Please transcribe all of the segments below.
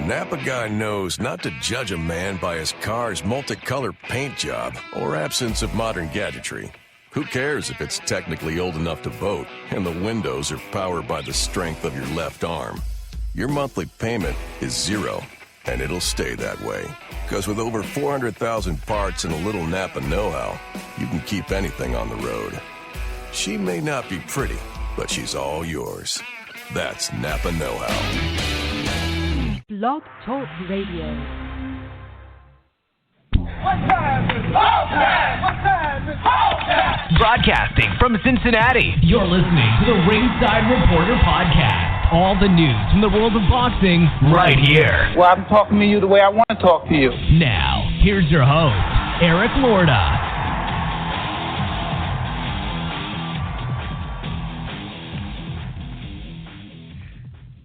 Napa guy knows not to judge a man by his car's multicolored paint job or absence of modern gadgetry. Who cares if it's technically old enough to vote and the windows are powered by the strength of your left arm? Your monthly payment is zero, and it'll stay that way. Because with over 400,000 parts and a little Napa know-how, you can keep anything on the road. She may not be pretty, but she's all yours. That's Napa know-how. Blog Talk Radio. What time is it? All time! What time is it? All time! Broadcasting from Cincinnati, you're listening to the Ringside Reporter Podcast. All the news from the world of boxing right here. Well, I'm talking to you the way I want to talk to you. Now, here's your host, Eric Lorda.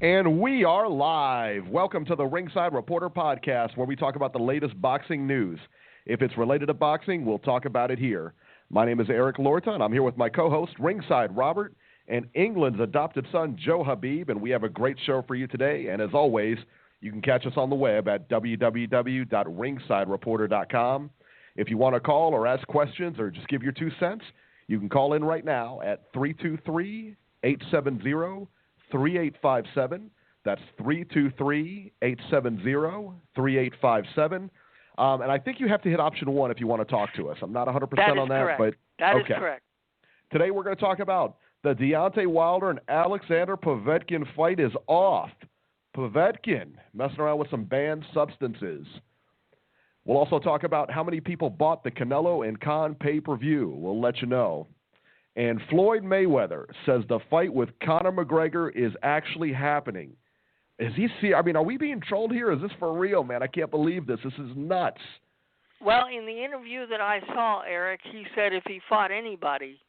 And we are live. Welcome to the Ringside Reporter Podcast, where we talk about the latest boxing news. If it's related to boxing, we'll talk about it here. My name is Eric Lorta, and I'm here with my co-host, Ringside Robert, and England's adopted son, Joe Habib, and we have a great show for you today. And as always, you can catch us on the web at www.ringsidereporter.com. If you want to call or ask questions or just give your 2 cents, you can call in right now at 323-870-3857. That's 323-870-3857. And I think you have to hit option 1 if you want to talk to us. I'm not 100% on that. Correct. But that okay. is correct. Today we're going to talk about the Deontay Wilder and Alexander Povetkin fight is off. Povetkin messing around with some banned substances. We'll also talk about how many people bought the Canelo and Con pay-per-view. We'll let you know. And Floyd Mayweather says the fight with Conor McGregor is actually happening. Are we being trolled here? Is this for real, man? I can't believe this. This is nuts. Well, in the interview that I saw, Eric, he said if he fought anybody,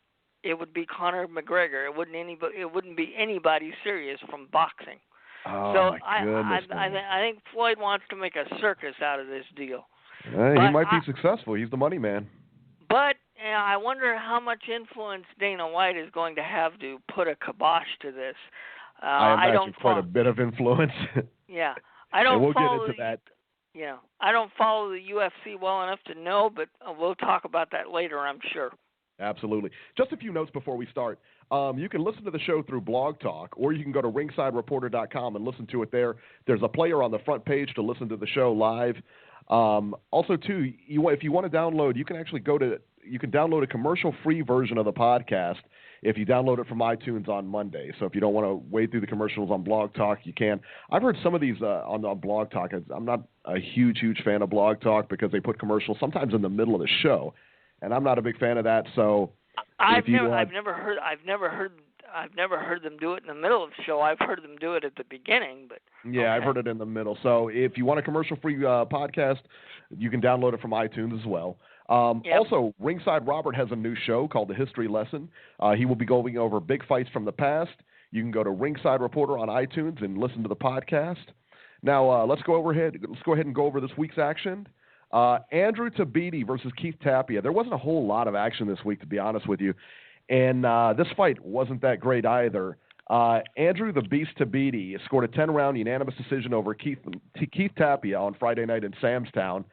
it would be Conor McGregor. It wouldn't be anybody serious from boxing. Oh, so my goodness, I think Floyd wants to make a circus out of this deal. He might be successful. He's the money man. But I wonder how much influence Dana White is going to have to put a kibosh to this. I imagine quite a bit of influence. Yeah. I don't we'll follow get into that. Yeah. I don't follow the UFC well enough to know, but we'll talk about that later, I'm sure. Absolutely. Just a few notes before we start. You can listen to the show through Blog Talk, or you can go to ringsidereporter.com and listen to it there. There's a player on the front page to listen to the show live. Also, too, if you want to download, you can actually you can download a commercial-free version of the podcast if you download it from iTunes on Monday. So if you don't want to wade through the commercials on Blog Talk, you can. I've heard some of these on Blog Talk. I'm not a huge fan of Blog Talk because they put commercials sometimes in the middle of the show, and I'm not a big fan of that. So I've never heard them do it in the middle of the show. I've heard them do it at the beginning, but yeah, okay. I've heard it in the middle. So if you want a commercial-free podcast, you can download it from iTunes as well. Yep. Also, Ringside Robert has a new show called The History Lesson. He will be going over big fights from the past. You can go to Ringside Reporter on iTunes and listen to the podcast. Now, let's go ahead and go over this week's action. Andrew Tabiti versus Keith Tapia. There wasn't a whole lot of action this week, to be honest with you. And this fight wasn't that great either. Andrew the Beast Tabiti scored a 10-round unanimous decision over Keith Tapia on Friday night in Samstown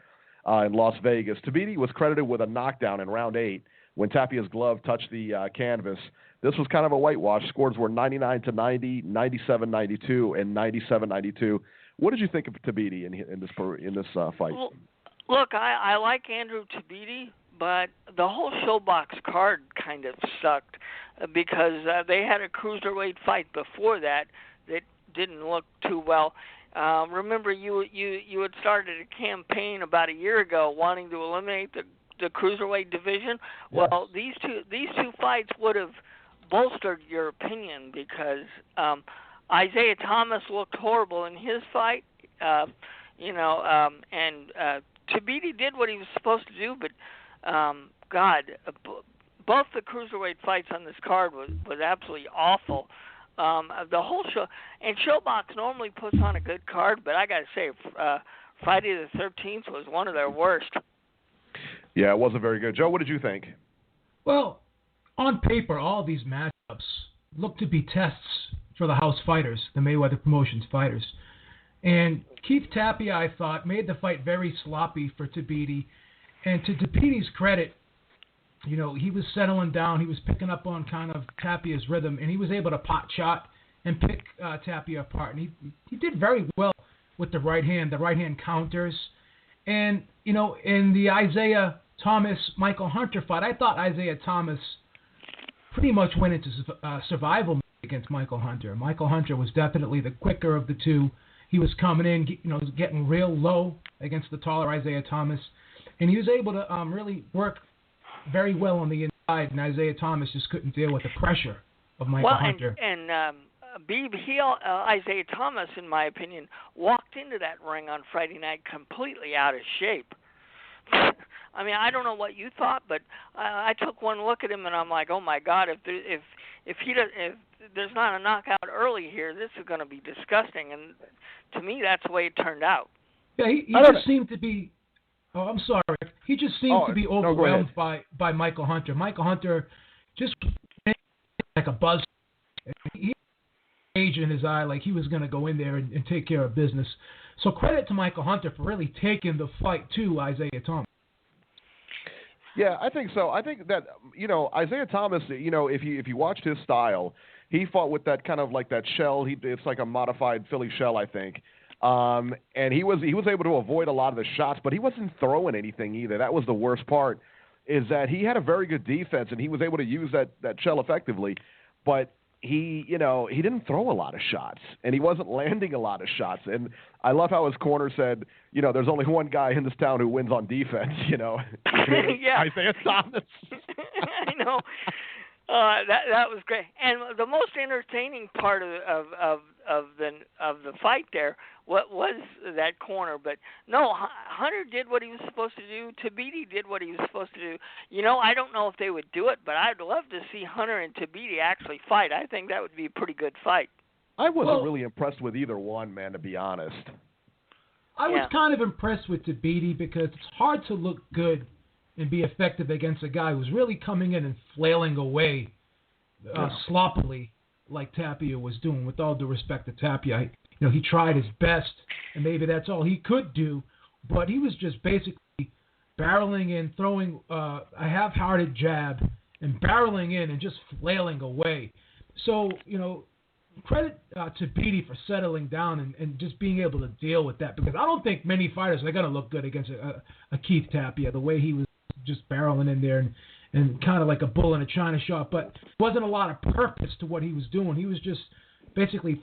in Las Vegas. Tabiti was credited with a knockdown in round 8 when Tapia's glove touched the canvas. This was kind of a whitewash. Scores were 99-90, 97-92, and 97-92. What did you think of Tabiti in this fight? Well, look, I like Andrew Tabiti, but the whole ShoBox card kind of sucked because they had a cruiserweight fight before that didn't look too well. Remember, you had started a campaign about a year ago wanting to eliminate the cruiserweight division. Yes. Well, these two fights would have bolstered your opinion because Isaiah Thomas looked horrible in his fight, and Tabiti did what he was supposed to do, but both the cruiserweight fights on this card was absolutely awful. The whole show, and ShoBox normally puts on a good card, but I got to say, Friday the 13th was one of their worst. Yeah, it wasn't very good. Joe, what did you think? Well, on paper, all these matchups look to be tests for the house fighters, the Mayweather Promotions fighters. And Keith Tapia, I thought, made the fight very sloppy for Tabiti. And to Tabiti's credit, you know, he was settling down. He was picking up on kind of Tapia's rhythm, and he was able to pot shot and pick Tapia apart. And he did very well with the right hand counters. And, you know, in the Isaiah Thomas-Michael Hunter fight, I thought Isaiah Thomas pretty much went into survival against Michael Hunter. Michael Hunter was definitely the quicker of the two. He was coming in, you know, getting real low against the taller Isaiah Thomas. And he was able to really work very well on the inside, and Isaiah Thomas just couldn't deal with the pressure of Michael Hunter. Isaiah Thomas, in my opinion, walked into that ring on Friday night completely out of shape. I mean, I don't know what you thought, but I took one look at him and I'm like, oh my God, if there's not a knockout early here, this is going to be disgusting. And to me, that's the way it turned out. Yeah, he just seemed to be. Oh, I'm sorry. He just seemed to be overwhelmed by Michael Hunter. Michael Hunter just like a buzz. He had age in his eye, like he was going to go in there and take care of business. So credit to Michael Hunter for really taking the fight to Isaiah Thomas. Yeah, I think so. I think that, you know, Isaiah Thomas, you know, if you watched his style, he fought with that kind of like that shell. It's like a modified Philly shell, I think. And he was able to avoid a lot of the shots, but he wasn't throwing anything either. That was the worst part, is that he had a very good defense and he was able to use that shell effectively, but he didn't throw a lot of shots and he wasn't landing a lot of shots. And I love how his corner said, you know, there's only one guy in this town who wins on defense, you know. Yeah. Isaiah Thomas. I know. That was great, and the most entertaining part of the fight there was that corner. But no, Hunter did what he was supposed to do. Tabiti did what he was supposed to do. You know, I don't know if they would do it, but I'd love to see Hunter and Tabiti actually fight. I think that would be a pretty good fight. I wasn't really impressed with either one, man, to be honest. I was kind of impressed with Tabiti because it's hard to look good and be effective against a guy who's really coming in and flailing away sloppily like Tapia was doing. With all due respect to Tapia, you know, he tried his best, and maybe that's all he could do, but he was just basically barreling in, throwing a half-hearted jab and barreling in and just flailing away. So, you know, credit to Beatty for settling down and just being able to deal with that, because I don't think many fighters are going to look good against a Keith Tapia, the way he was just barreling in there and kind of like a bull in a china shop. But there wasn't a lot of purpose to what he was doing. He was just basically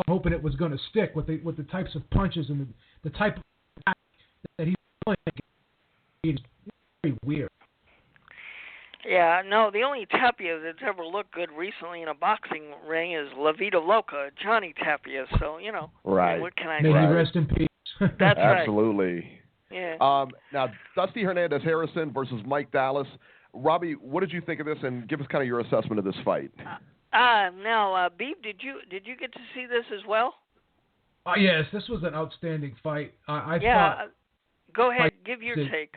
hoping it was going to stick with the types of punches and the type of attack that he's doing. It's very weird. Yeah, no, the only Tapia that's ever looked good recently in a boxing ring is La Vida Loca, Johnny Tapia. So, you know, right. What can I say? May he rest in peace. That's right. Absolutely. Yeah. Now, Dusty Hernandez-Harrison versus Mike Dallas. Robbie, what did you think of this? And give us kind of your assessment of this fight. Now, Beeb, did you get to see this as well? Yes, this was an outstanding fight. I thought. Go ahead, Mike give your take.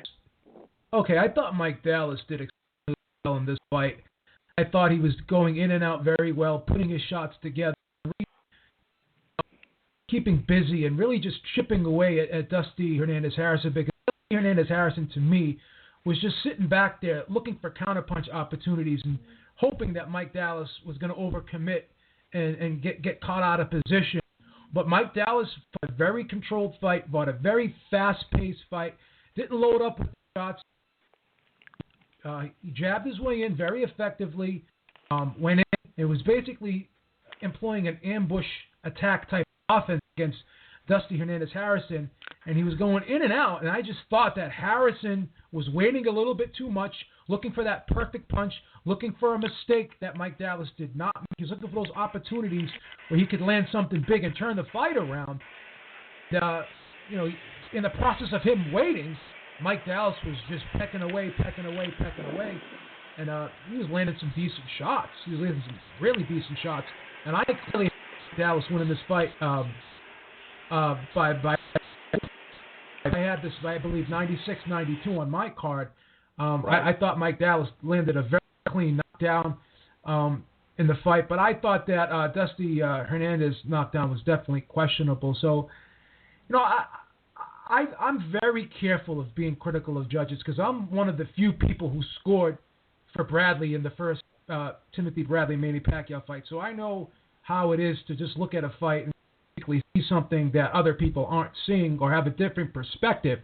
Okay, I thought Mike Dallas did extremely well in this fight. I thought he was going in and out very well, putting his shots together, keeping busy, and really just chipping away at Dusty Hernandez-Harrison, because Dusty Hernandez-Harrison, to me, was just sitting back there looking for counterpunch opportunities and hoping that Mike Dallas was going to overcommit and get caught out of position. But Mike Dallas fought a very controlled fight, fought a very fast-paced fight, didn't load up with shots. He jabbed his way in very effectively, went in. It was basically employing an ambush attack type offense against Dusty Hernandez-Harrison, and he was going in and out, and I just thought that Harrison was waiting a little bit too much, looking for that perfect punch, looking for a mistake that Mike Dallas did not make. He was looking for those opportunities where he could land something big and turn the fight around. You know, in the process of him waiting, Mike Dallas was just pecking away, and he was landing some decent shots. He was landing some really decent shots, and I clearly had Dallas winning this fight by I had this, I believe, 96-92 on my card. Right. I thought Mike Dallas landed a very clean knockdown. in the fight, but I thought that Dusty Hernandez knockdown was definitely questionable. So, I'm very careful of being critical of judges because I'm one of the few people who scored for Bradley in the first Timothy Bradley-Manny Pacquiao fight. So I know how it is to just look at a fight and basically see something that other people aren't seeing or have a different perspective.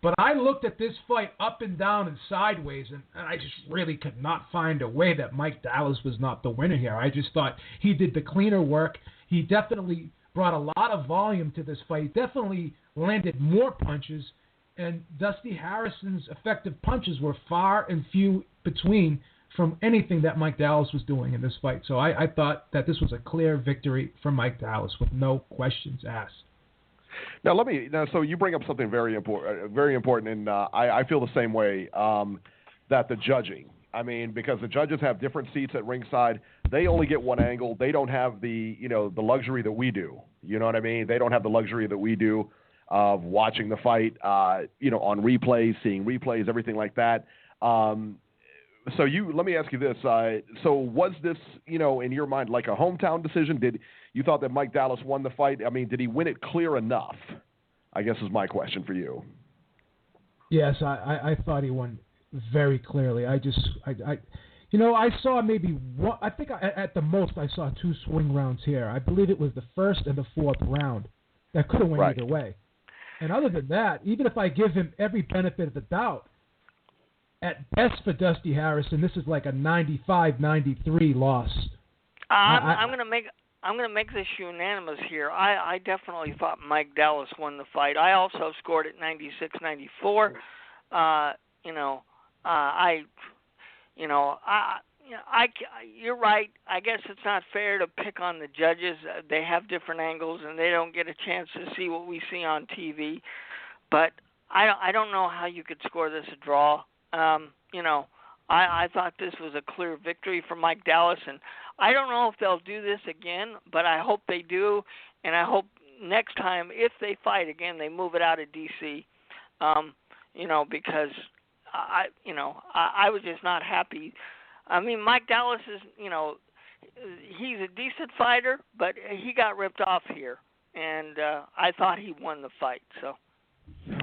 But I looked at this fight up and down and sideways, and I just really could not find a way that Mike Dallas was not the winner here. I just thought he did the cleaner work. He definitely brought a lot of volume to this fight. He definitely landed more punches, and Dusty Harrison's effective punches were far and few between from anything that Mike Dallas was doing in this fight. So I thought that this was a clear victory for Mike Dallas with no questions asked. Now, so you bring up something very important, and I feel the same way, that the judging. I mean, because the judges have different seats at ringside, they only get one angle. They don't have the luxury that we do. You know what I mean? They don't have the luxury that we do of watching the fight, on replays, seeing replays, everything like that. So let me ask you this. So was this, in your mind, like a hometown decision? Did you thought that Mike Dallas won the fight? I mean, did he win it clear enough? I guess is my question for you. Yes, I thought he won very clearly. I saw maybe one. I think at the most I saw 2 swing rounds here. I believe it was the first and the fourth round that could have went either way. And other than that, even if I give him every benefit of the doubt, at best for Dusty Harrison, this is like a 95-93 loss. I'm gonna make this unanimous here. I definitely thought Mike Dallas won the fight. I also scored it 96-94. You're right. I guess it's not fair to pick on the judges. They have different angles, and they don't get a chance to see what we see on TV. But I don't know how you could score this a draw. I thought this was a clear victory for Mike Dallas, and I don't know if they'll do this again, but I hope they do, and I hope next time, if they fight again, they move it out of D.C., because I was just not happy. I mean, Mike Dallas is, he's a decent fighter, but he got ripped off here, and I thought he won the fight. So,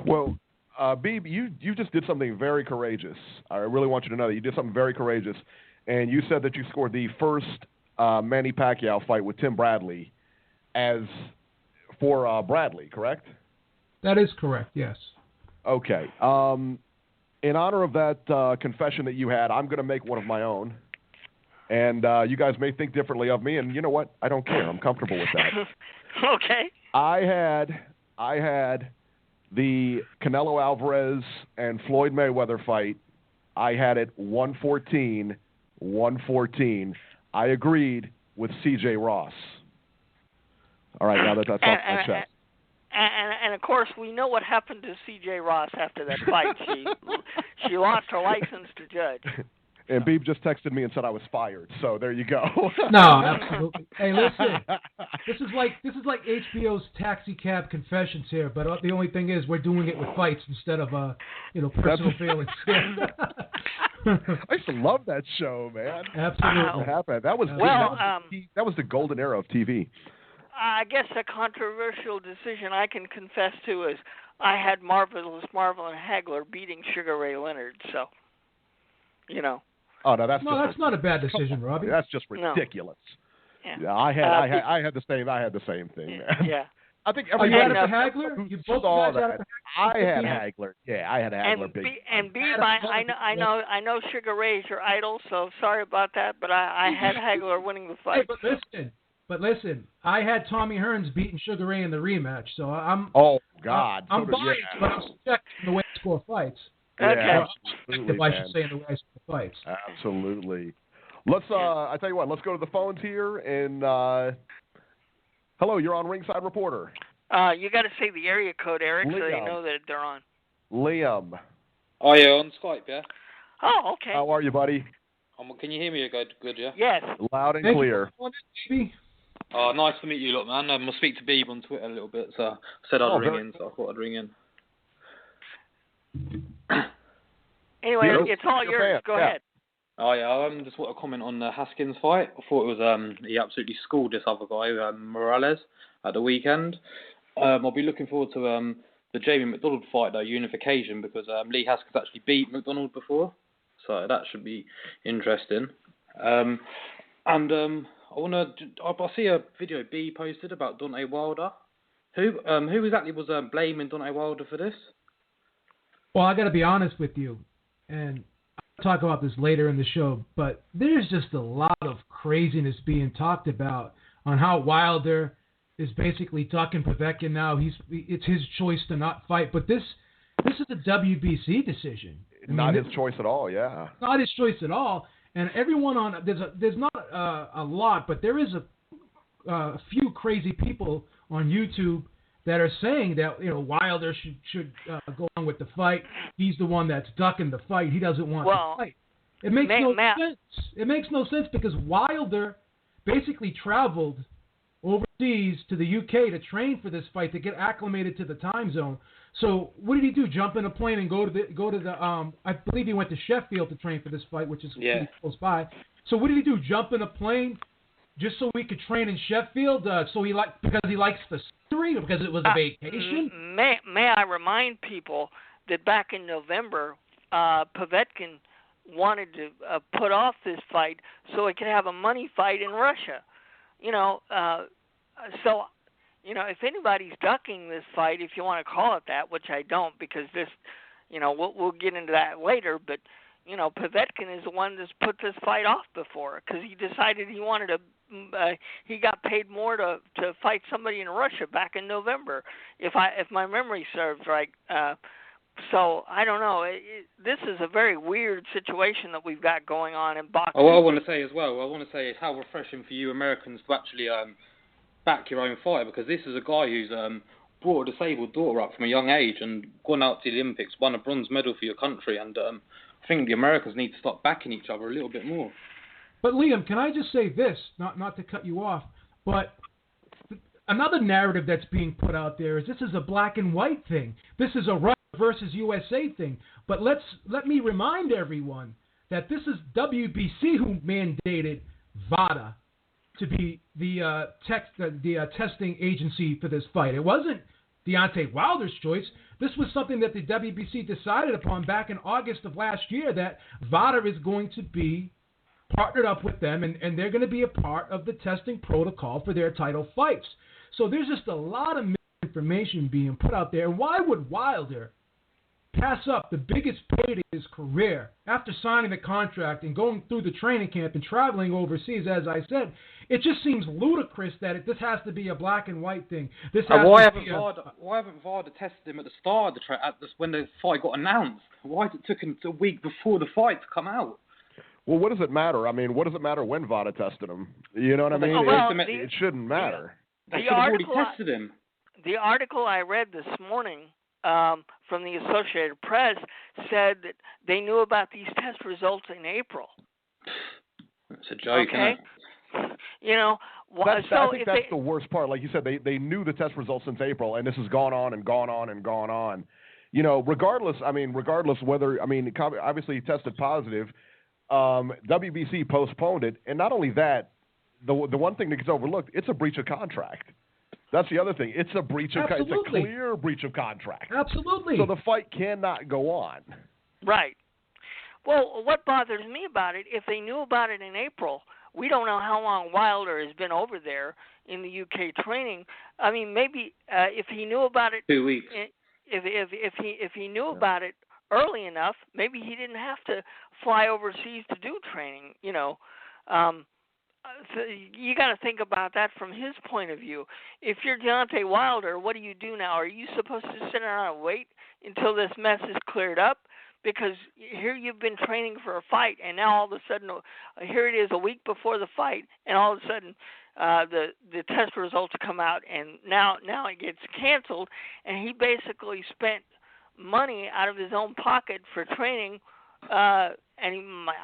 well, Beeb, you just did something very courageous. I really want you to know that you did something very courageous, and you said that you scored the first Manny Pacquiao fight with Tim Bradley as for Bradley, correct? That is correct, yes. Okay. In honor of that confession that you had, I'm going to make one of my own, and you guys may think differently of me, and you know what? I don't care. I'm comfortable with that. Okay. I had the Canelo Alvarez and Floyd Mayweather fight. I had it 114. I agreed with C.J. Ross. All right, now that's off my chest. And of course, we know what happened to C.J. Ross after that fight. She lost her license to judge. And Beeb just texted me and said I was fired. So there you go. No, absolutely. Hey, listen, this is like HBO's Taxi Cab Confessions here, but the only thing is we're doing it with fights instead of personal feelings. I used to love that show, man. Absolutely. That was the golden era of TV. I guess a controversial decision I can confess to is I had Marvelous Marvel and Hagler beating Sugar Ray Leonard. So, Oh no, that's not a bad decision, Robbie. That's just ridiculous. No. Yeah, I had the same thing, man. Yeah. I think you had it for Hagler? You both saw guys that. I had Hagler. Yeah, I had Hagler. And Beeb, I know Sugar Ray is your idol, so sorry about that, but I had Hagler winning the fight. Hey, but listen, I had Tommy Hearns beating Sugar Ray in the rematch, so I'm. Oh God. I'm biased, but I'm subject to the way I score fights. Okay. Yeah, absolutely, I should say in the way I score fights. Absolutely. Let's. I tell you what. Let's go to the phones here. And hello, you're on Ringside Reporter. You got to say the area code, Eric, so they know that they're on. Liam. Oh yeah, on Skype, yeah. Oh, okay. How are you, buddy? Can you hear me good, yeah? Yes. Loud and clear. Oh, nice to meet you, lot, man. I'll speak to Beeb on Twitter a little bit, so I said I'd ring in, so I thought I'd ring in. Anyway, it's all yours. Go ahead. Oh yeah, I just want to comment on the Haskins fight. I thought it was he absolutely schooled this other guy, Morales, at the weekend. I'll be looking forward to the Jamie McDonald fight, though, unification, because Lee Haskins actually beat McDonald before, so that should be interesting. I see a video B posted about Deontay Wilder. Who exactly was blaming Deontay Wilder for this? Well, I got to be honest with you, and I'll talk about this later in the show, but there's just a lot of craziness being talked about on how Wilder is basically ducking Povetkin now. It's his choice to not fight, but this is a WBC decision. Not his choice at all, yeah. Not his choice at all, and everyone on there's not a lot, but there is a few crazy people on YouTube that are saying that Wilder should go on with the fight. He's the one that's ducking the fight. He doesn't want to fight. It makes no sense. It makes no sense because Wilder basically traveled overseas to the UK to train for this fight to get acclimated to the time zone. So what did he do? Jump in a plane and go to the I believe he went to Sheffield to train for this fight, which is pretty close by. So what did he do? Jump in a plane just so we could train in Sheffield? Because he likes the scenery, or because it was a vacation? May I remind people that back in November, Povetkin wanted to put off this fight so he could have a money fight in Russia. So if anybody's ducking this fight, if you want to call it that, which I don't, because this, we'll get into that later, but Povetkin is the one that's put this fight off before because he decided he wanted to. He got paid more to fight somebody in Russia back in November, if my memory serves right. So I don't know. This is a very weird situation that we've got going on in boxing. Oh, what I want to say as well. I want to say it's how refreshing for you Americans to actually back your own fighter, because this is a guy who's brought a disabled daughter up from a young age and gone out to the Olympics, won a bronze medal for your country, and I think the Americans need to start backing each other a little bit more. But Liam, can I just say this, not to cut you off, but another narrative that's being put out there is this is a black and white thing. This is a Russia versus USA thing. But let me remind everyone that this is WBC who mandated VADA to be the testing agency for this fight. It wasn't Deontay Wilder's choice. This was something that the WBC decided upon back in August of last year, that VADA is going to be partnered up with them, and they're going to be a part of the testing protocol for their title fights. So there's just a lot of misinformation being put out there. Why would Wilder pass up the biggest payday of his career after signing the contract and going through the training camp and traveling overseas? As I said, it just seems ludicrous that this has to be a black and white thing. Why haven't VADA tested him at the start of when the fight got announced? Why did it took him a week before the fight to come out? Well, what does it matter? I mean, what does it matter when VADA tested him? You know what I mean? It shouldn't matter. They should have already tested him. The article I read this morning from the Associated Press said that they knew about these test results in April. That's a joke, okay? I think that's the worst part. Like you said, they knew the test results since April, and this has gone on and gone on and gone on. Regardless whether, obviously he tested positive. WBC postponed it, and not only that, the one thing that gets overlooked, it's a breach of contract. That's the other thing. It's a breach of it's a clear breach of contract. Absolutely. So the fight cannot go on. Right. Well, what bothers me about it, if they knew about it in April, we don't know how long Wilder has been over there in the UK training. I mean, maybe if he knew about it 2 weeks. If he knew about it early enough, maybe he didn't have to fly overseas to do training. So you got to think about that from his point of view. If you're Deontay Wilder, what do you do now? Are you supposed to sit around and wait until this mess is cleared up? Because here you've been training for a fight, and now all of a sudden, here it is a week before the fight, and all of a sudden the test results come out, and now it gets canceled, and he basically spent money out of his own pocket for training, and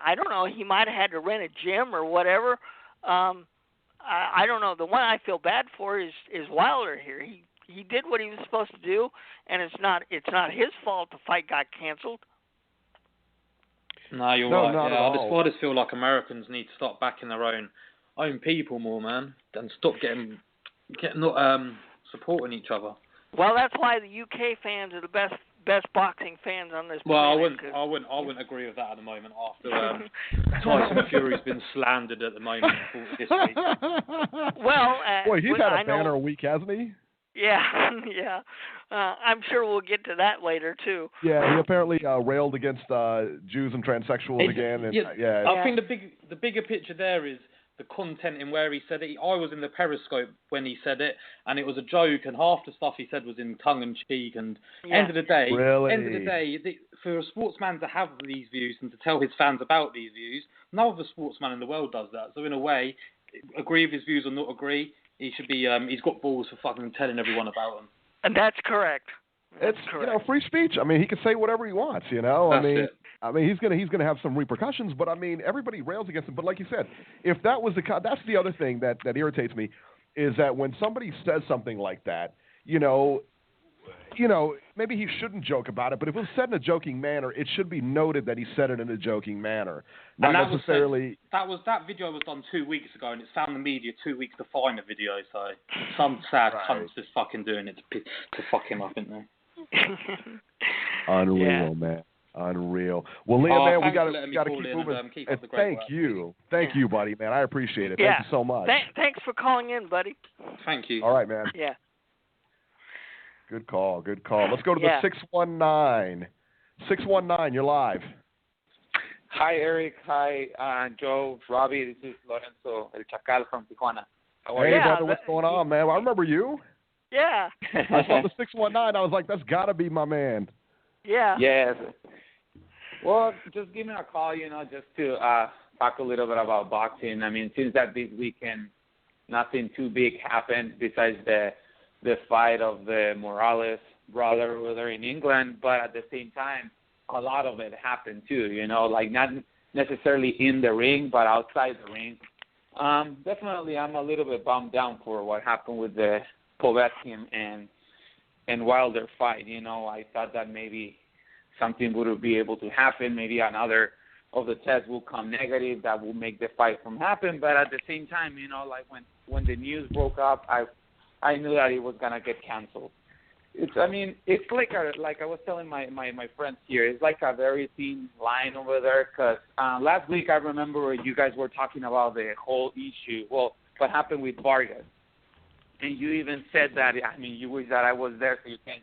I don't know, he might have had to rent a gym or whatever. I don't know. The one I feel bad for is Wilder here. He did what he was supposed to do, and it's not his fault the fight got canceled. No, you're right. I just feel like Americans need to start backing their own people more, man, and stop getting not supporting each other. Well, that's why the UK fans are the best boxing fans on this planet. I wouldn't agree with that at the moment after Tyson Fury's been slandered at the moment this week. Well, boy, he's had a banner a week, hasn't he? Yeah, yeah. I'm sure we'll get to that later too. Yeah, he apparently railed against Jews and transsexuals again. And, I think the bigger picture there is the content in where he said it. I was in the Periscope when he said it, and it was a joke, and half the stuff he said was in tongue in cheek. And end of the day, for a sportsman to have these views and to tell his fans about these views, no other sportsman in the world does that. So in a way, agree with his views or not agree, he should be. He's got balls for fucking telling everyone about them. And that's correct. It's free speech. I mean, he can say whatever he wants. I mean, he's gonna have some repercussions. But I mean, everybody rails against him. But like you said, if that was that's the other thing that irritates me, is that when somebody says something like that, maybe he shouldn't joke about it. But if it was said in a joking manner, it should be noted that he said it in a joking manner, not necessarily. That video was done 2 weeks ago, and it's found the media 2 weeks to find the video. So some sad cunts just fucking doing it to fuck him up, isn't they? Unreal, man. Unreal. Well, Liam, man, we gotta keep moving. And thank you, buddy, man. I appreciate it. Yeah. Thank you so much. Thanks for calling in, buddy. Thank you. All right, man. Yeah. Good call. Let's go to the 619. 619, you're live. Hi, Eric. Hi, Joe, Robbie. This is Lorenzo El Chacal from Tijuana. How are you? Hey, brother, what's going on, man? Well, I remember you. Yeah. I saw the 619. I was like, that's got to be my man. Yeah. Yes. Well, just give me a call, just to talk a little bit about boxing. I mean, since that this weekend, nothing too big happened besides the fight of the Morales brother over there in England. But at the same time, a lot of it happened too, like not necessarily in the ring, but outside the ring. Definitely, I'm a little bit bummed down for what happened with the Povetkin and Wilder fight. I thought that maybe something would be able to happen. Maybe another of the tests will come negative that will make the fight from happen. But at the same time, like when the news broke up, I knew that it was gonna get canceled. It's like I was telling my friends here, it's like a very thin line over there. Because last week I remember you guys were talking about the whole issue. Well, what happened with Vargas, and you even said that. You wish that I was there so you can,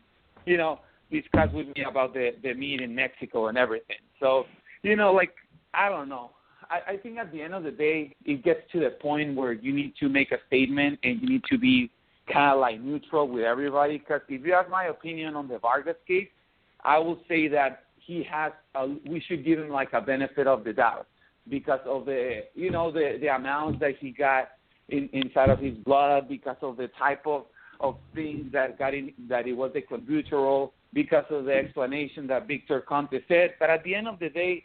discuss with me about the meet in Mexico and everything. So, I don't know. I think at the end of the day, it gets to the point where you need to make a statement and you need to be kind of like neutral with everybody. Because if you ask my opinion on the Vargas case, I will say that we should give him like a benefit of the doubt because of the amounts that he got inside of his blood, because of the type of things that got in, that it was a clenbuterol, because of the explanation that Victor Conte said. But at the end of the day,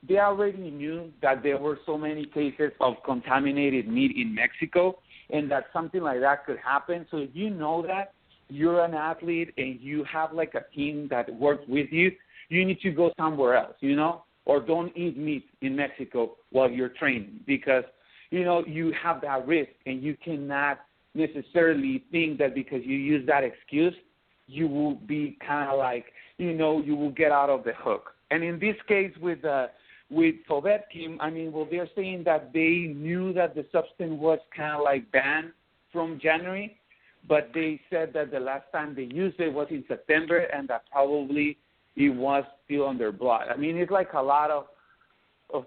they already knew that there were so many cases of contaminated meat in Mexico and that something like that could happen. So if you know that, you're an athlete and you have like a team that works with you, you need to go somewhere else, or don't eat meat in Mexico while you're training because, you have that risk and you cannot necessarily think that because you use that excuse, you will be kind of like, you will get out of the hook. And in this case with Povetkin, they're saying that they knew that the substance was kind of like banned from January, but they said that the last time they used it was in September and that probably it was still on their blood. It's like a lot of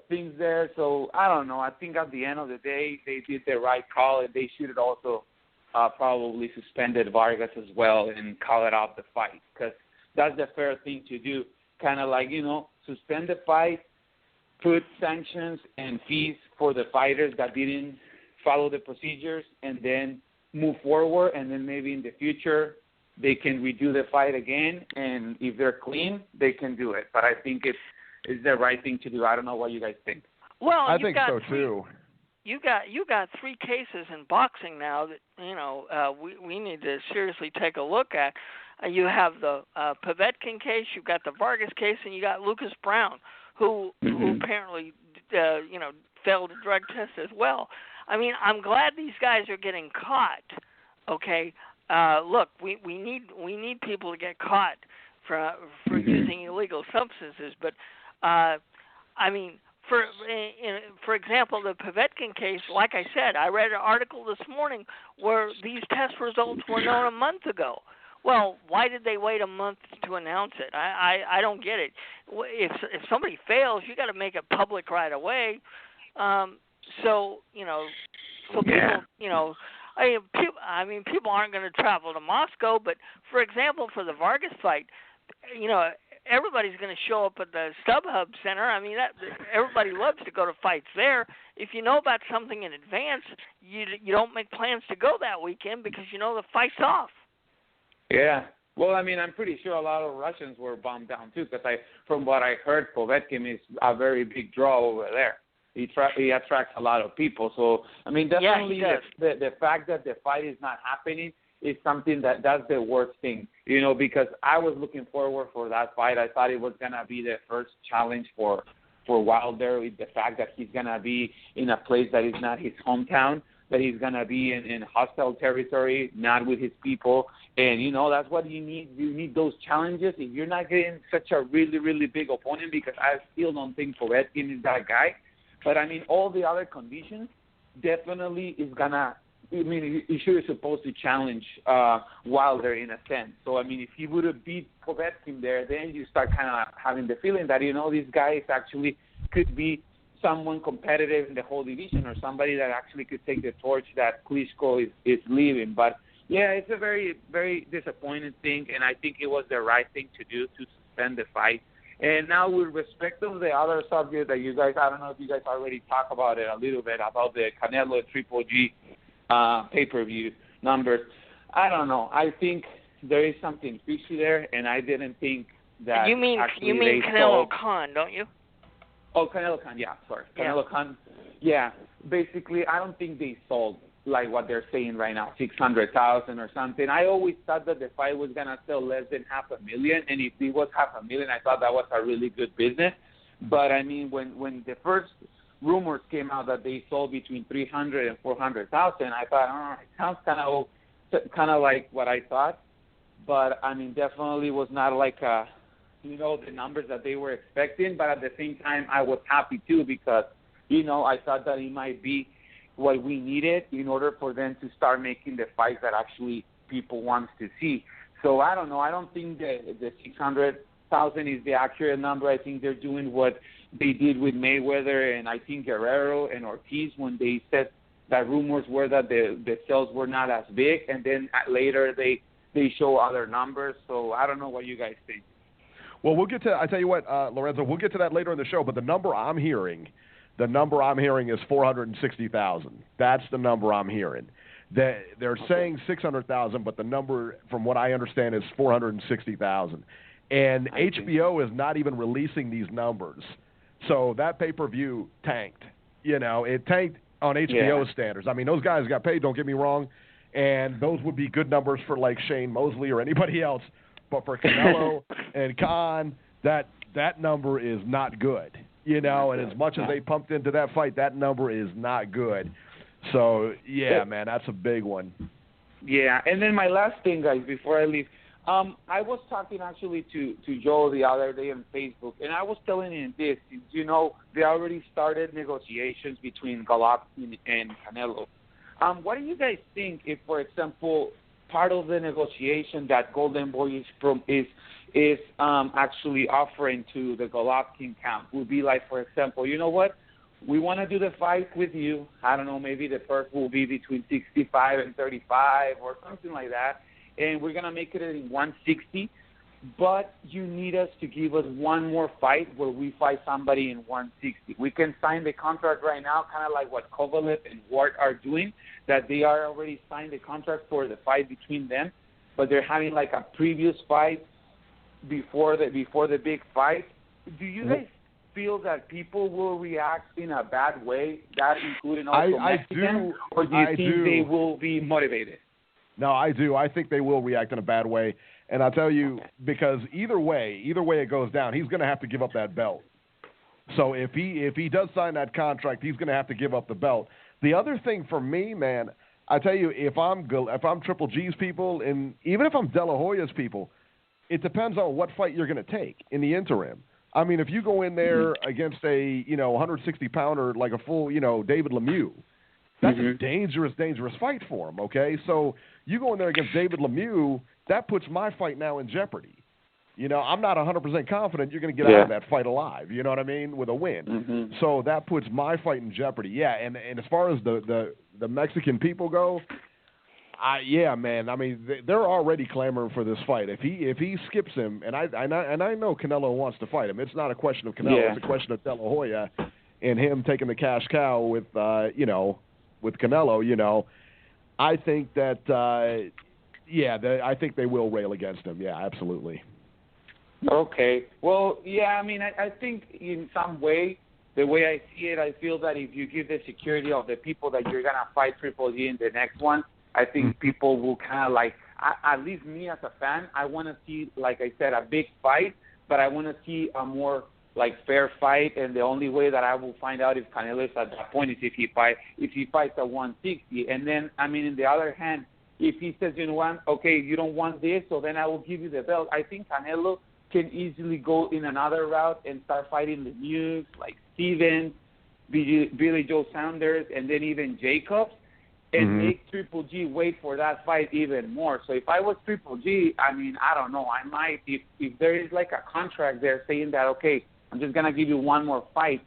things there. So I don't know. I think at the end of the day, they did the right call and they should have also probably suspended Vargas as well and call it off the fight because that's the fair thing to do. Kind of like, suspend the fight, put sanctions and fees for the fighters that didn't follow the procedures, and then move forward. And then maybe in the future they can redo the fight again. And if they're clean, they can do it. But I think it's the right thing to do. I don't know what you guys think. Well, I think so too. You got 3 cases in boxing now that we need to seriously take a look at. You have the Povetkin case, you've got the Vargas case, and you got Lucas Brown, who apparently failed a drug test as well. I mean, I'm glad these guys are getting caught. Okay, look, we need people to get caught for using illegal substances, but I mean, for example, the Povetkin case, like I said, I read an article this morning where these test results were known a month ago. Well, why did they wait a month to announce it? I don't get it. If somebody fails, you got to make it public right away. So people, people aren't going to travel to Moscow. But for example, for the Vargas fight, everybody's going to show up at the StubHub Center. I mean, everybody loves to go to fights there. If you know about something in advance, you don't make plans to go that weekend because you know the fight's off. Yeah. Well, I mean, I'm pretty sure a lot of Russians were bummed down too, because from what I heard, Povetkin is a very big draw over there. He attracts a lot of people. So, I mean, definitely the fact that the fight is not happening is something that's the worst thing, because I was looking forward for that fight. I thought it was going to be the first challenge for Wilder, with the fact that he's going to be in a place that is not his hometown, that he's going to be in hostile territory, not with his people. And, that's what you need. You need those challenges. If you're not getting such a really, really big opponent, because I still don't think Povetkin is that guy. But, I mean, all the other conditions definitely is going to – I mean, he sure is supposed to challenge Wilder in a sense. So, I mean, if he would have beat Povetkin there, then you start kind of having the feeling that, these guys actually could be someone competitive in the whole division, or somebody that actually could take the torch that Klitschko is leaving. But, yeah, it's a very, very disappointing thing, and I think it was the right thing to do, to suspend the fight. And now, with respect to the other subject that you guys, I don't know if you guys already talked about it a little bit, about the Canelo Triple G pay-per-view numbers. I don't know. I think there is something fishy there, and I didn't think that. You mean Canelo Khan, don't you? Oh, Canelo Khan. Yeah, sorry, Canelo Khan. Yeah, basically, I don't think they sold like what they're saying right now, 600,000 or something. I always thought that the fight was gonna sell less than 500,000, and if it was 500,000, I thought that was a really good business. But I mean, when the first rumors came out that they sold between 300 and 400,000, I thought, it sounds kind of like what I thought. But I mean, definitely was not like the numbers that they were expecting. But at the same time, I was happy too, because I thought that it might be what we needed in order for them to start making the fights that actually people want to see. So I don't know. I don't think the 600,000 is the accurate number. I think they're doing what they did with Mayweather and I think Guerrero and Ortiz, when they said that rumors were that the sales were not as big, and then later they show other numbers. So I don't know what you guys think. Well, we'll get to. I tell you what, Lorenzo, we'll get to that later in the show. But the number I'm hearing is 460,000. That's the number I'm hearing. They're saying 600,000, but the number, from what I understand, is 460,000. And HBO is not even releasing these numbers. So that pay-per-view tanked. It tanked on HBO standards. I mean, those guys got paid, don't get me wrong, and those would be good numbers for like Shane Mosley or anybody else. But for Canelo and Khan, that number is not good. And as much as they pumped into that fight, that number is not good. So, man, that's a big one. Yeah, and then my last thing, guys, before I leave, I was talking actually to Joe the other day on Facebook, and I was telling him this. They already started negotiations between Golovkin and Canelo. What do you guys think if, for example, part of the negotiation that Golden Boy is actually offering to the Golovkin camp would be like, for example, you know what? We want to do the fight with you. I don't know, maybe the first will be between 65 and 35 or something like that. And we're going to make it in 160. But you need us to give us one more fight where we fight somebody in 160. We can sign the contract right now, kind of like what Kovalev and Ward are doing, that they are already signed the contract for the fight between them. But they're having like a previous fight before the big fight. Do you guys feel that people will react in a bad way, that including also Mexicans, or do you think they will be motivated? No, I do. I think they will react in a bad way. And I'll tell you, because either way it goes down, he's going to have to give up that belt. So if he does sign that contract, he's going to have to give up the belt. The other thing for me, man, I tell you, if I'm Triple G's people, and even if I'm De La Hoya's people, it depends on what fight you're going to take in the interim. I mean, if you go in there against a 160-pounder like a full David Lemieux, that's a dangerous fight for him. Okay, so you go in there against David Lemieux, that puts my fight now in jeopardy. I'm not 100% confident you're going to get out of that fight alive. You know what I mean? With a win. So that puts my fight in jeopardy. Yeah, and as far as the Mexican people go, man. I mean, they're already clamoring for this fight. If he skips him, and I know Canelo wants to fight him. It's not a question of Canelo. It's a question of De La Hoya and him taking the cash cow with with Canelo. I think that I think they will rail against him. Yeah, absolutely. Okay. Well, I mean, I think in some way, the way I see it, I feel that if you give the security of the people that you're going to fight Triple G in the next one, I think people will kind of like, at least me as a fan, I want to see, like I said, a big fight, but I want to see a more fair fight, and the only way that I will find out if Canelo is at that point is if he fights at 160. And then, I mean, on the other hand, if he says, okay, you don't want this, so then I will give you the belt, I think Canelo can easily go in another route and start fighting the News, like Stevens, Billy Joe Saunders, and then even Jacobs, and make Triple G wait for that fight even more. So if I was Triple G, I mean, I don't know. I might, if there is like a contract there saying that, okay, I'm just going to give you one more fight,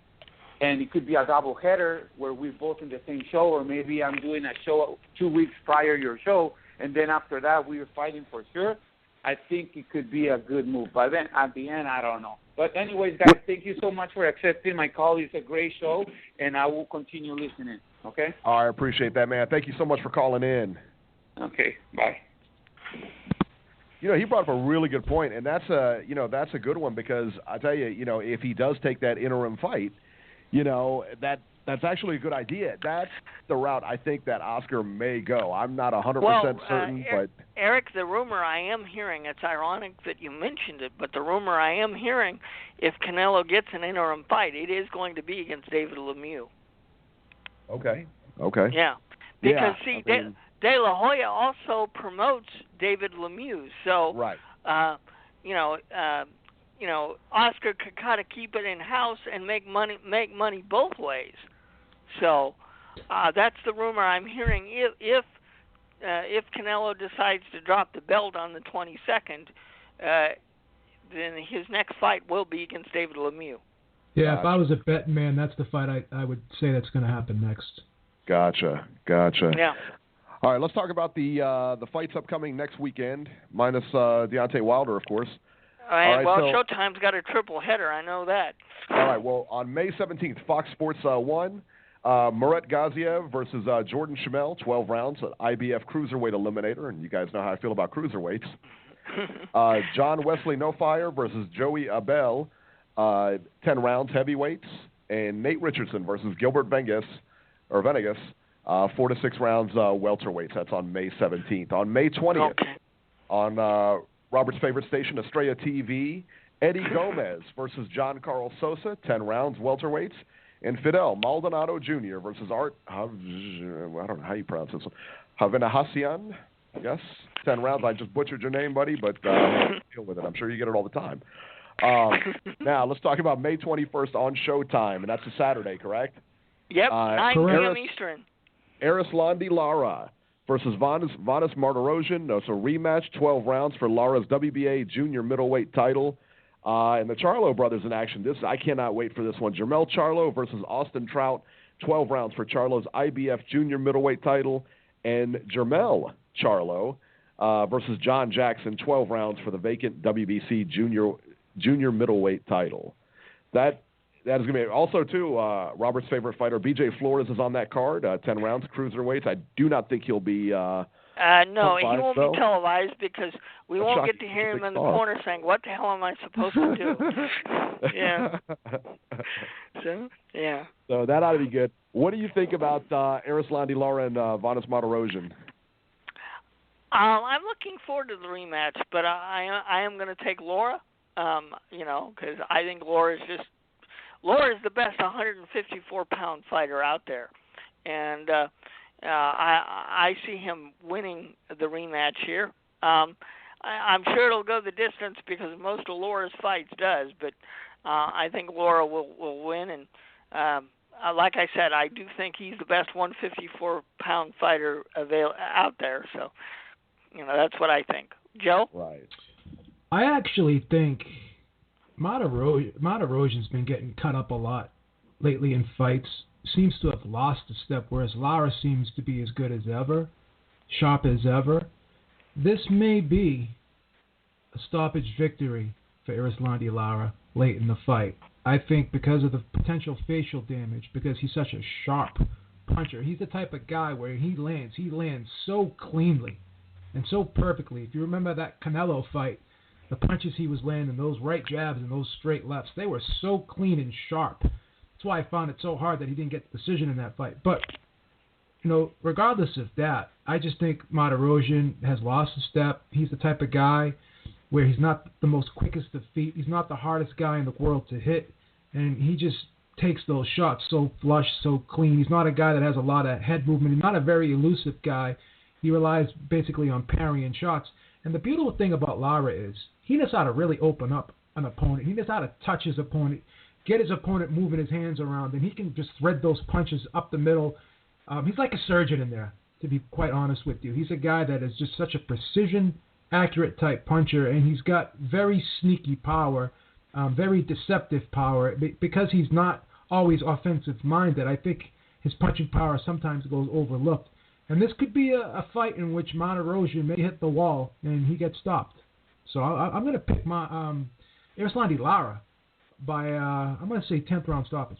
and it could be a double header where we're both in the same show, or maybe I'm doing a show 2 weeks prior to your show, and then after that we were fighting for sure. I think it could be a good move. But then at the end, I don't know. But anyways, guys, thank you so much for accepting my call. It's a great show, and I will continue listening. Okay? I appreciate that, man. Thank you so much for calling in. Okay, bye. He brought up a really good point, and that's a good one because I tell you, if he does take that interim fight, that's actually a good idea. That's the route I think that Oscar may go. I'm not 100% certain, but Eric, the rumor I am hearing, it's ironic that you mentioned it, but the rumor I am hearing, if Canelo gets an interim fight, it is going to be against David Lemieux. Okay. Yeah, because De La Hoya also promotes David Lemieux, so right. Oscar could kind of keep it in house and make money both ways. So that's the rumor I'm hearing. If Canelo decides to drop the belt on the 22nd, then his next fight will be against David Lemieux. Yeah, if I was a betting man, that's the fight I would say that's going to happen next. Gotcha. Yeah. All right, let's talk about the fights upcoming next weekend, minus Deontay Wilder, of course. All right, Showtime's got a triple header. I know that. All right, well, on May 17th, Fox Sports 1, Murat Gaziev versus Jordan Schmell, 12 rounds, IBF Cruiserweight Eliminator, and you guys know how I feel about cruiserweights. John Wesley No Fire versus Joey Abel, 10 rounds heavyweights, and Nate Richardson versus Gilbert Venegas, 4 to 6 rounds welterweights. That's on May 17th. On May 20th, on Robert's favorite station, Estrella TV, Eddie Gomez versus John Carl Sosa, 10 rounds welterweights, and Fidel Maldonado Jr. versus Art, I don't know how you pronounce this one, Havenahasian, yes, 10 rounds. I just butchered your name, buddy, but deal with it. I'm sure you get it all the time. Now, let's talk about May 21st on Showtime, and that's a Saturday, correct? Yep, 9 p.m. Eastern. Arislandi Lara versus Vanes Martirosyan. It's a rematch, 12 rounds for Lara's WBA junior middleweight title. And the Charlo brothers in action. I cannot wait for this one. Jermell Charlo versus Austin Trout, 12 rounds for Charlo's IBF junior middleweight title. And Jermell Charlo versus John Jackson, 12 rounds for the vacant WBC junior middleweight title. That is going to be also, too, Robert's favorite fighter, BJ Flores, is on that card, 10 rounds, cruiserweights. I do not think he'll be no, he won't be televised because we won't get to hear him in the corner saying, what the hell am I supposed to do? Yeah. So that ought to be good. What do you think about Arislandi Lara and Vanes Martirosyan? I'm looking forward to the rematch, but I am going to take Lara, because I think Laura's just Lara is the best 154-pound fighter out there, and I see him winning the rematch here. I'm sure it'll go the distance because most of Lara's fights does, but I think Lara will win. And like I said, I do think he's the best 154-pound fighter out there. So, that's what I think. Joe? Right. I actually think Martirosyan's been getting cut up a lot lately in fights. Seems to have lost a step, whereas Lara seems to be as good as ever, sharp as ever. This may be a stoppage victory for Erislandy Lara late in the fight. I think because of the potential facial damage, because he's such a sharp puncher. He's the type of guy where he lands so cleanly and so perfectly. If you remember that Canelo fight, the punches he was landing, those right jabs and those straight lefts, they were so clean and sharp. That's why I found it so hard that he didn't get the decision in that fight. But, regardless of that, I just think Martirosyan has lost a step. He's the type of guy where he's not the most quickest of feet. He's not the hardest guy in the world to hit. And he just takes those shots so flush, so clean. He's not a guy that has a lot of head movement. He's not a very elusive guy. He relies basically on parrying shots. And the beautiful thing about Lara is he knows how to really open up an opponent. He knows how to touch his opponent, get his opponent moving his hands around, and he can just thread those punches up the middle. He's like a surgeon in there, to be quite honest with you. He's a guy that is just such a precision, accurate type puncher, and he's got very sneaky power, very deceptive power. Because he's not always offensive-minded, I think his punching power sometimes goes overlooked. And this could be a fight in which Martirosyan may hit the wall and he gets stopped. So I'm going to pick Erislandy Lara by, I'm going to say 10th round stoppage.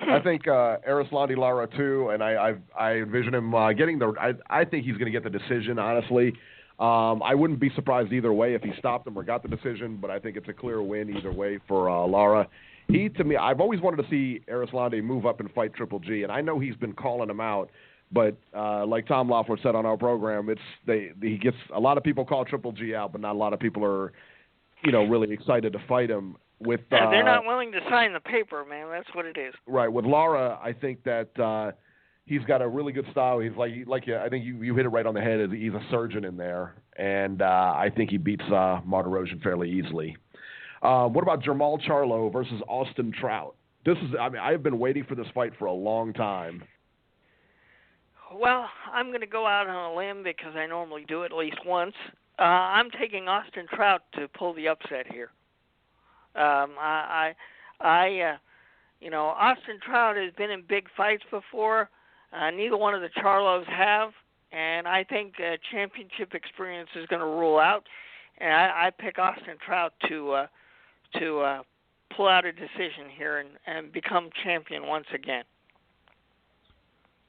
I think Erislandy Lara too, and I envision him getting I think he's going to get the decision, honestly. I wouldn't be surprised either way if he stopped him or got the decision, but I think it's a clear win either way for Lara. To me, I've always wanted to see Erislandy move up and fight Triple G, and I know he's been calling him out. But like Tom Loeffler said on our program, he gets a lot of people call Triple G out, but not a lot of people are, really excited to fight him. They're not willing to sign the paper, man. That's what it is. Right. With Lara, I think that he's got a really good style. He's I think you hit it right on the head. He's a surgeon in there, and I think he beats Martirosyan fairly easily. What about Jermall Charlo versus Austin Trout? I've been waiting for this fight for a long time. Well, I'm going to go out on a limb because I normally do it at least once. I'm taking Austin Trout to pull the upset here. Austin Trout has been in big fights before. Neither one of the Charlos have, and I think championship experience is going to rule out. And I pick Austin Trout to pull out a decision here and become champion once again.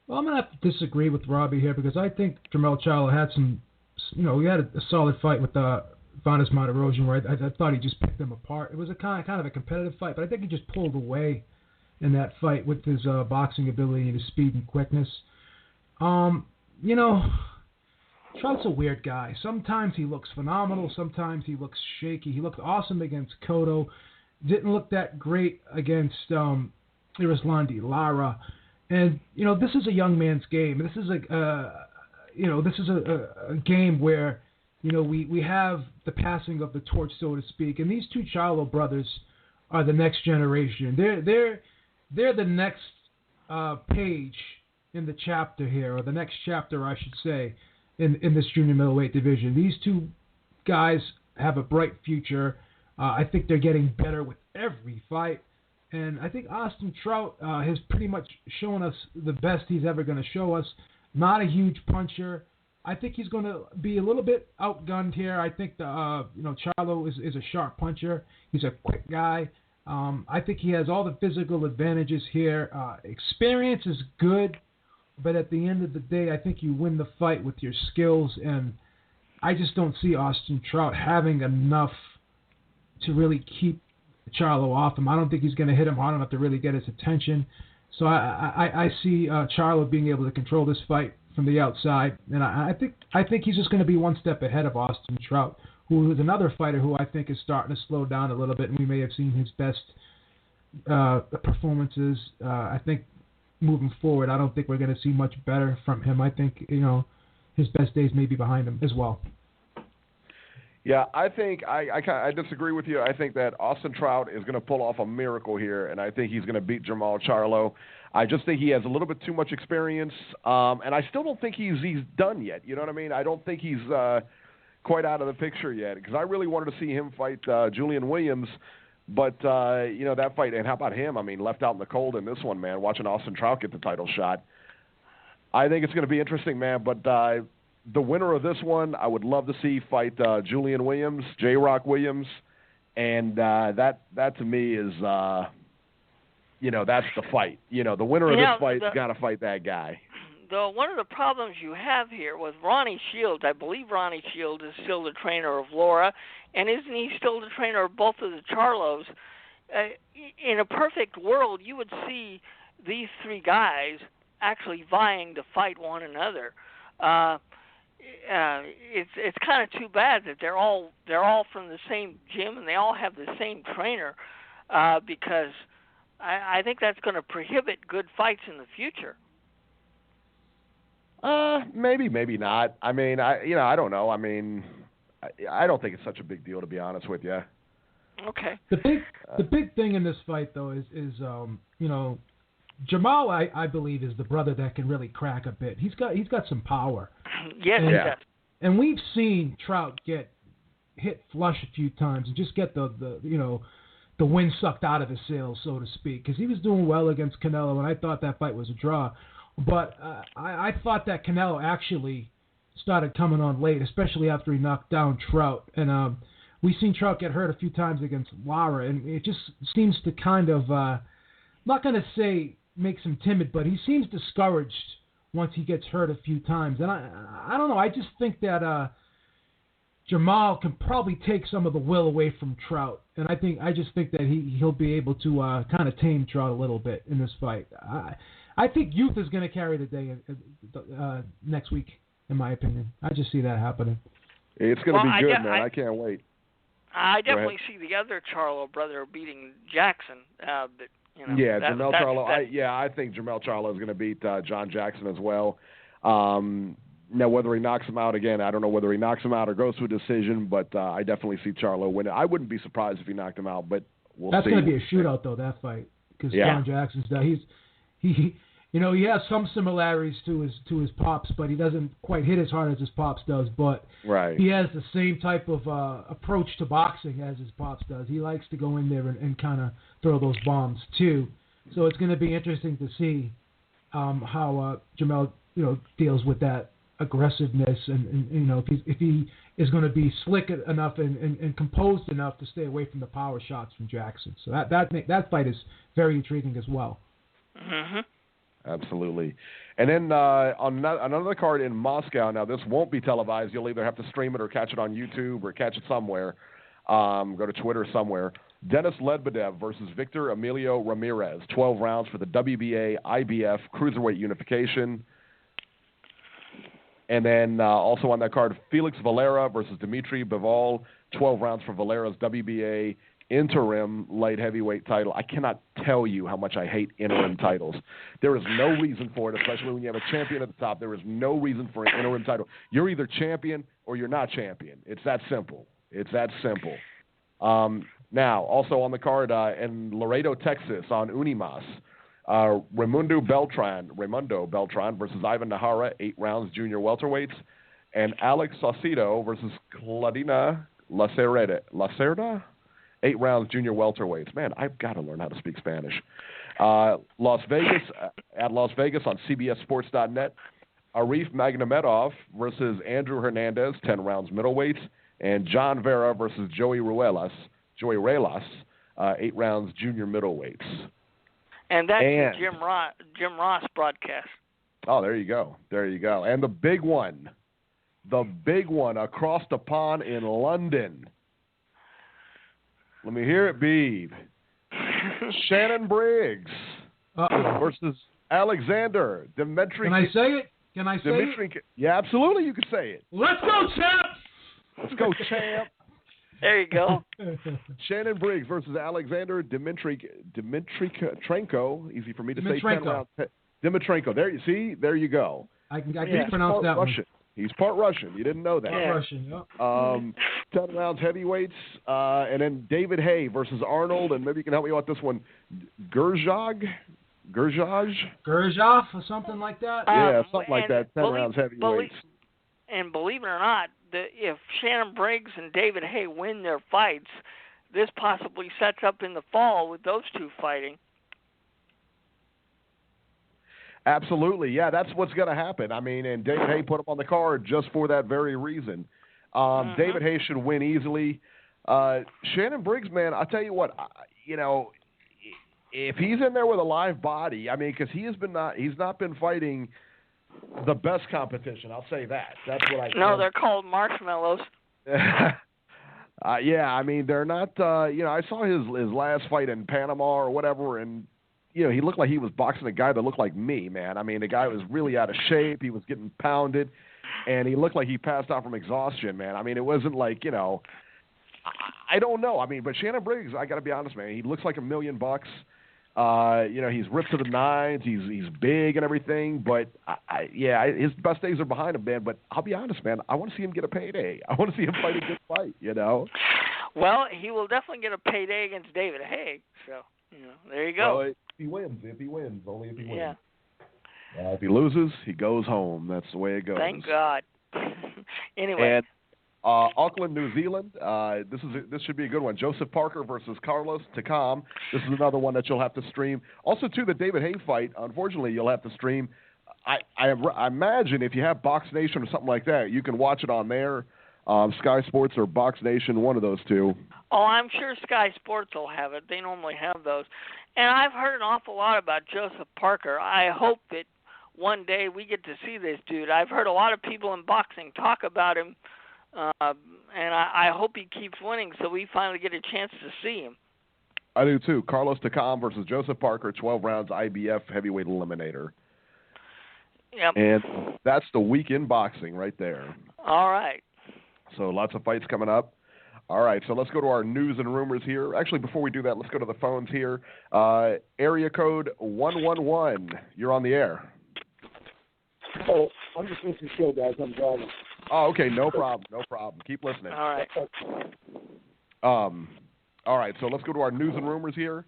Well, I'm going to have to disagree with Robbie here because I think Jermall Charlo had he had a solid fight with Vanes Martirosyan where I thought he just picked them apart. It was a kind of a competitive fight, but I think he just pulled away in that fight with his boxing ability and his speed and quickness. Trout's a weird guy. Sometimes he looks phenomenal. Sometimes he looks shaky. He looked awesome against Cotto. Didn't look that great against Erislandy Lara. And this is a young man's game. This is a game where we have the passing of the torch, so to speak. And these two Charlo brothers are the next generation. They're the next page in the chapter here, or the next chapter, I should say, in this junior middleweight division. These two guys have a bright future. I think they're getting better with every fight. And I think Austin Trout has pretty much shown us the best he's ever going to show us. Not a huge puncher. I think he's going to be a little bit outgunned here. I think Charlo is a sharp puncher. He's a quick guy. I think he has all the physical advantages here. Experience is good, but at the end of the day, I think you win the fight with your skills. And I just don't see Austin Trout having enough to really keep Charlo off him. I don't think he's going to hit him hard enough to really get his attention. So I see Charlo being able to control this fight from the outside, and I think he's just going to be one step ahead of Austin Trout, who is another fighter who I think is starting to slow down a little bit, and we may have seen his best performances. I think moving forward, I don't think we're going to see much better from him. I think, his best days may be behind him as well. Yeah, I think I disagree with you. I think that Austin Trout is going to pull off a miracle here, and I think he's going to beat Jamal Charlo. I just think he has a little bit too much experience, and I still don't think he's done yet. You know what I mean? I don't think he's quite out of the picture yet, because I really wanted to see him fight Julian Williams, but that fight, and how about him? I mean, left out in the cold in this one, man, watching Austin Trout get the title shot. I think it's going to be interesting, man, but the winner of this one, I would love to see fight Julian Williams, J-Rock Williams, and that to me is, that's the fight. The winner of this fight has got to fight that guy. One of the problems you have here with Ronnie Shields, I believe Ronnie Shields is still the trainer of Laura, and isn't he still the trainer of both of the Charlos? In a perfect world, you would see these three guys actually vying to fight one another. It's kind of too bad that they're all from the same gym and they all have the same trainer, because I think that's going to prohibit good fights in the future. Maybe not. I mean, I don't know. I mean, I don't think it's such a big deal, to be honest with you. Okay. The big thing in this fight, though, is Jamal, I believe, is the brother that can really crack a bit. He's got some power. Yes, he does. And we've seen Trout get hit flush a few times and just get the wind sucked out of his sails, so to speak, because he was doing well against Canelo, and I thought that fight was a draw. But I thought that Canelo actually started coming on late, especially after he knocked down Trout. And we've seen Trout get hurt a few times against Lara, and it just seems to kind of, not going to say makes him timid, but he seems discouraged once he gets hurt a few times. And I don't know, I just think that Jamal can probably take some of the will away from Trout. And I just think that he'll be able to kind of tame Trout a little bit in this fight. I think youth is going to carry the day next week, in my opinion. I just see that happening. It's going to be good, man. I can't wait. I definitely see the other Charlo brother beating Jackson. Jamel Charlo. I think Jamel Charlo is going to beat John Jackson as well. Now, whether he knocks him out again, I don't know whether he knocks him out or goes to a decision, but I definitely see Charlo win it. I wouldn't be surprised if he knocked him out, but we'll see. That's going to be a shootout, though, that fight, because John Jackson's he has some similarities to his pops, but he doesn't quite hit as hard as his pops does. But he has the same type of approach to boxing as his pops does. He likes to go in there and kind of throw those bombs too. So it's going to be interesting to see how Jamel deals with that aggressiveness, and if he is going to be slick enough and composed enough to stay away from the power shots from Jackson. So that fight is very intriguing as well. Mm-hmm. Absolutely. And then on another card in Moscow, now this won't be televised. You'll either have to stream it or catch it on YouTube or catch it somewhere. Go to Twitter somewhere. Denis Lebedev versus Victor Emilio Ramirez. 12 rounds for the WBA IBF Cruiserweight Unification. And then also on that card, Felix Valera versus Dimitri Bivol. 12 rounds for Valera's WBA interim light heavyweight title. I cannot tell you how much I hate interim titles. There is no reason for it, especially when you have a champion at the top. There is no reason for an interim title. You're either champion or you're not champion. It's that simple. Now, also on the card in Laredo, Texas, on Unimas, Raimundo Beltran versus Ivan Nahara, 8 rounds junior welterweights, and Alex Saucedo versus Claudina Lacerda, 8 rounds junior welterweights. Man, I've got to learn how to speak Spanish. Las Vegas on CBSSports.net. Arif Magomedov versus Andrew Hernandez, 10 rounds middleweights, and John Vera versus Joey Ruelas, 8 rounds junior middleweights. And that's the Jim Ross broadcast. Oh, there you go. And the big one across the pond in London. Let me hear it, Beeb. Shannon Briggs versus Alexander Dimitri. Can I say it? Yeah, absolutely, you can say it. Let's go, champ! Let's go, champ. There you go. Shannon Briggs versus Alexander Dimitrenko. Easy for me to say. 10 rounds. Dimitrenko. There you see. There you go. I can pronounce that Russian. one. He's part Russian. You didn't know that. Part Russian. Yep. 10 rounds heavyweights, and then David Haye versus Arnold, and maybe you can help me out with this one. Gurjov or something like that. Yeah, something like that. 10 rounds heavyweights. And believe it or not, if Shannon Briggs and David Haye win their fights, this possibly sets up in the fall with those two fighting. Absolutely, yeah, that's what's going to happen. I mean, and David Haye put him on the card just for that very reason. David Haye should win easily. Shannon Briggs, man, I'll tell you what, if he's in there with a live body, I mean, because he's not been fighting the best competition. I'll say that. That's what I. No, they're called marshmallows. Yeah, I mean, they're not. I saw his last fight in Panama or whatever, and he looked like he was boxing a guy that looked like me, man. I mean, the guy was really out of shape. He was getting pounded, and he looked like he passed out from exhaustion, man. I mean, it wasn't like I don't know. I mean, but Shannon Briggs, I got to be honest, man. He looks like $1 million. He's ripped to the nines. He's big and everything, but his best days are behind him, man. But I'll be honest, man. I want to see him get a payday. I want to see him fight a good fight. Well, he will definitely get a payday against David Haye. So there you go. Well, if he wins, only if he wins. Yeah. If he loses, he goes home. That's the way it goes. Thank God. Anyway. And Auckland, New Zealand. This should be a good one. Joseph Parker versus Carlos Takam. This is another one that you'll have to stream. Also, too, the David Haye fight. Unfortunately, you'll have to stream. I imagine if you have Box Nation or something like that, you can watch it on there. Sky Sports or Box Nation, one of those two. Oh, I'm sure Sky Sports will have it. They normally have those. And I've heard an awful lot about Joseph Parker. I hope that one day we get to see this dude. I've heard a lot of people in boxing talk about him. And I hope he keeps winning so we finally get a chance to see him. I do too. Carlos Takam versus Joseph Parker, 12 rounds IBF heavyweight eliminator. Yep. And that's the week in boxing right there. All right. So lots of fights coming up. All right, so let's go to our news and rumors here. Actually, before we do that, let's go to the phones here. Area code 111. You're on the air. Oh, I'm just listening to the show, guys. I'm driving. Oh, okay, no problem. Keep listening. All right. All right, so let's go to our news and rumors here.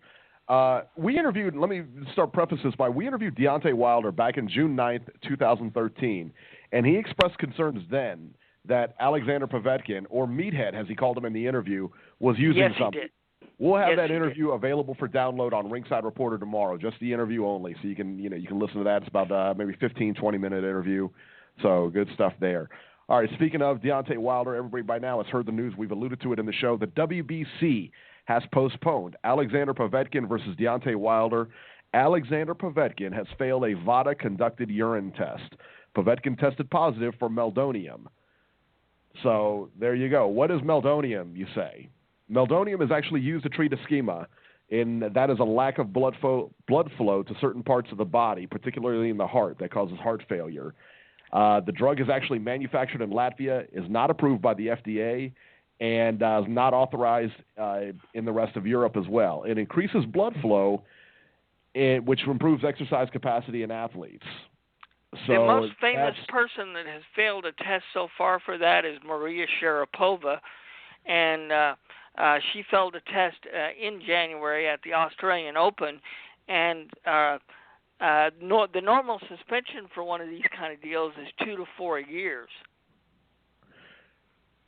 We interviewed, let me start preface this by, we interviewed Deontay Wilder back in June 9th, 2013, and he expressed concerns then that Alexander Povetkin, or Meathead as he called him in the interview, was using something. He did. We'll have that interview available for download on Ringside Reporter tomorrow, just the interview only, so you can listen to that. It's about maybe 15, 20-minute interview, so good stuff there. All right, speaking of Deontay Wilder, everybody by now has heard the news. We've alluded to it in the show. The WBC has postponed Alexander Povetkin versus Deontay Wilder. Alexander Povetkin has failed a VADA-conducted urine test. Povetkin tested positive for meldonium. So there you go. What is meldonium, you say? Meldonium is actually used to treat ischemia, and that is a lack of blood flow to certain parts of the body, particularly in the heart, that causes heart failure. The drug is actually manufactured in Latvia, is not approved by the FDA, and is not authorized in the rest of Europe as well. It increases blood flow, which improves exercise capacity in athletes. So the most famous person that has failed a test so far for that is Maria Sharapova, and she failed a test in January at the Australian Open, and the normal suspension for one of these kind of deals is 2 to 4 years.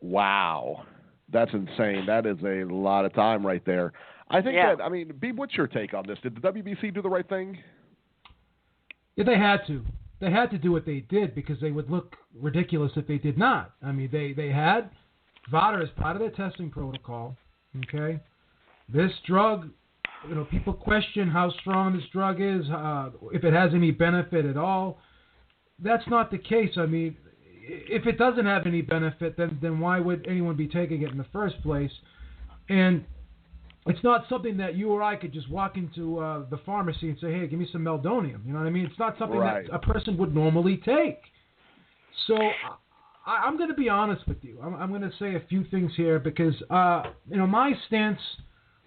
Wow. That's insane. That is a lot of time right there. I think Beeb, what's your take on this? Did the WBC do the right thing? Yeah, they had to. They had to do what they did because they would look ridiculous if they did not. I mean, they had VADA as part of their testing protocol. Okay, this drug, people question how strong this drug is, if it has any benefit at all. That's not the case. I mean, if it doesn't have any benefit, then why would anyone be taking it in the first place? And it's not something that you or I could just walk into the pharmacy and say, hey, give me some meldonium. You know what I mean? It's not something that a person would normally take. So I'm going to be honest with you. I'm going to say a few things here because, my stance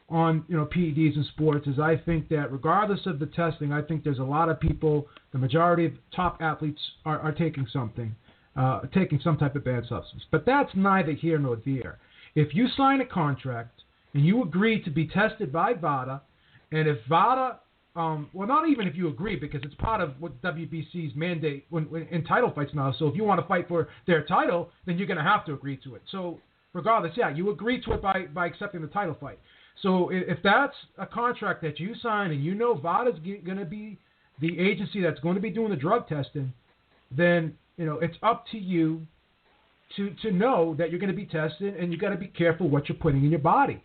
on, PEDs in sports is I think that regardless of the testing, I think there's a lot of people, the majority of top athletes are taking something, taking some type of banned substance. But that's neither here nor there. If you sign a contract and you agree to be tested by VADA, and if VADA, not even if you agree, because it's part of what WBC's mandate when in title fights now. So if you want to fight for their title, then you're going to have to agree to it. So regardless, you agree to it by accepting the title fight. So if that's a contract that you sign and VADA's going to be the agency that's going to be doing the drug testing, then it's up to you to know that you're going to be tested, and you got to be careful what you're putting in your body.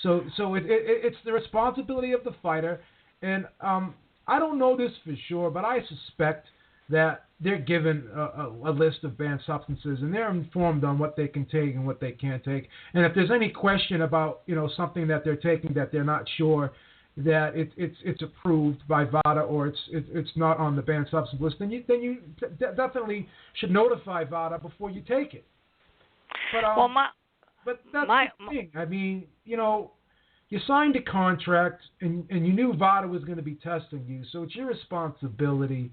So it's the responsibility of the fighter, and I don't know this for sure, but I suspect that they're given a list of banned substances, and they're informed on what they can take and what they can't take. And if there's any question about something that they're taking that they're not sure that it's approved by VADA or it's not on the banned substance list, then you definitely should notify VADA before you take it. But but that's the thing. I mean, you signed a contract and you knew VADA was going to be testing you, so it's your responsibility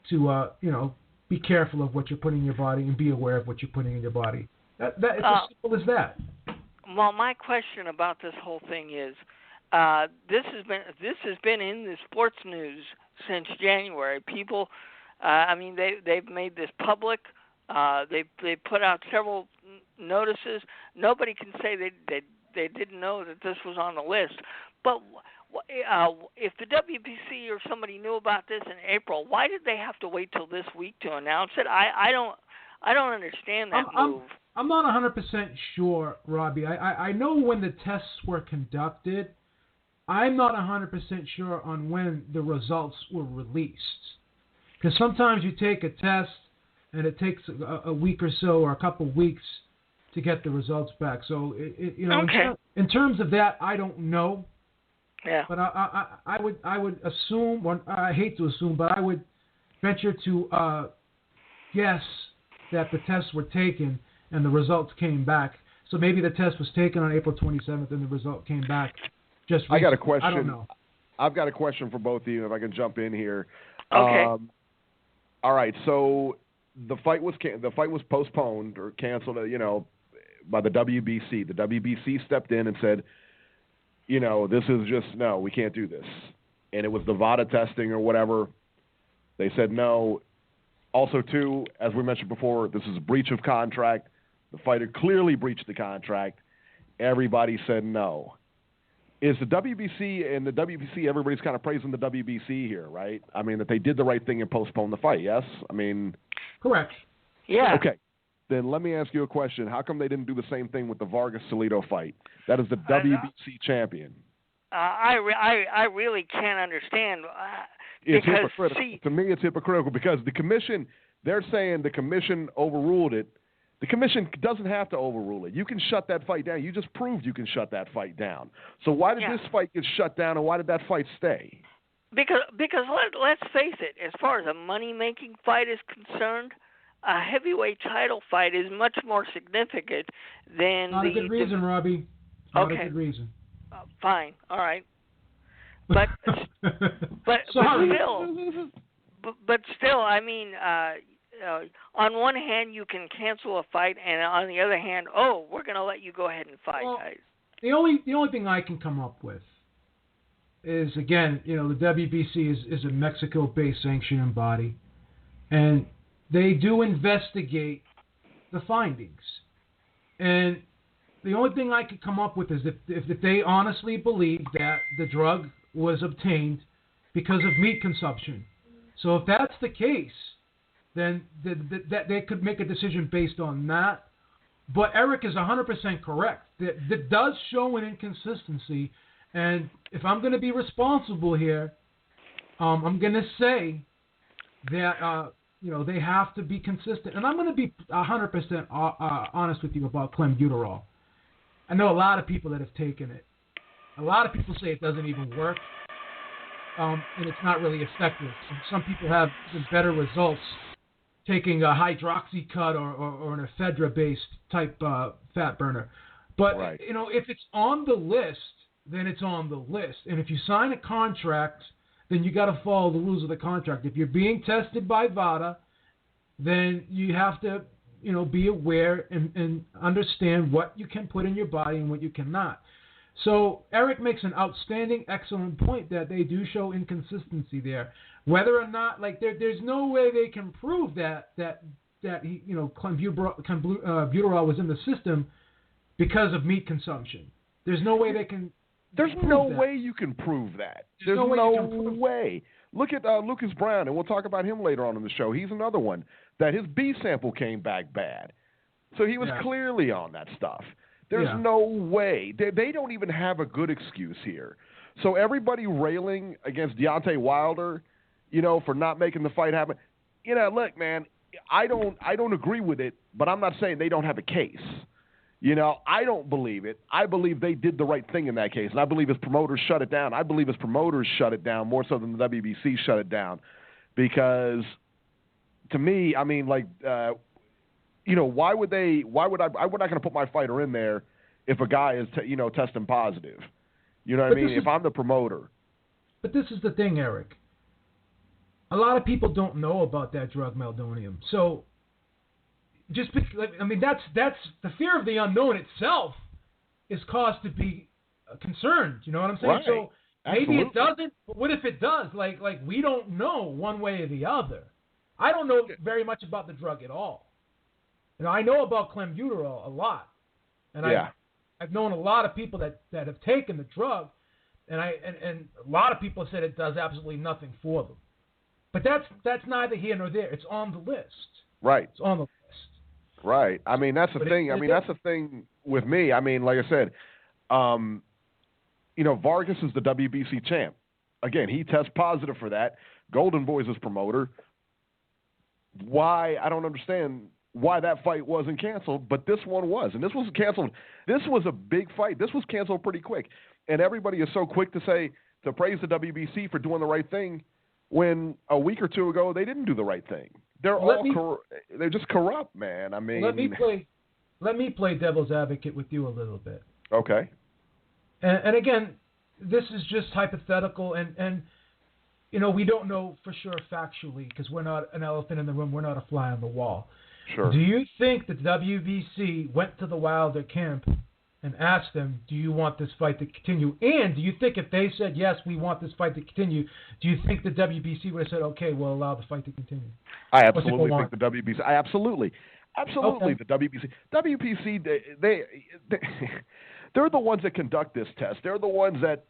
to be careful of what you're putting in your body and be aware of what you're putting in your body. It's as simple as that. Well, my question about this whole thing is, this has been in the sports news since January. People, they've made this public. They put out several notices. Nobody can say they didn't know that this was on the list. But if the WBC or somebody knew about this in April, why did they have to wait till this week to announce it? I don't understand that move. I'm not 100% sure, Robbie. I know when the tests were conducted. I'm not 100% sure on when the results were released. Because sometimes you take a test and it takes a week or so or a couple of weeks to get the results back. So, in terms of that, I don't know. Yeah. But I would assume, I hate to assume, but I would venture to guess that the tests were taken and the results came back. So maybe the test was taken on April 27th and the result came back just recently. I got a question. I don't know. I've got a question for both of you, if I can jump in here. Okay. All right. So the fight was postponed or canceled, by the WBC. The WBC stepped in and said, this is just, no, we can't do this. And it was the VADA testing or whatever. They said no. Also, too, as we mentioned before, this is a breach of contract. The fighter clearly breached the contract. Everybody said no. Is the WBC and the WBC, everybody's kind of praising the WBC here, right? I mean, that they did the right thing and postponed the fight, yes? I mean... Correct. Yeah. Okay. Then let me ask you a question. How come they didn't do the same thing with the Vargas-Salido fight? That is the WBC champion. I really can't understand. It's hypocritical. To me, it's hypocritical because the commission, they're saying the commission overruled it. The commission doesn't have to overrule it. You can shut that fight down. You just proved you can shut that fight down. So why did this fight get shut down, and why did that fight stay? Because let's face it, as far as a money-making fight is concerned, a heavyweight title fight is much more significant than Not a good reason, Robbie. Not a good reason. Fine. All right. But still, I mean, on one hand, you can cancel a fight, and on the other hand, we're going to let you go ahead and fight. Well, the only thing I can come up with is, again, the WBC is a Mexico-based sanctioning body, and they do investigate the findings. And the only thing I could come up with is if they honestly believe that the drug was obtained because of meat consumption. So if that's the case, then that they could make a decision based on that. But Eric is 100% correct. That does show an inconsistency. And if I'm going to be responsible here, I'm going to say that they have to be consistent. And I'm going to be 100% honest with you about clenbuterol. I know a lot of people that have taken it. A lot of people say it doesn't even work, and it's not really effective. Some people have even better results taking a hydroxycut or an ephedra-based type fat burner. But, if it's on the list, then it's on the list. And if you sign a contract, then you got to follow the rules of the contract. If you're being tested by VADA, then you have to, be aware and understand what you can put in your body and what you cannot. So Eric makes an outstanding, excellent point that they do show inconsistency there. Whether or not, there's no way they can prove that he, clenbuterol was in the system because of meat consumption. There's no way they can. There's no way you can prove that. There's no way. Look at Lucas Brown, and we'll talk about him later on in the show. He's another one that his B sample came back bad. So he was clearly on that stuff. There's no way. They don't even have a good excuse here. So everybody railing against Deontay Wilder, for not making the fight happen. Look, man, I don't agree with it, but I'm not saying they don't have a case. I don't believe it. I believe they did the right thing in that case, and I believe his promoters shut it down. I believe his promoters shut it down more so than the WBC shut it down, because to me, I mean, why would they? Why would I? I'm not going to put my fighter in there if a guy is testing positive. You know what I mean? If I'm the promoter. But this is the thing, Eric. A lot of people don't know about that drug, meldonium. So. That's the fear of the unknown itself is cause to be concerned. You know what I'm saying? Right. So Absolutely. maybe it doesn't, but what if it does? Like we don't know one way or the other. I don't know very much about the drug at all. I know about clenbuterol a lot, and I've known a lot of people that have taken the drug, and a lot of people said it does absolutely nothing for them. But that's neither here nor there. It's on the list. Right. It's on the list. Right. I mean, that's the thing. That's the thing with me. I mean, like I said, Vargas is the WBC champ. Again, he tests positive for that. Golden Boy's his promoter. Why? I don't understand why that fight wasn't canceled, but this one was. And this was canceled. This was a big fight. This was canceled pretty quick. And everybody is so quick to praise the WBC for doing the right thing when a week or two ago they didn't do the right thing. They're just corrupt, man. I mean, let me play devil's advocate with you a little bit. Okay. And again, this is just hypothetical, and we don't know for sure factually because we're not an elephant in the room. We're not a fly on the wall. Sure. Do you think the WBC went to the Wilder camp and asked them, "Do you want this fight to continue?" And do you think if they said yes, we want this fight to continue, do you think the WBC would have said, "Okay, we'll allow the fight to continue"? I absolutely think the WBC. Absolutely, okay. The WBC. They're the ones that conduct this test. They're the ones that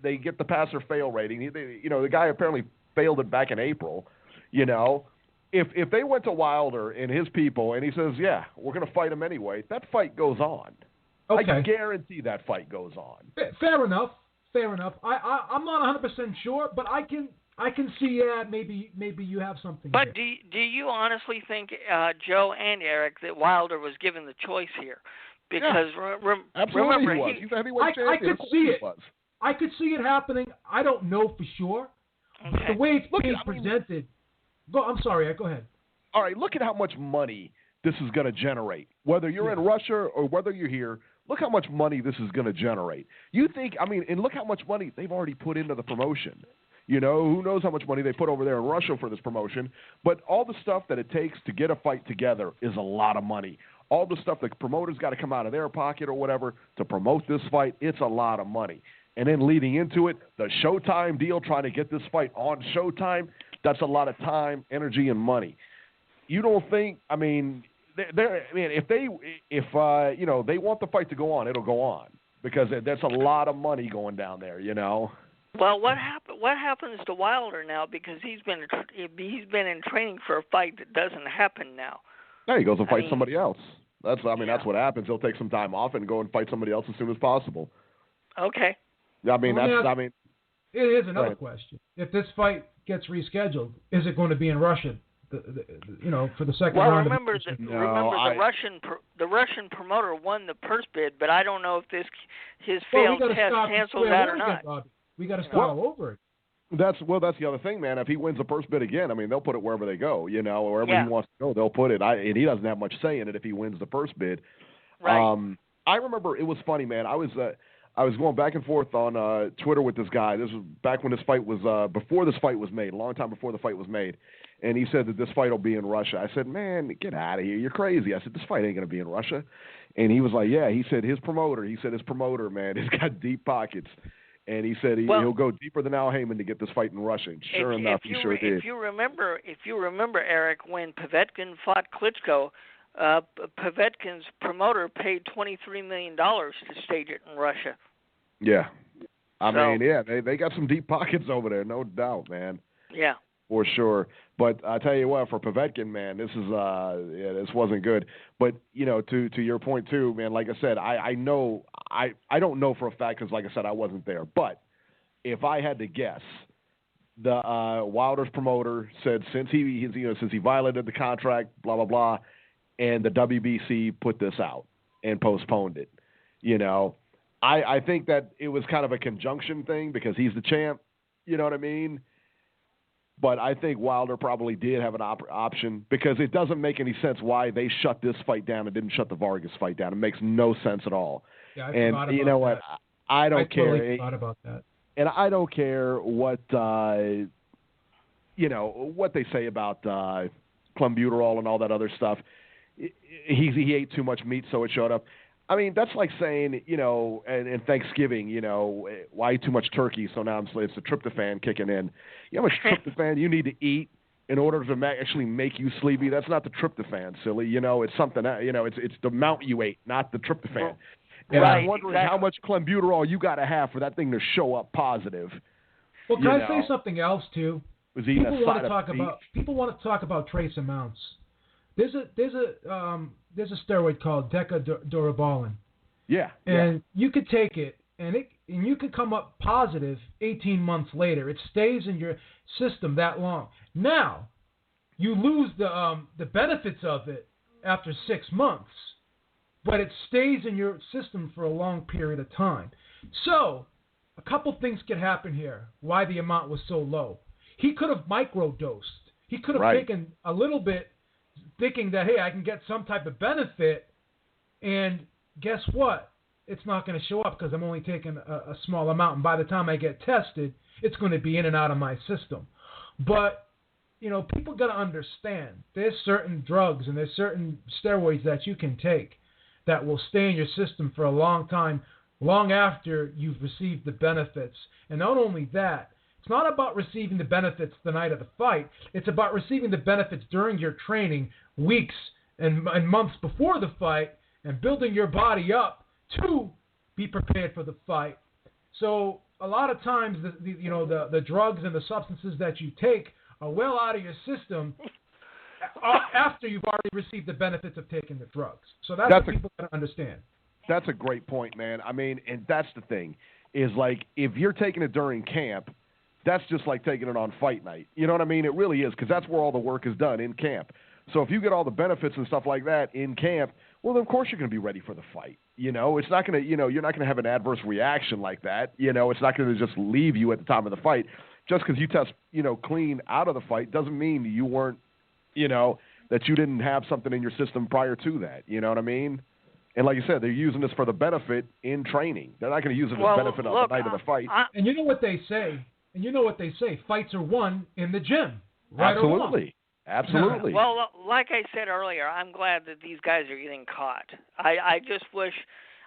they get the pass or fail rating. The guy apparently failed it back in April. If they went to Wilder and his people and he says, "Yeah, we're going to fight him anyway," that fight goes on. Okay. I guarantee that fight goes on. Fair enough. I'm not 100% sure, but I can see maybe you have something. But there. do you honestly think, Joe and Eric, that Wilder was given the choice here? Because absolutely remember, he was. He's a heavyweight champion. I could see it. I could see it happening. I don't know for sure. Okay. The way it's being presented. I'm sorry. Go ahead. All right. Look at how much money this is going to generate. Whether you're in Russia or whether you're here, look how much money this is going to generate. And look how much money they've already put into the promotion. Who knows how much money they put over there in Russia for this promotion. But all the stuff that it takes to get a fight together is a lot of money. All the stuff the promoters got to come out of their pocket or whatever to promote this fight, it's a lot of money. And then leading into it, the Showtime deal, trying to get this fight on Showtime, that's a lot of time, energy, and money. You don't think? I mean, if they want the fight to go on, it'll go on because that's a lot of money going down there. Well, what happens to Wilder now? Because he's been in training for a fight that doesn't happen now. Yeah, he goes and fights somebody else. That's what happens. He'll take some time off and go and fight somebody else as soon as possible. Okay. Here's another question. If this fight gets rescheduled, is it going to be in Russia? For the second round. Remember the Russian promoter won the purse bid, but I don't know if his failed test canceled that or not. We got to start all over it. That's the other thing, man. If he wins the first bid again, I mean, they'll put it wherever they go, wherever he wants to go, they'll put it. And he doesn't have much say in it if he wins the first bid. Right. I remember it was funny, man. I was going back and forth on Twitter with this guy. This was back when this fight was before this fight was made, a long time before the fight was made. And he said that this fight will be in Russia. I said, man, get out of here. You're crazy. I said, this fight ain't going to be in Russia. And he was like, yeah. He said his promoter, man, has got deep pockets. And he said he'll go deeper than Al Heyman to get this fight in Russia. And sure enough, he sure did. If you remember, Eric, when Povetkin fought Klitschko, Povetkin's promoter paid $23 million to stage it in Russia. Yeah. I mean, they got some deep pockets over there, no doubt, man. Yeah. For sure. But I tell you what, for Povetkin, man, this wasn't good. But, to your point too, man, like I said, I don't know for a fact because, like I said, I wasn't there. But if I had to guess, the Wilder's promoter said since he violated the contract, blah, blah, blah, and the WBC put this out and postponed it. I think that it was kind of a conjunction thing because he's the champ. You know what I mean? But I think Wilder probably did have an option because it doesn't make any sense why they shut this fight down and didn't shut the Vargas fight down. It makes no sense at all. Yeah, and you know what? I don't care. I totally thought about that. And I don't care what what they say about clenbuterol and all that other stuff. He ate too much meat, so it showed up. I mean, that's like saying, in Thanksgiving, why eat too much turkey? So now it's the tryptophan kicking in. You know how much tryptophan you need to eat in order to actually make you sleepy? That's not the tryptophan, silly. It's something. It's the amount you ate, not the tryptophan. And I'm wondering how much clenbuterol you got to have for that thing to show up positive. Well, can I say something else too? People want to talk about trace amounts. There's a steroid called decadurabolin. Yeah. And you could take it, and you could come up positive 18 months later. It stays in your system that long. Now, you lose the benefits of it after 6 months, but it stays in your system for a long period of time. So, a couple things could happen here. Why the amount was so low? He could have microdosed. He could have taken a little bit, thinking that, hey, I can get some type of benefit, and guess what? It's not going to show up because I'm only taking a small amount, and by the time I get tested, it's going to be in and out of my system. But, people got to understand, there's certain drugs and there's certain steroids that you can take that will stay in your system for a long time, long after you've received the benefits. And not only that, it's not about receiving the benefits the night of the fight. It's about receiving the benefits during your training, weeks and months before the fight, and building your body up to be prepared for the fight. So a lot of times, the drugs and the substances that you take are well out of your system after you've already received the benefits of taking the drugs. So that's what people got to understand. That's a great point, man. I mean, and that's the thing, is like if you're taking it during camp, that's just like taking it on fight night. You know what I mean? It really is, because that's where all the work is done, in camp. So if you get all the benefits and stuff like that in camp, well, then of course you're going to be ready for the fight. It's not going to, you're not going to have an adverse reaction like that. It's not going to just leave you at the time of the fight. Just because you test, clean out of the fight doesn't mean you weren't, that you didn't have something in your system prior to that. You know what I mean? And like you said, they're using this for the benefit in training. They're not going to use it for the benefit on the night of the fight. And you know what they say? Fights are won in the gym. Right? Absolutely. Absolutely. Well, like I said earlier, I'm glad that these guys are getting caught. I just wish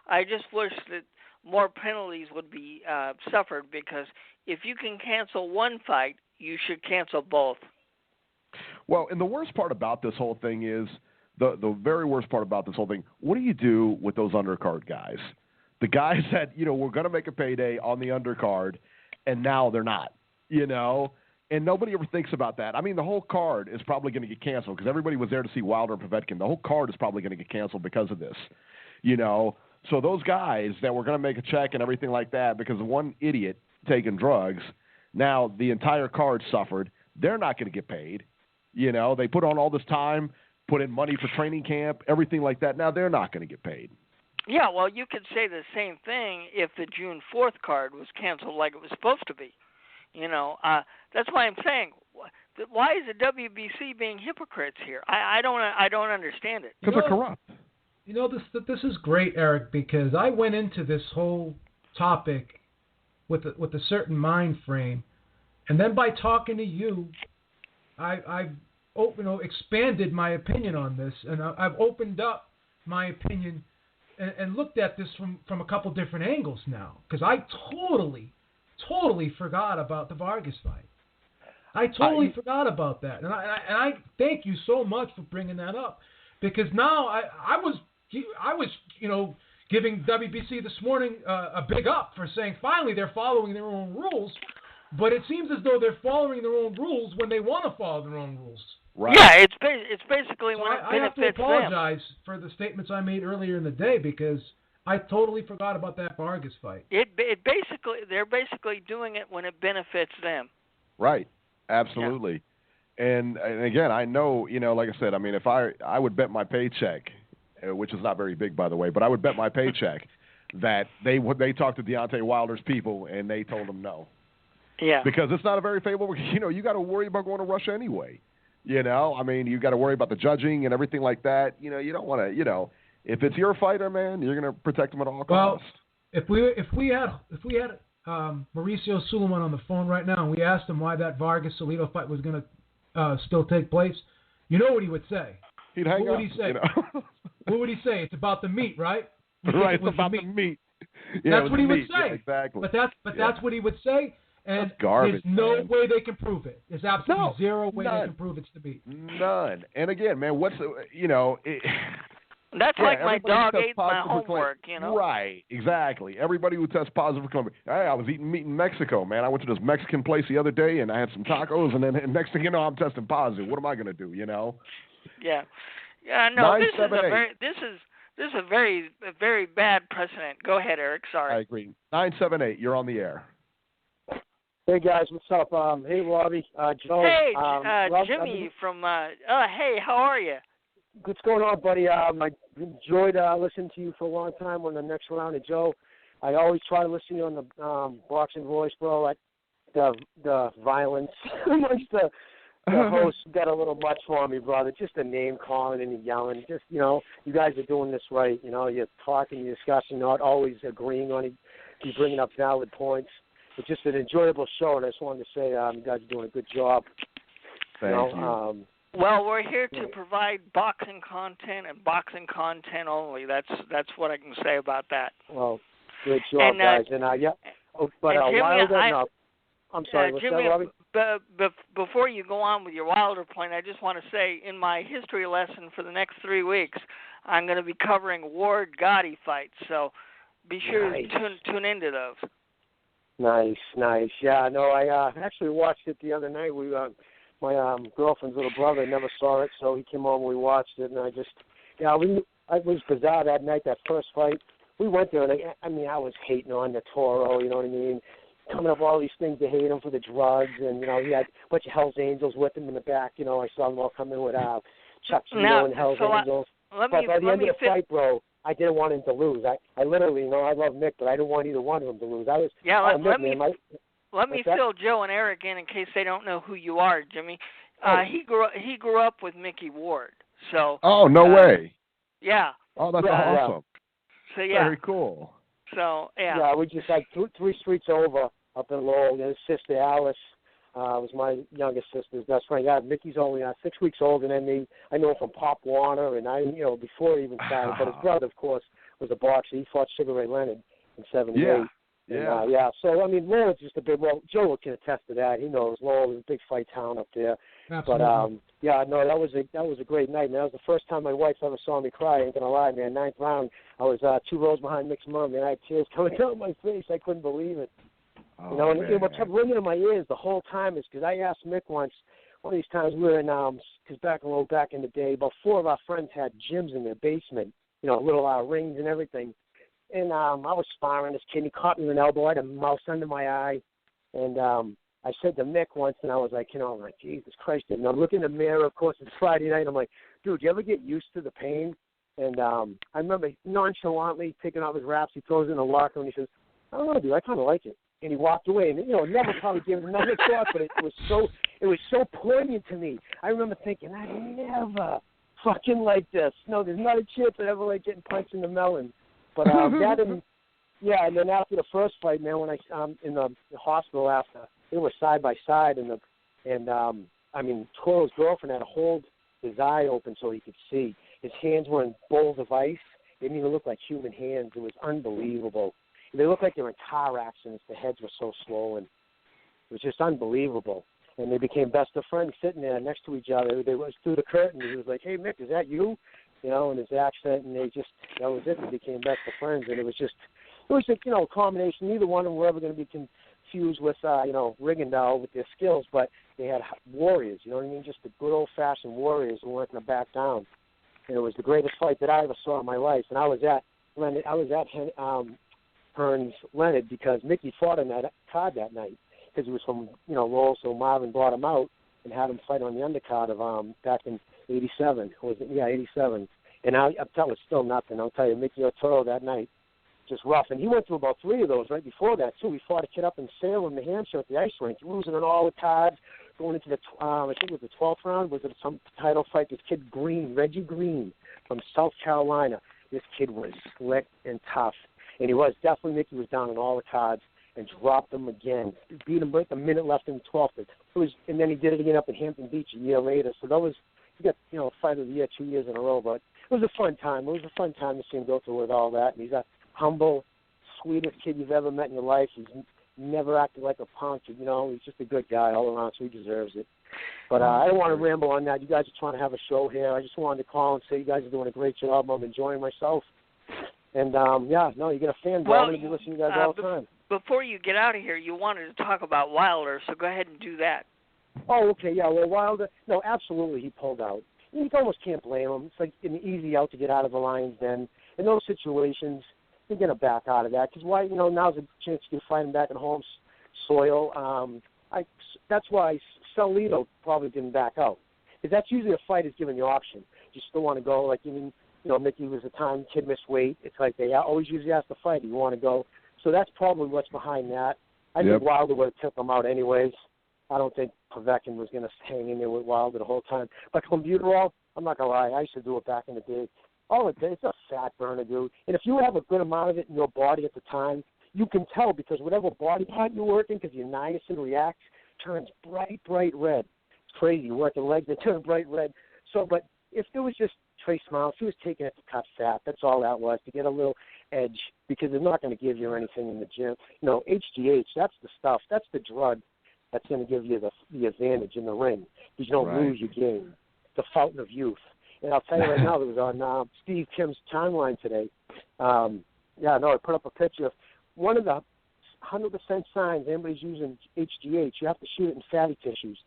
that more penalties would be suffered, because if you can cancel one fight, you should cancel both. Well, and the worst part about this whole thing is, the very worst part about this whole thing, what do you do with those undercard guys? The guys that, were going to make a payday on the undercard, and now they're not, And nobody ever thinks about that. I mean, the whole card is probably going to get canceled because everybody was there to see Wilder and Povetkin. The whole card is probably going to get canceled because of this, So those guys that were going to make a check and everything like that because of one idiot taking drugs, now the entire card suffered. They're not going to get paid. They put on all this time, put in money for training camp, everything like that. Now they're not going to get paid. Yeah, well, you could say the same thing if the June 4th card was canceled like it was supposed to be. That's why I'm saying, why is the WBC being hypocrites here? I don't understand it. Because they're corrupt. This is great, Eric, because I went into this whole topic with a certain mind frame, and then by talking to you, I've expanded my opinion on this, and I've opened up my opinion and looked at this from a couple different angles now, because I totally forgot about the Vargas fight. I totally forgot about that, and I thank you so much for bringing that up, because now I was giving WBC this morning a big up for saying finally they're following their own rules, but it seems as though they're following their own rules when they want to follow their own rules. Right. Yeah, it's basically when it benefits them. I have to apologize for the statements I made earlier in the day, because I totally forgot about that Vargas fight. They're basically doing it when it benefits them. Right. Absolutely. Yeah. And again, I know, like I said, I mean, if I would bet my paycheck, which is not very big, by the way, but I would bet my paycheck that they talked to Deontay Wilder's people and they told him no. Yeah. Because it's not a very favorable, you got to worry about going to Russia anyway. I mean, you got to worry about the judging and everything like that. You don't want to, if it's your fighter, man, you're going to protect him at all costs. Well, if we had Mauricio Suleiman on the phone right now and we asked him why that Vargas-Salido fight was going to still take place, you know what he would say? He'd hang what up. Would he say? What would he say? It's about the meat, right? Right, it's about the meat. Yeah, that's what he would say. Yeah, exactly. But that's what he would say. And that's garbage, there's no man. way they can prove it. There's absolutely zero way they can prove it's the meat. None. And again, man, that's like my dog ate my homework, Right, exactly. Everybody who tests positive for COVID. Hey, I was eating meat in Mexico, man. I went to this Mexican place the other day, and I had some tacos, and then next thing you know, I'm testing positive. What am I going to do, Yeah. Yeah, no, this is a very, very bad precedent. Go ahead, Eric. Sorry. I agree. 978, you're on the air. Hey, guys, what's up? Hey, Robbie, Joe. Hey, Jimmy from, hey, how are you? What's going on, buddy? I enjoyed listening to you for a long time on the next round of Joe. I always try to listen to you on the Boxing Voice, bro. The violence amongst the hosts got a little much for me, brother. Just the name calling and the yelling. Just, you guys are doing this right. You're talking, you're discussing, not always agreeing on it. You're bringing up valid points. It's just an enjoyable show, and I just wanted to say you guys are doing a good job. Thank you. Well, we're here to provide boxing content and boxing content only. That's what I can say about that. Well, good job, guys. And Wilder, I'm sorry, what's Jimmy, that, Robbie? Before you go on with your Wilder point, I just want to say in my history lesson for the next 3 weeks, I'm going to be covering Ward-Gotti fights. So be sure to tune into those. Nice. Yeah, no, I actually watched it the other night. My girlfriend's little brother never saw it, so he came home and we watched it, and it was bizarre that night, that first fight. We went there, and I was hating on the Toro, you know what I mean? Coming up with all these things to hate him for the drugs, and, he had a bunch of Hell's Angels with him in the back. I saw them all come in with Chuck Zito and Hell's Angels. But by the end of the fight, bro, I didn't want him to lose. I literally, I love Mick, but I didn't want either one of them to lose. Let me fill Joe and Eric in case they don't know who you are, Jimmy. He grew up with Mickey Ward. So. Oh, no way. Yeah. Oh, that's awesome. So yeah. Very cool. So yeah. Yeah, we just like three streets over up in Lowell. His sister Alice was my youngest sister's best friend. Yeah, Mickey's only 6 weeks older than me. I know him from Pop Warner, and before he even started. But his brother, of course, was a boxer. He fought Sugar Ray Leonard in '78. Yeah. So Lowell's just a big. Well, Joe can attest to that. He knows Lowell is a big fight town up there. Absolutely. But that was a great night, man. That was the first time my wife ever saw me cry. I ain't gonna lie, man. 9th round, I was 2 rows behind Mick's mom, and I had tears coming down my face. I couldn't believe it. Oh, and what kept ringing in my ears the whole time is because I asked Mick once. One of these times we were in, because back in the day, about 4 of our friends had gyms in their basement, little rings and everything. And I was sparring this kid. He caught me with an elbow. I had a mouse under my eye. And I said to Mick once, and I was like, Jesus Christ. And I'm looking in the mirror. Of course, it's Friday night. I'm like, dude, you ever get used to the pain? And I remember nonchalantly taking off his wraps. He throws it in the locker, and he says, I don't know, dude. I kind of like it. And he walked away, and never probably gave him another thought, but it was so poignant to me. I remember thinking, I never fucking like this. No, there's not a chance I ever like getting punched in the melon. But that and then after the first fight, man, when I in the hospital after, they were side by side, and Toro's girlfriend had to hold his eye open so he could see. His hands were in bowls of ice. They didn't even look like human hands. It was unbelievable. They looked like they were in car accidents. The heads were so swollen. It was just unbelievable. And they became best of friends sitting there next to each other. They was through the curtain. He was like, "Hey, Mick, is that you?" In his accent. And that was it. They became best of friends. And it was a combination. Neither one of them were ever going to be confused with, Rigondeaux with their skills, but they had warriors, you know what I mean? Just the good old-fashioned warriors who weren't going to back down. And it was the greatest fight that I ever saw in my life. And I was at Hearns Leonard because Mickey fought on that card that night because he was from Lowell, so Marvin brought him out and had him fight on the undercard of back in 87. 87. And that was still nothing. I'll tell you, Mickey Otero that night, just rough. And he went through about 3 of those right before that, too. He fought a kid up in Salem, New Hampshire at the ice rink, losing on all the cards, going into the, I think it was the 12th round. Was it some title fight? This kid Reggie Green from South Carolina. This kid was slick and tough. And he was. Definitely Mickey was down on all the cards and dropped him again. Beat him with a minute left in the 12th. And then he did it again up in Hampton Beach a year later. So that was, he got, fight of the year 2 years in a row. But it was a fun time. It was a fun time to see him go through with all that. And he's a humble, sweetest kid you've ever met in your life. He's never acted like a punk. He's just a good guy all around, so he deserves it. But I don't want to ramble on that. You guys are trying to have a show here. I just wanted to call and say you guys are doing a great job. I'm enjoying myself. And, you get a fan. Well, I'm going to be listening to you guys all the time. Before you get out of here, you wanted to talk about Wilder, so go ahead and do that. Oh, okay, yeah. Well, Wilder, no, absolutely he pulled out. You almost can't blame him. It's like an easy out to get out of the Lions Den. In those situations, you're going to back out of that because why? Now's a chance you can fight him back in home soil. That's why Salido probably didn't back out because that's usually a fight is given the option. You still want to go, like Mickey was a time kid missed weight. It's like they always usually ask the fight, you want to go. So that's probably what's behind that. I think Wilder would have took him out anyways. I don't think Povetkin was going to hang in there with Wilder the whole time. But Clenbuterol, I'm not going to lie, I used to do it back in the day. It's a fat burner, dude. And if you have a good amount of it in your body at the time, you can tell because whatever body part you're working, because your niacin reacts, turns bright, bright red. It's crazy. You're working legs, they turn bright red. So, but if it was just Trey Smiles, he was taking it to cut fat. That's all that was, to get a little edge, because they're not going to give you anything in the gym. HGH, that's the stuff. That's the drug that's going to give you the advantage in the ring. You don't lose your game. The fountain of youth. And I'll tell you right now, it was on Steve Kim's timeline today. I put up a picture of one of the 100% signs anybody's using HGH. You have to shoot it in fatty tissues.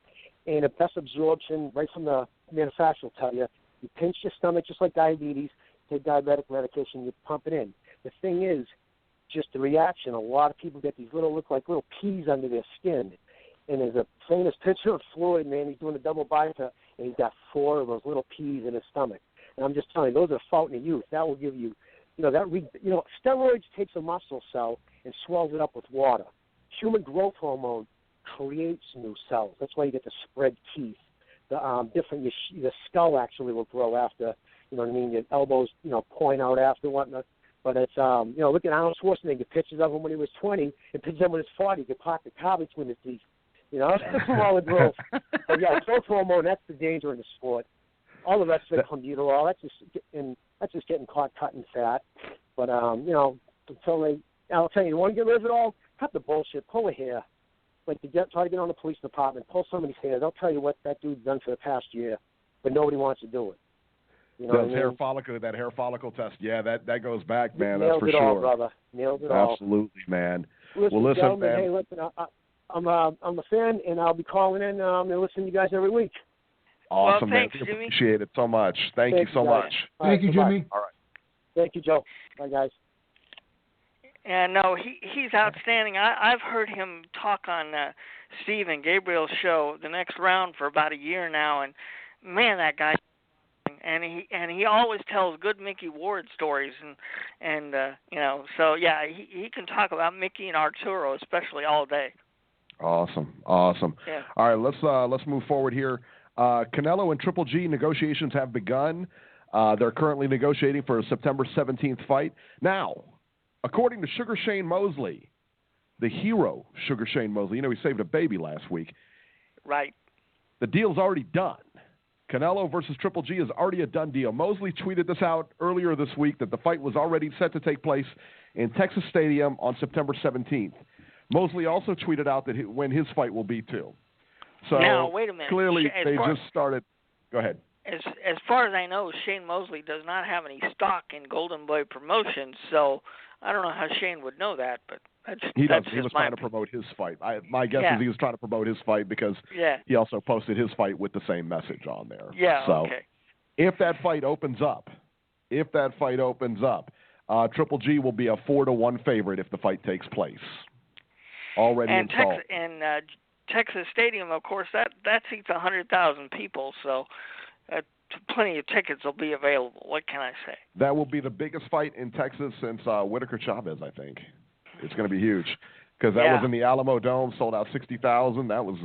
And if best absorption, right from the manufacturer will tell you, you pinch your stomach just like diabetes, take diabetic medication, you pump it in. The thing is, just the reaction. A lot of people get these look like little peas under their skin. And there's a famous picture of Floyd, man. He's doing a double bicep, and he's got 4 of those little peas in his stomach. And I'm just telling you, those are fountain of youth. That will give you, steroids takes a muscle cell and swells it up with water. Human growth hormone creates new cells. That's why you get the spread teeth. The skull actually will grow after, your elbows, point out after whatnot. But it's, look at Arnold Schwarzenegger, pictures of him when he was 20, and pictures of him when he was 40. He could park the car between his teeth. From all the growth. But growth hormone, that's the danger in the sport. All the rest of it, Clenbuterol, that's just getting caught cutting fat. But, I'll tell you, you want to get rid of it all? Cut the bullshit, pull a hair. Like try to get on the police department, pull somebody's hair. They'll tell you what that dude's done for the past year, but nobody wants to do it. That hair follicle test, that goes back, man. Nailed that's for it sure. All, brother. Nailed it all. Absolutely, man. Listen, man. Hey, listen, I'm a fan, and I'll be calling in and listening to you guys every week. Awesome, well, thanks, man. Jimmy. Appreciate it so much. Thank you so much. Thank you, Jimmy. All right. Thank you, Joe. Bye, guys. And no, he's outstanding. I've heard him talk on Steve and Gabriel's show, The Next Round, for about a year now, and man, that guy. and he always tells good Mickey Ward stories, and so yeah, he can talk about Mickey and Arturo especially all day. Awesome. Yeah. All right, let's move forward here. Canelo and Triple G negotiations have begun. They're currently negotiating for a September 17th fight. Now, according to Sugar Shane Mosley, the hero Sugar Shane Mosley, he saved a baby last week. Right. The deal's already done. Canelo versus Triple G is already a done deal. Mosley tweeted this out earlier this week that the fight was already set to take place in Texas Stadium on September 17th. Mosley also tweeted out that when his fight will be too. So now, wait a minute. Clearly, they just started. Go ahead. As far as I know, Shane Mosley does not have any stock in Golden Boy Promotions, so I don't know how Shane would know that, but he was trying to promote his fight. My guess is he was trying to promote his fight because he also posted his fight with the same message on there. Yeah, so okay. If that fight opens up, Triple G will be a 4-1 favorite if the fight takes place. Already installed. Texas Stadium, of course, that seats 100,000 people, so plenty of tickets will be available. What can I say? That will be the biggest fight in Texas since Whitaker Chavez, I think. It's going to be huge because that was in the Alamo Dome, sold out 60,000. That was,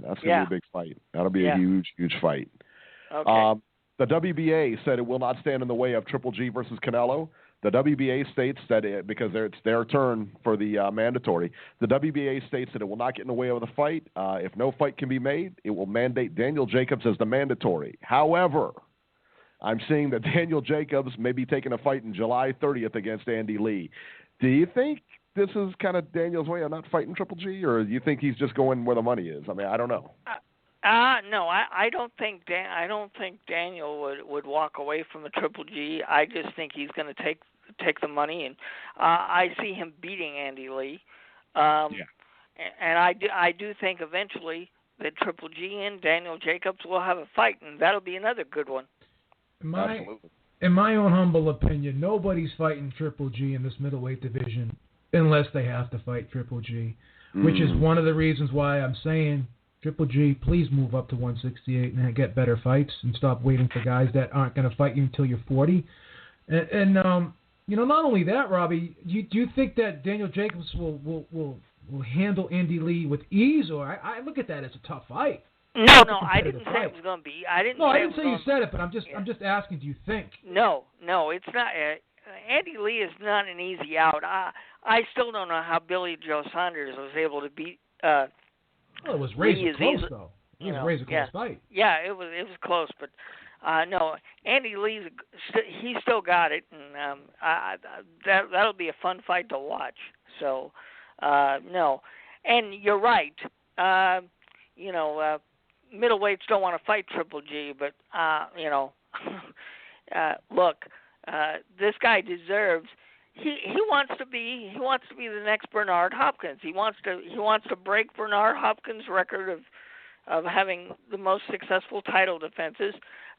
that's going to be a big fight. That'll be a huge, huge fight. Okay. The WBA said it will not stand in the way of Triple G versus Canelo. The WBA states that because it's their turn for the mandatory, the WBA states that it will not get in the way of the fight. If no fight can be made, it will mandate Daniel Jacobs as the mandatory. However, I'm seeing that Daniel Jacobs may be taking a fight in July 30th against Andy Lee. Do you think this is kind of Daniel's way of not fighting Triple G, or do you think he's just going where the money is? I mean, I don't know. No, I don't think Daniel would walk away from the Triple G. I just think he's going to take the money, and I see him beating Andy Lee. And I do think eventually that Triple G and Daniel Jacobs will have a fight, and that'll be another good one. In my own humble opinion, nobody's fighting Triple G in this middleweight division unless they have to fight Triple G, which is one of the reasons why I'm saying, Triple G, please move up to 168 and get better fights and stop waiting for guys that aren't going to fight you until you're 40. And not only that, Robbie, do you think that Daniel Jacobs will handle Andy Lee with ease, or I look at that as a tough fight? No, I didn't say it was going to be. I didn't say you said it, but I'm just asking. Do you think? No, it's not. Andy Lee is not an easy out. I still don't know how Billy Joe Saunders was able to beat. Well, it was razor close, though. It was a razor close fight. Yeah, it was close, but no, Andy Lee, he still got it, and that'll be a fun fight to watch. So, no, and you're right. Middleweights don't want to fight Triple G, but look, this guy deserves. He wants to be the next Bernard Hopkins. He wants to break Bernard Hopkins' record of having the most successful title defenses,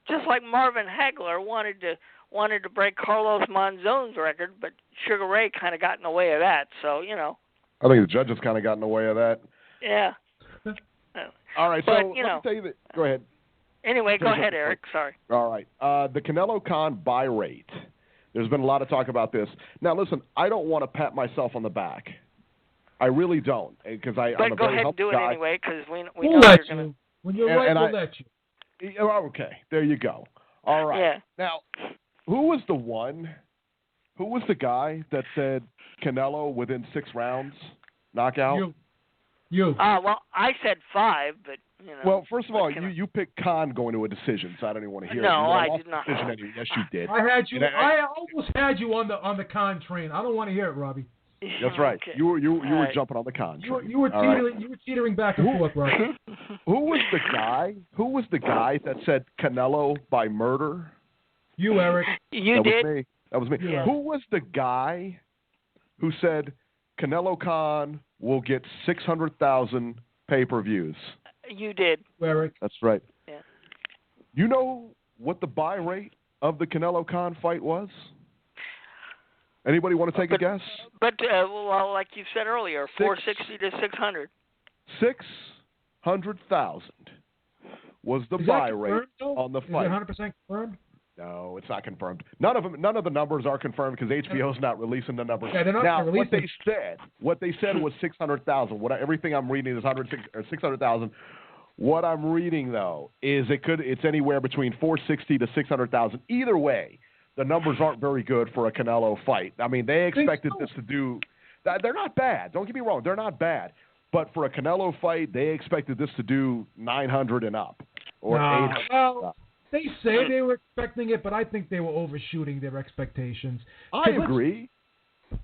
just like Marvin Hagler wanted to break Carlos Monzon's record, but Sugar Ray kind of got in the way of that. So I think the judges kind of got in the way of that. Yeah. All right, but, so let me tell you that. Go ahead. Anyway, go ahead, Eric. Sorry. All right. The Canelo Khan buy rate. There's been a lot of talk about this. Now, listen, I don't want to pat myself on the back. I really don't, because I'm a very go ahead and do it guy. anyway, because we we'll know let you're going to. When you're right, we'll let you. Okay, there you go. All right. Yeah. Now, who was the guy that said Canelo within 6 rounds knockout? You. Well, I said 5, but Well, first of all, you picked Khan going to a decision, so I don't even want to hear it. No, I did not. Anyway. Yes, you did. I almost had you on the Khan train. I don't want to hear it, Robbie. That's right. Okay. You were jumping on the Khan train. You were teetering back and forth, Robbie. Who was the guy that said Canelo by murder? You, Eric. You did. That was me. Yeah. Who was the guy who said Canelo Khan will get 600,000 pay-per-views? You did. Eric. That's right. Yeah. You know what the buy rate of the Canelo Khan fight was? Anybody want to take a guess? But, well, like you said earlier, 460 to 600. 600,000 was the buy rate on the fight. Is it 100% confirmed? No, it's not confirmed. None of the numbers are confirmed because HBO's not releasing the numbers. Yeah, they're not now, releasing. what they said was 600,000. Everything I'm reading is 600,000. What I'm reading though is it's anywhere between 460 to 600,000. Either way, the numbers aren't very good for a Canelo fight. I mean, they expected this to do. They're not bad. Don't get me wrong. They're not bad. But for a Canelo fight, they expected this to do 900 and up or 800. Well, they say they were expecting it, but I think they were overshooting their expectations. I agree.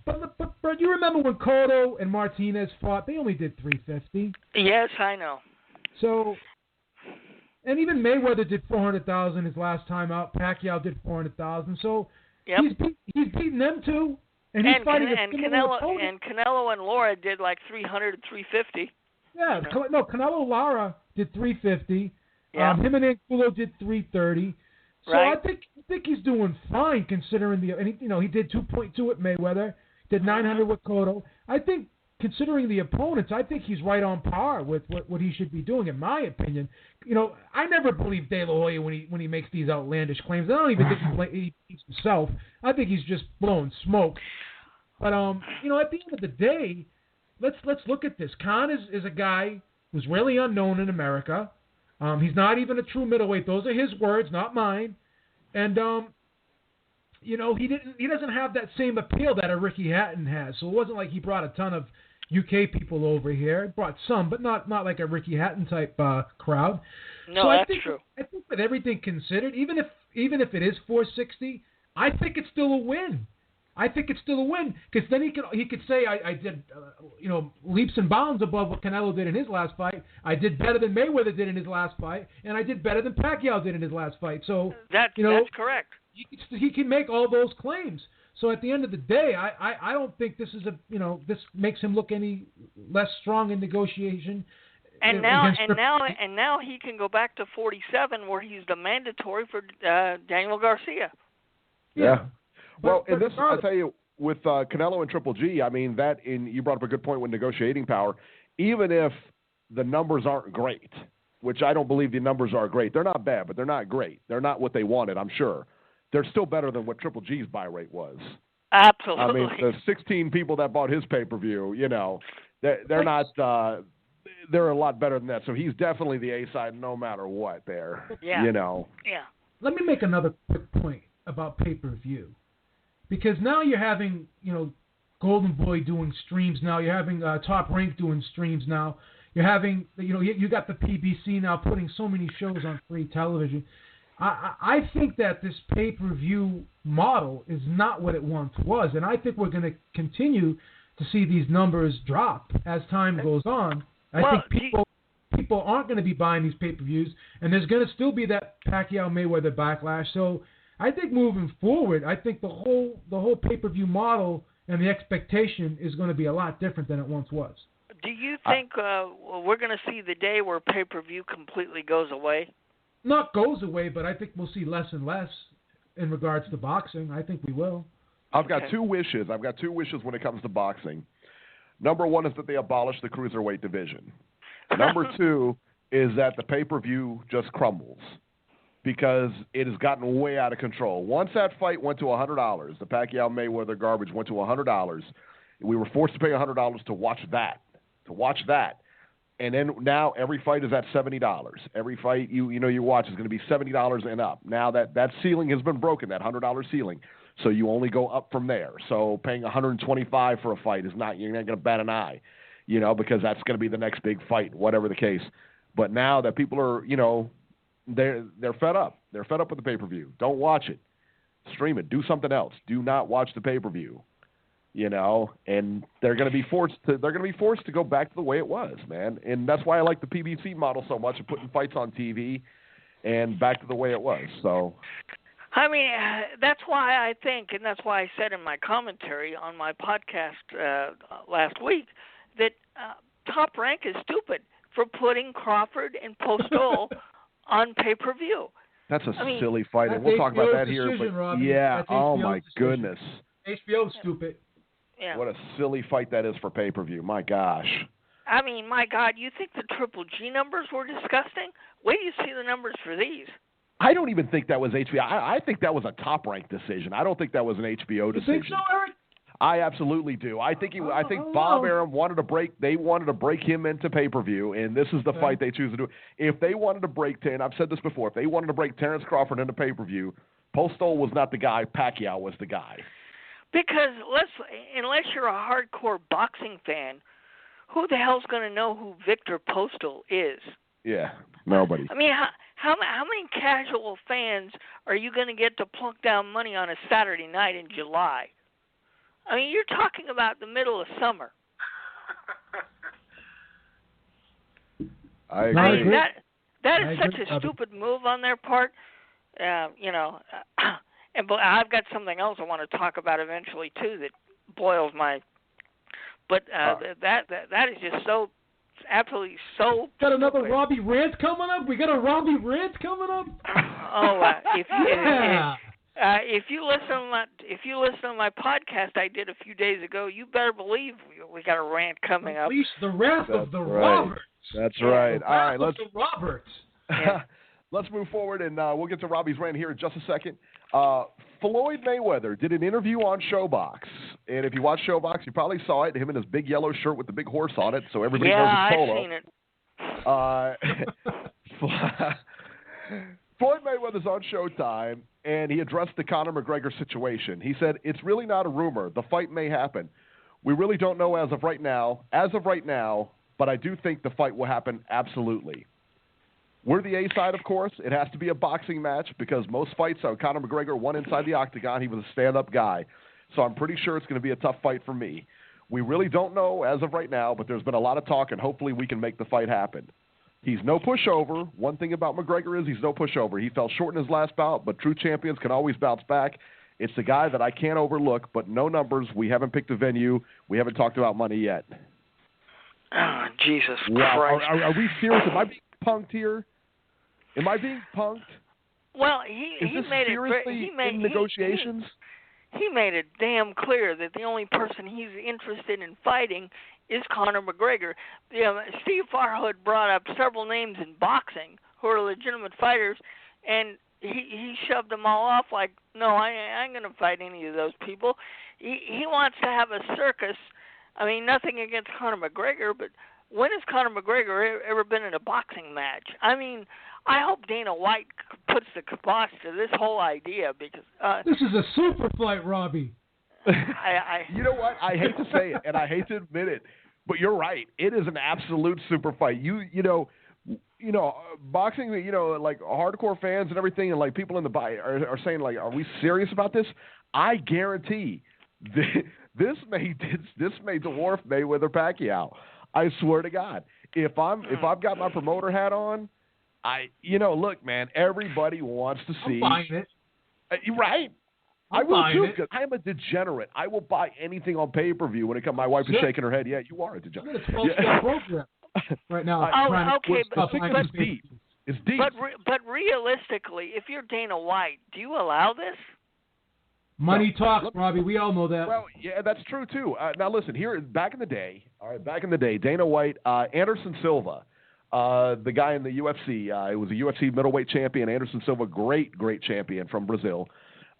But you remember when Cotto and Martinez fought? They only did 350. Yes, I know. So, and even Mayweather did 400,000 his last time out. Pacquiao did 400,000. So he's beaten them too. And he's fighting Canelo and Lara did like 300 to 350. Yeah, Canelo Lara did 350. Yeah. Him and Angulo did 330. So right. I think he's doing fine considering he did 2.2 with Mayweather, did 900 with Cotto. I think considering the opponents, I think he's right on par with what he should be doing, in my opinion. I never believe De La Hoya when he makes these outlandish claims. I don't even think he beats himself. I think he's just blowing smoke. But at the end of the day, let's look at this. Khan is a guy who's really unknown in America. He's not even a true middleweight. Those are his words, not mine. And he doesn't have that same appeal that a Ricky Hatton has. So it wasn't like he brought a ton of UK people over here. He brought some, but not like a Ricky Hatton type crowd. No, so that's true. I think with everything considered, even if it is 460, I think it's still a win. I think it's still a win because then he could say I did leaps and bounds above what Canelo did in his last fight. I did better than Mayweather did in his last fight, and I did better than Pacquiao did in his last fight. So that's correct. He can make all those claims. So at the end of the day, I don't think this is this makes him look any less strong in negotiation. And now he can go back to 47 where he's the mandatory for Daniel Garcia. Yeah. Well, in this, I'll tell you, with Canelo and Triple G, I mean, you brought up a good point with negotiating power. Even if the numbers aren't great, which I don't believe the numbers are great, they're not bad, but they're not great. They're not what they wanted, I'm sure. They're still better than what Triple G's buy rate was. Absolutely. I mean, the 16 people that bought his pay-per-view, they're not they're a lot better than that. So he's definitely the A-side no matter what there. Yeah. Yeah. Let me make another quick point about pay-per-view. Because now you're having, Golden Boy doing streams now. You're having Top Rank doing streams now. You're having, you got the PBC now putting so many shows on free television. I think that this pay-per-view model is not what it once was, and I think we're going to continue to see these numbers drop as time goes on. I think people aren't going to be buying these pay-per-views, and there's going to still be that Pacquiao-Mayweather backlash. So I think moving forward, I think the whole pay-per-view model and the expectation is going to be a lot different than it once was. Do you think we're going to see the day where pay-per-view completely goes away? Not goes away, but I think we'll see less and less in regards to boxing. I think we will. I've got two wishes. When it comes to boxing. Number one is that they abolish the cruiserweight division. Number two is that the pay-per-view just crumbles, because it has gotten way out of control. Once that fight went to $100, the Pacquiao-Mayweather garbage went to $100, we were forced to pay $100 to watch that. And then now every fight is at $70. Every fight you watch is going to be $70 and up. Now that ceiling has been broken, that $100 ceiling. So you only go up from there. So paying $125 for a fight you're not going to bat an eye, because that's going to be the next big fight, whatever the case. But now that people are, they're fed up. They're fed up with the pay-per-view. Don't watch it. Stream it. Do something else. Do not watch the pay-per-view. And they're going to be forced to go back to the way it was, man. And that's why I like the PBC model so much of putting fights on TV and back to the way it was. So, I mean, that's why I think, and that's why I said in my commentary on my podcast last week that Top Rank is stupid for putting Crawford and Postol on pay-per-view. That's a silly fight, and we'll talk about that here. But Robbie. Yeah, oh my goodness. HBO's stupid. Yeah. What a silly fight that is for pay-per-view. My gosh. I mean, my God, you think the Triple G numbers were disgusting? Wait till you see the numbers for these. I don't even think that was HBO. I think that was a top-ranked decision. I don't think that was an HBO decision. You think so, Eric? I absolutely do. I think Bob Arum wanted to break. They wanted to break him into pay-per-view, and this is the fight they choose to do. If they wanted to break, and I've said this before, if they wanted to break Terrence Crawford into pay-per-view, Postol was not the guy. Pacquiao was the guy. Because unless you're a hardcore boxing fan, who the hell's going to know who Victor Postol is? Yeah, nobody. I mean, how many casual fans are you going to get to plunk down money on a Saturday night in July? I mean, you're talking about the middle of summer. I agree. That is such a stupid move on their part. You know, but I've got something else I want to talk about eventually too that boils my. But that is just so absolutely so. Got another stupid. Robbie rant coming up. We got a Robbie rant coming up. If you listen to my podcast I did a few days ago, you better believe we got a rant coming up. Unleash the wrath of the Roberts. That's right. All right, let's Roberts. Let's move forward, and we'll get to Robbie's rant here in just a second. Floyd Mayweather did an interview on Showbox, and if you watch Showbox, you probably saw it. Him in his big yellow shirt with the big horse on it, so everybody knows it's polo. I've seen it. Floyd Mayweather's on Showtime, and he addressed the Conor McGregor situation. He said, "It's really not a rumor. The fight may happen. We really don't know as of right now, but I do think the fight will happen absolutely." We're the A side, of course. It has to be a boxing match because most fights, Conor McGregor won inside the octagon. He was a stand-up guy. So I'm pretty sure it's going to be a tough fight for me. We really don't know as of right now, but there's been a lot of talk, and hopefully we can make the fight happen. He's no pushover. One thing about McGregor is he's no pushover. He fell short in his last bout, but true champions can always bounce back. It's the guy that I can't overlook, but no numbers. We haven't picked a venue. We haven't talked about money yet. Oh, Jesus Christ. Christ. Are we serious? Am I being punked here? Am I being punked? Well, he made it in negotiations. He made it damn clear that the only person he's interested in fighting is Conor McGregor. Steve Farhood brought up several names in boxing who are legitimate fighters, and he shoved them all off like, no, I ain't going to fight any of those people. He wants to have a circus. I mean, nothing against Conor McGregor, but when has Conor McGregor ever been in a boxing match? I mean, I hope Dana White puts the kibosh to this whole idea because this is a super fight, Robbie. You know what? I hate to say it, and I hate to admit it, but you're right. It is an absolute super fight. You know, boxing. Like hardcore fans and everything, and like people in the are saying, like, are we serious about this? I guarantee this may dwarf Mayweather Pacquiao. I swear to God. If I've got my promoter hat on. Look, man, everybody wants to see. I'm buying it. Right. I will too, because I am a degenerate. I will buy anything on pay-per-view when it comes. My wife is shaking her head. Yeah, you are a degenerate. I'm in a 12-step program right now. Okay, it's deep. It's deep. But realistically, if you're Dana White, do you allow this? Money talks, Robbie. We all know that. Well, yeah, that's true too. Now listen, back in the day, Dana White, Anderson Silva. The guy in the UFC, it was a UFC middleweight champion, Anderson Silva, great champion from Brazil,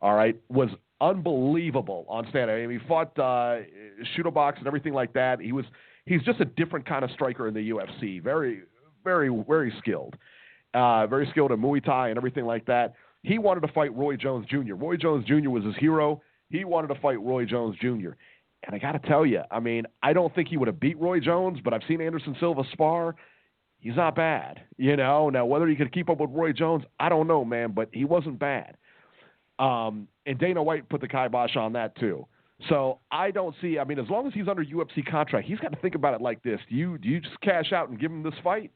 all right, was unbelievable on stand-up. I mean, he fought shooter box and everything like that. He's just a different kind of striker in the UFC, very, very, very skilled. Very skilled in Muay Thai and everything like that. He wanted to fight Roy Jones Jr. Roy Jones Jr. was his hero. He wanted to fight Roy Jones Jr. And I got to tell you, I mean, I don't think he would have beat Roy Jones, but I've seen Anderson Silva spar. He's not bad, Now, whether he could keep up with Roy Jones, I don't know, man, but he wasn't bad. And Dana White put the kibosh on that too. So I don't see. I mean, as long as he's under UFC contract, he's got to think about it like this: Do you just cash out and give him this fight?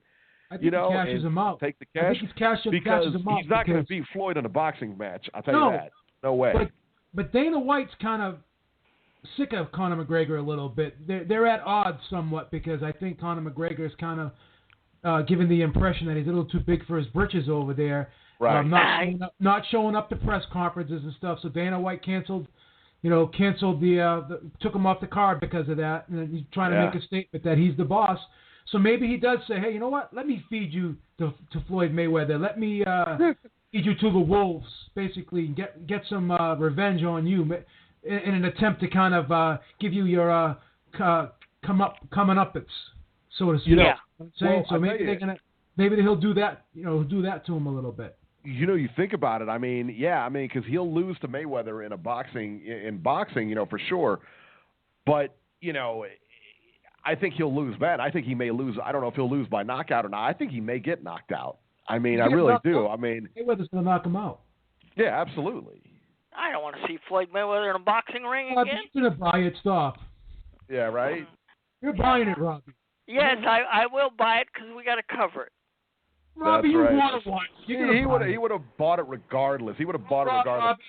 I think he cashes him out. Take the cash. I think because cashes him out he's not going to beat Floyd in a boxing match. I'll tell you that. No way. But Dana White's kind of sick of Conor McGregor a little bit. They're at odds somewhat because I think Conor McGregor is kind of given the impression that he's a little too big for his britches over there. Right. Not showing up to press conferences and stuff. So Dana White took him off the card because of that. And he's trying to make a statement that he's the boss. So maybe he does say, hey, you know what? Let me feed you to Floyd Mayweather. Let me feed you to the wolves, basically get some revenge on you in an attempt to kind of give you your coming up, so to speak. You know, I'm saying? So maybe he'll do that. Do that to him a little bit. You think about it. Because he'll lose to Mayweather in boxing, for sure. But I think he'll lose bad. I think he may lose. I don't know if he'll lose by knockout or not. I think he may get knocked out. I really do. Mayweather's gonna knock him out. Yeah, absolutely. I don't want to see Floyd Mayweather in a boxing ring again. You're gonna buy it, stop. Yeah, right. You're buying it, Robbie. Yes, I will buy it because we got to cover it. Robbie, you want to watch. He would have bought it regardless. He would have bought it regardless.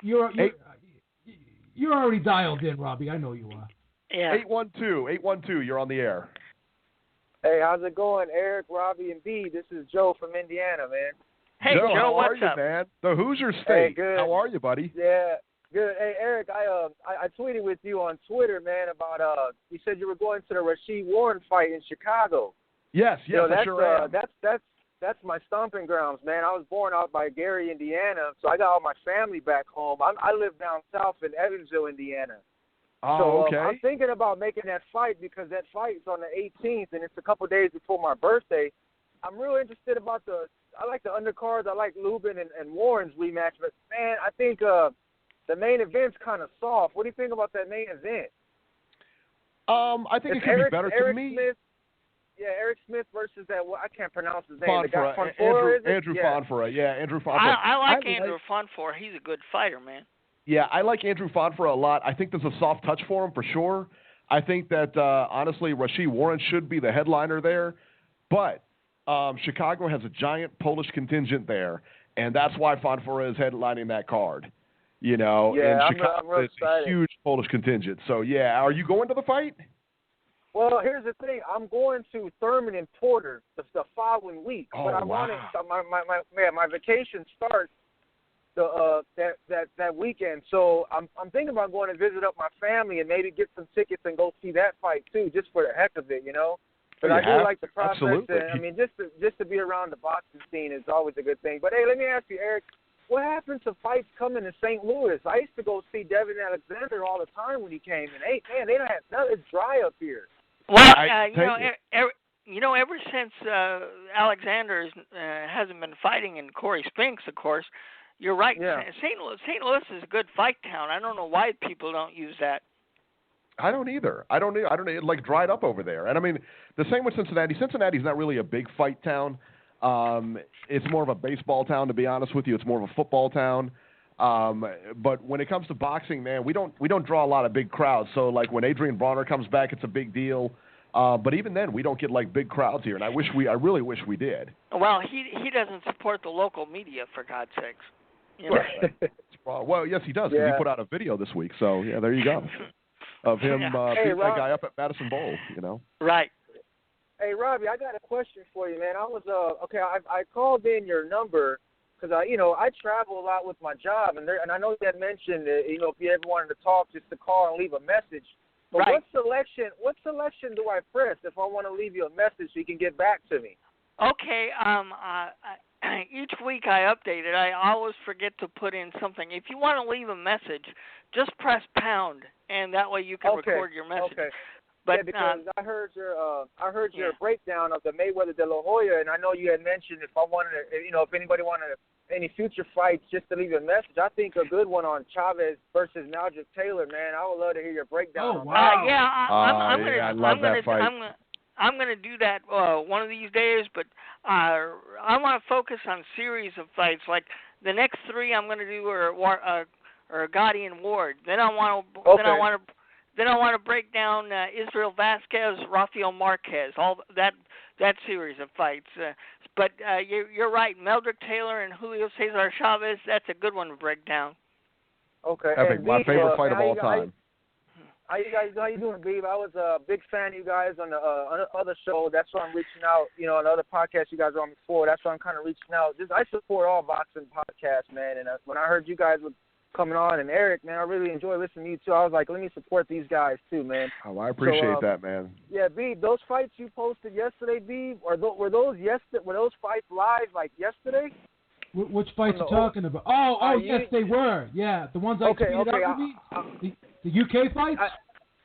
Robbie, you're already dialed in, Robbie. I know you are. Yeah. 812. You're on the air. Hey, how's it going, Eric, Robbie, and B? This is Joe from Indiana, man. Hey, Joe, how what's are you, up? man? The Hoosier State. Hey, good. How are you, buddy? Yeah, good. Hey, Eric, I tweeted with you on Twitter, man, about you said you were going to the Rasheed Warren fight in Chicago. Yes, I sure am. That's my stomping grounds, man. I was born out by Gary, Indiana, so I got all my family back home. I live down south in Evansville, Indiana. Oh, okay. I'm thinking about making that fight because that fight is on the 18th, and it's a couple days before my birthday. I'm real interested about I like the undercards. I like Lubin and Warren's rematch, but, man, I think the main event's kind of soft. What do you think about that main event? I think it could be better to me. Smith, Eric Smith versus that. I can't pronounce his name. Fonfara. Andrew Fonfara. Yeah, Andrew Fonfara. I like Andrew Fonfara. He's a good fighter, man. Yeah, I like Andrew Fonfara a lot. I think there's a soft touch for him for sure. I think that, honestly, Rasheed Warren should be the headliner there. But Chicago has a giant Polish contingent there, and that's why Fonfara is headlining that card. Yeah, and Chicago I'm real excited. A huge Polish contingent. So, yeah, are you going to the fight? Well, here's the thing. I'm going to Thurman and Porter the following week. Oh, but I wanted my vacation starts that weekend. So I'm thinking about going to visit up my family and maybe get some tickets and go see that fight too, just for the heck of it, But I do like the prospects. Just to be around the boxing scene is always a good thing. But hey, let me ask you, Eric, what happened to fights coming to St. Louis? I used to go see Devin Alexander all the time when he came, and they don't have it's dry up here. Well, ever since Alexander hasn't been fighting in Corey Spinks, of course, you're right. Yeah. St. Louis is a good fight town. I don't know why people don't use that. I don't either. I don't. It like dried up over there. And the same with Cincinnati. Cincinnati's not really a big fight town. It's more of a baseball town, to be honest with you. It's more of a football town. But when it comes to boxing, man, we don't draw a lot of big crowds. So like when Adrien Broner comes back, it's a big deal. But even then, we don't get like big crowds here, and I really wish we did. Well, he doesn't support the local media, for God's sakes. Well, yes, he does. Because he put out a video this week. So yeah, there you go. Of him beating that guy up at Madison Bowl. Right. Hey, Robbie, I got a question for you, man. I was I called in your number. Because I travel a lot with my job, and I know you had mentioned that, if you ever wanted to talk, just to call and leave a message. But right. What selection do I press if I want to leave you a message so you can get back to me? Okay. Each week I update it. I always forget to put in something. If you want to leave a message, just press pound, and that way you can record your message. Okay. But, because I heard your breakdown of the Mayweather De La Hoya, and I know you had mentioned if I wanted to, if anybody wanted any future fights, just to leave a message. I think a good one on Chavez versus Maldrick Taylor, man. I would love to hear your breakdown. Oh wow! I love that fight. I'm going to do that one of these days, but I want to focus on series of fights. Like the next three, I'm going to do are Gotti and Ward. Then I want to break down Israel Vasquez, Rafael Marquez, all that series of fights. But you're right, Maldrick Taylor and Julio Cesar Chavez, that's a good one to break down. Okay. Epic, my favorite fight of all time. How you doing, Beeb? I was a big fan of you guys on the other show. That's why I'm reaching out. On the other podcast you guys were on before. That's why I'm kind of reaching out. I support all boxing podcasts, man. And when I heard you guys were coming on, and Eric, man, I really enjoy listening to you too. I was like, let me support these guys too, man. Oh, I appreciate that, man. Yeah, Beeb, those fights you posted yesterday, Beeb, were those fights live like yesterday? Which fights you talking about? Yes, they were. Yeah, the ones I tweeted out to me. The UK fights?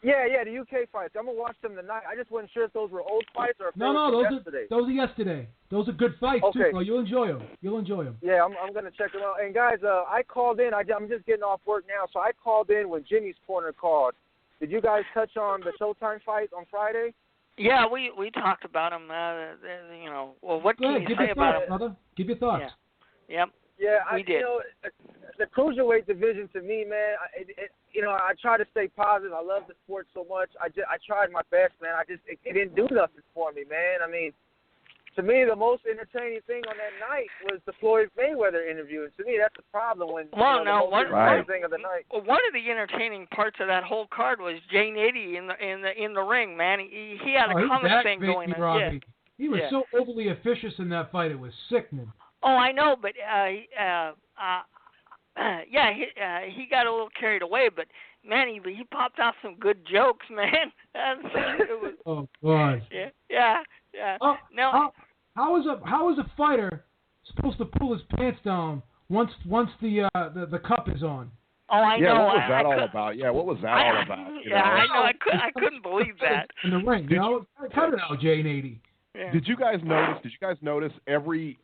Yeah, the UK fights. I'm going to watch them tonight. I just wasn't sure if those were old fights or if those are yesterday. Those are good fights, too, bro. You'll enjoy them. Yeah, I'm going to check them out. And, guys, I called in. I'm just getting off work now, so I called in when Jimmy's Corner called. Did you guys touch on the Showtime fight on Friday? Yeah, we talked about them. Well, what can you say about them? Brother. Give your thoughts. Yeah. Yep. Yeah, we did. The cruiserweight division to me, man. I try to stay positive. I love the sport so much. I tried my best, man. It didn't do nothing for me, man. I mean, to me, the most entertaining thing on that night was the Floyd Mayweather interview, and to me, that's the problem. One of the entertaining parts of that whole card was Jay Nady in the ring, man. He had a comic thing going on. Yeah. He was so overly officious in that fight; it was sickening. Oh, I know, but he got a little carried away. But man, he popped off some good jokes, man. Oh boy. Yeah. How is a fighter supposed to pull his pants down once the cup is on? Oh, I know. What was that all about? Yeah, what was that all about? I know. I couldn't believe that. In the ring, cut it out, Jay Nady. Yeah. Did you guys notice every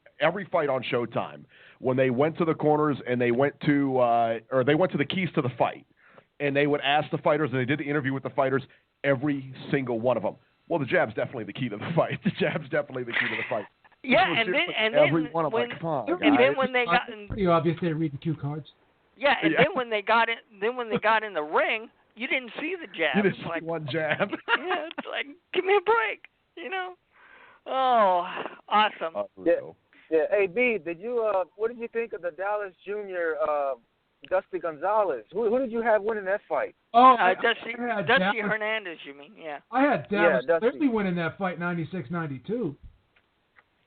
fight on Showtime when they went to the corners and they went to the keys to the fight, and they would ask the fighters, and they did the interview with the fighters, every single one of them. Well, the jab's definitely the key to the fight. Yeah, and then every one of them. Come on, guys. And then when they got pretty obvious they read the cue cards. Yeah, and then when they got in the ring, you didn't see the jab. You didn't see one jab. Yeah, it's like, give me a break, Oh, awesome. Yeah. Hey, B, what did you think of the Dallas Jr. Dusty Gonzalez? Who did you have winning that fight? Dusty Hernandez, you mean? Yeah. I had Dallas clearly winning that fight 96-92.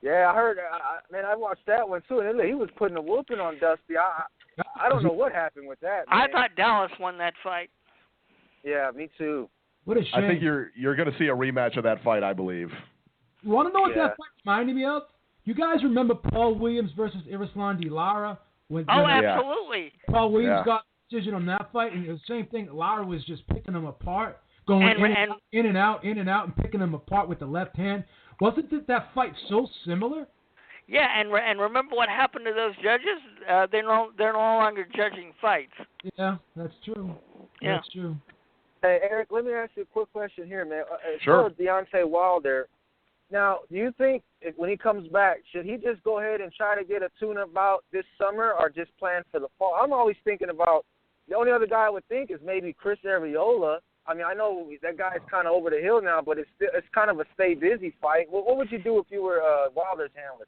Yeah, I heard. I watched that one too, and he was putting a whooping on Dusty. I don't know what happened with that, man. I thought Dallas won that fight. Yeah, me too. What a shame. I think you're going to see a rematch of that fight, I believe. You want to know what that fight reminded me of? You guys remember Paul Williams versus Ruslan De Lara? Absolutely. Paul Williams got a decision on that fight, and it was the same thing. Lara was just picking them apart, going in and out, and picking them apart with the left hand. Wasn't that fight so similar? Yeah, and remember what happened to those judges? They're no longer judging fights. Yeah, that's true. Yeah. That's true. Hey, Eric, let me ask you a quick question here, man. Sure. As Deontay Wilder. Now, do you think when he comes back, should he just go ahead and try to get a tune-up bout this summer or just plan for the fall? I'm always thinking about the only other guy I would think is maybe Chris Arreola. I mean, I know that guy's kind of over the hill now, but it's kind of a stay busy fight. What would you do if you were Wilder's handler?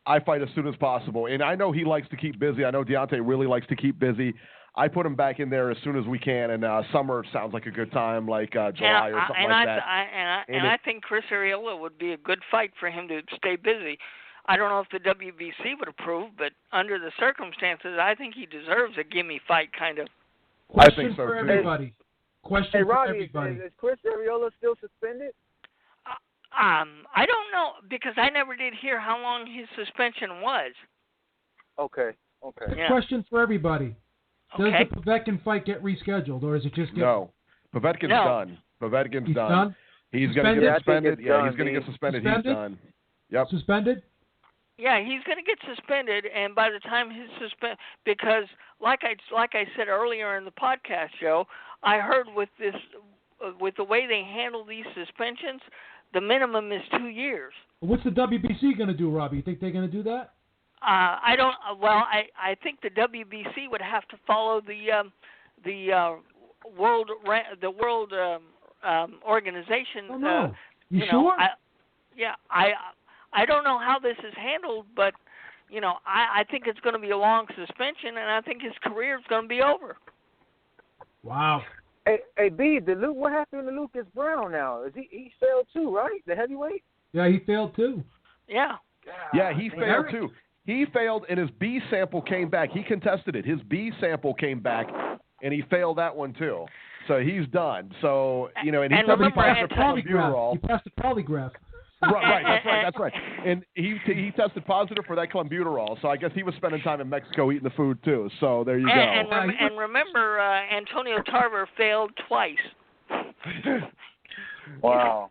I fight as soon as possible, and I know he likes to keep busy. I know Deontay really likes to keep busy. I put him back in there as soon as we can, and summer sounds like a good time, like July or something like that. I think Chris Arreola would be a good fight for him to stay busy. I don't know if the WBC would approve, but under the circumstances, I think he deserves a gimme fight kind of. Question I think so for too. everybody. Question for Robbie, everybody. Is Chris Arreola still suspended? I don't know because I never did hear how long his suspension was. Okay. Yeah. Question for everybody. Does Okay. the Povetkin fight get rescheduled, or is it just No. Povetkin's done. He's done. He's going to get suspended. Yeah, he's going to get suspended. He's done. Yep. Suspended? Yeah, he's going to get suspended, and by the time he's because like I said earlier in the podcast show, I heard with the way they handle these suspensions, the minimum is 2 years. What's the WBC going to do, Robbie? You think they're going to do that? I don't. Well, I think the WBC would have to follow the world organization. Oh, no. You sure? I don't know how this is handled, but I think it's going to be a long suspension, and I think his career is going to be over. Wow. Hey, B, what happened to Lucas Brown now? He failed too, right? The heavyweight? Yeah, he failed too. Yeah. Yeah, he failed too. He failed, and his B sample came back. He contested it. His B sample came back, and he failed that one too. So he's done. So, and he passed the polygraph. He passed the polygraph. Right. That's right. And he tested positive for that clenbuterol, so I guess he was spending time in Mexico eating the food too. So there you go. And remember, Antonio Tarver failed twice. Wow.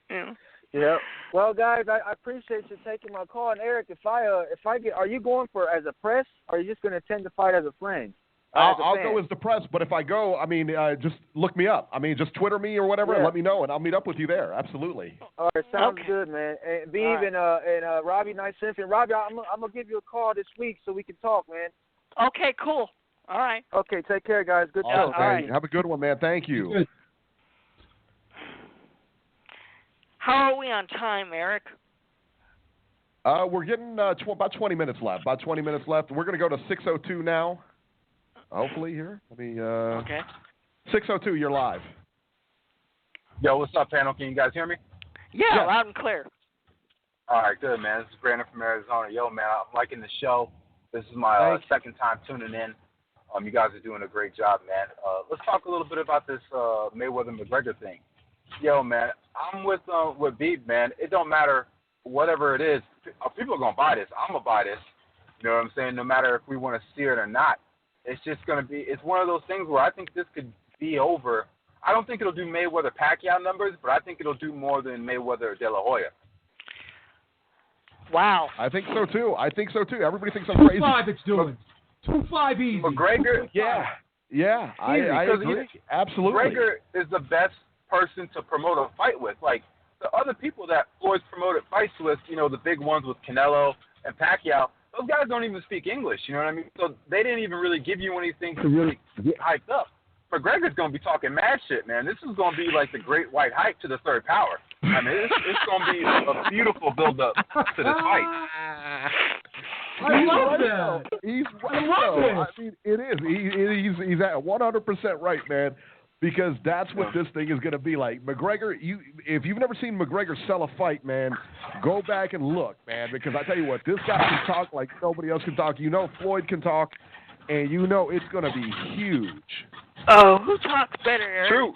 Yeah. Yeah. Well, guys, I appreciate you taking my call. And Eric, if I get, are you going for as a press, or are you just going to attend the fight as a friend? I'll go as the press, but if I go, I mean, just look me up. I mean, just Twitter me or whatever, and let me know, and I'll meet up with you there. Absolutely. All right, sounds good, man. And Beav and Robbie, nice symphony. Robbie, I'm gonna give you a call this week so we can talk, man. Okay, cool. All right. Okay, take care, guys. Good talk. All right. Have a good one, man. Thank you. Good. How are we on time, Eric? We're getting about 20 minutes left. We're going to go to 6:02 now. Hopefully here. Let me. Okay. 6:02. You're live. Yo, what's up, panel? Can you guys hear me? Yeah, loud and clear. All right, good, man. This is Brandon from Arizona. Yo, man, I'm liking the show. This is my second time tuning in. You guys are doing a great job, man. Let's talk a little bit about this Mayweather-McGregor thing. Yo, man, I'm with Beeb, man. It don't matter whatever it is. People are going to buy this. I'm going to buy this. You know what I'm saying? No matter if we want to see it or not. It's just going to be – it's one of those things where I think this could be over. I don't think it'll do Mayweather-Pacquiao numbers, but I think it'll do more than Mayweather-De La Hoya. Wow. I think so, too. Everybody thinks I'm crazy. 2-5 it's doing. 2-5 easy. McGregor, yeah, I agree. Absolutely. McGregor is the best person to promote a fight with. Like, the other people that Floyd's promoted fights with, you know, the big ones with Canelo and Pacquiao, those guys don't even speak English, you know what I mean? So they didn't even really give you anything to really get hyped up. McGregor's going to be talking mad shit, man. This is going to be like the great white hype to the third power. I mean, it's going to be a beautiful build-up to this fight. I love that. I mean, it is. He's at 100% right, man, because that's what this thing is going to be like. McGregor, if you've never seen McGregor sell a fight, man, go back and look, man, because I tell you what, this guy can talk like nobody else can talk. You know Floyd can talk, and you know it's going to be huge. Oh, who talks better, Eric? True.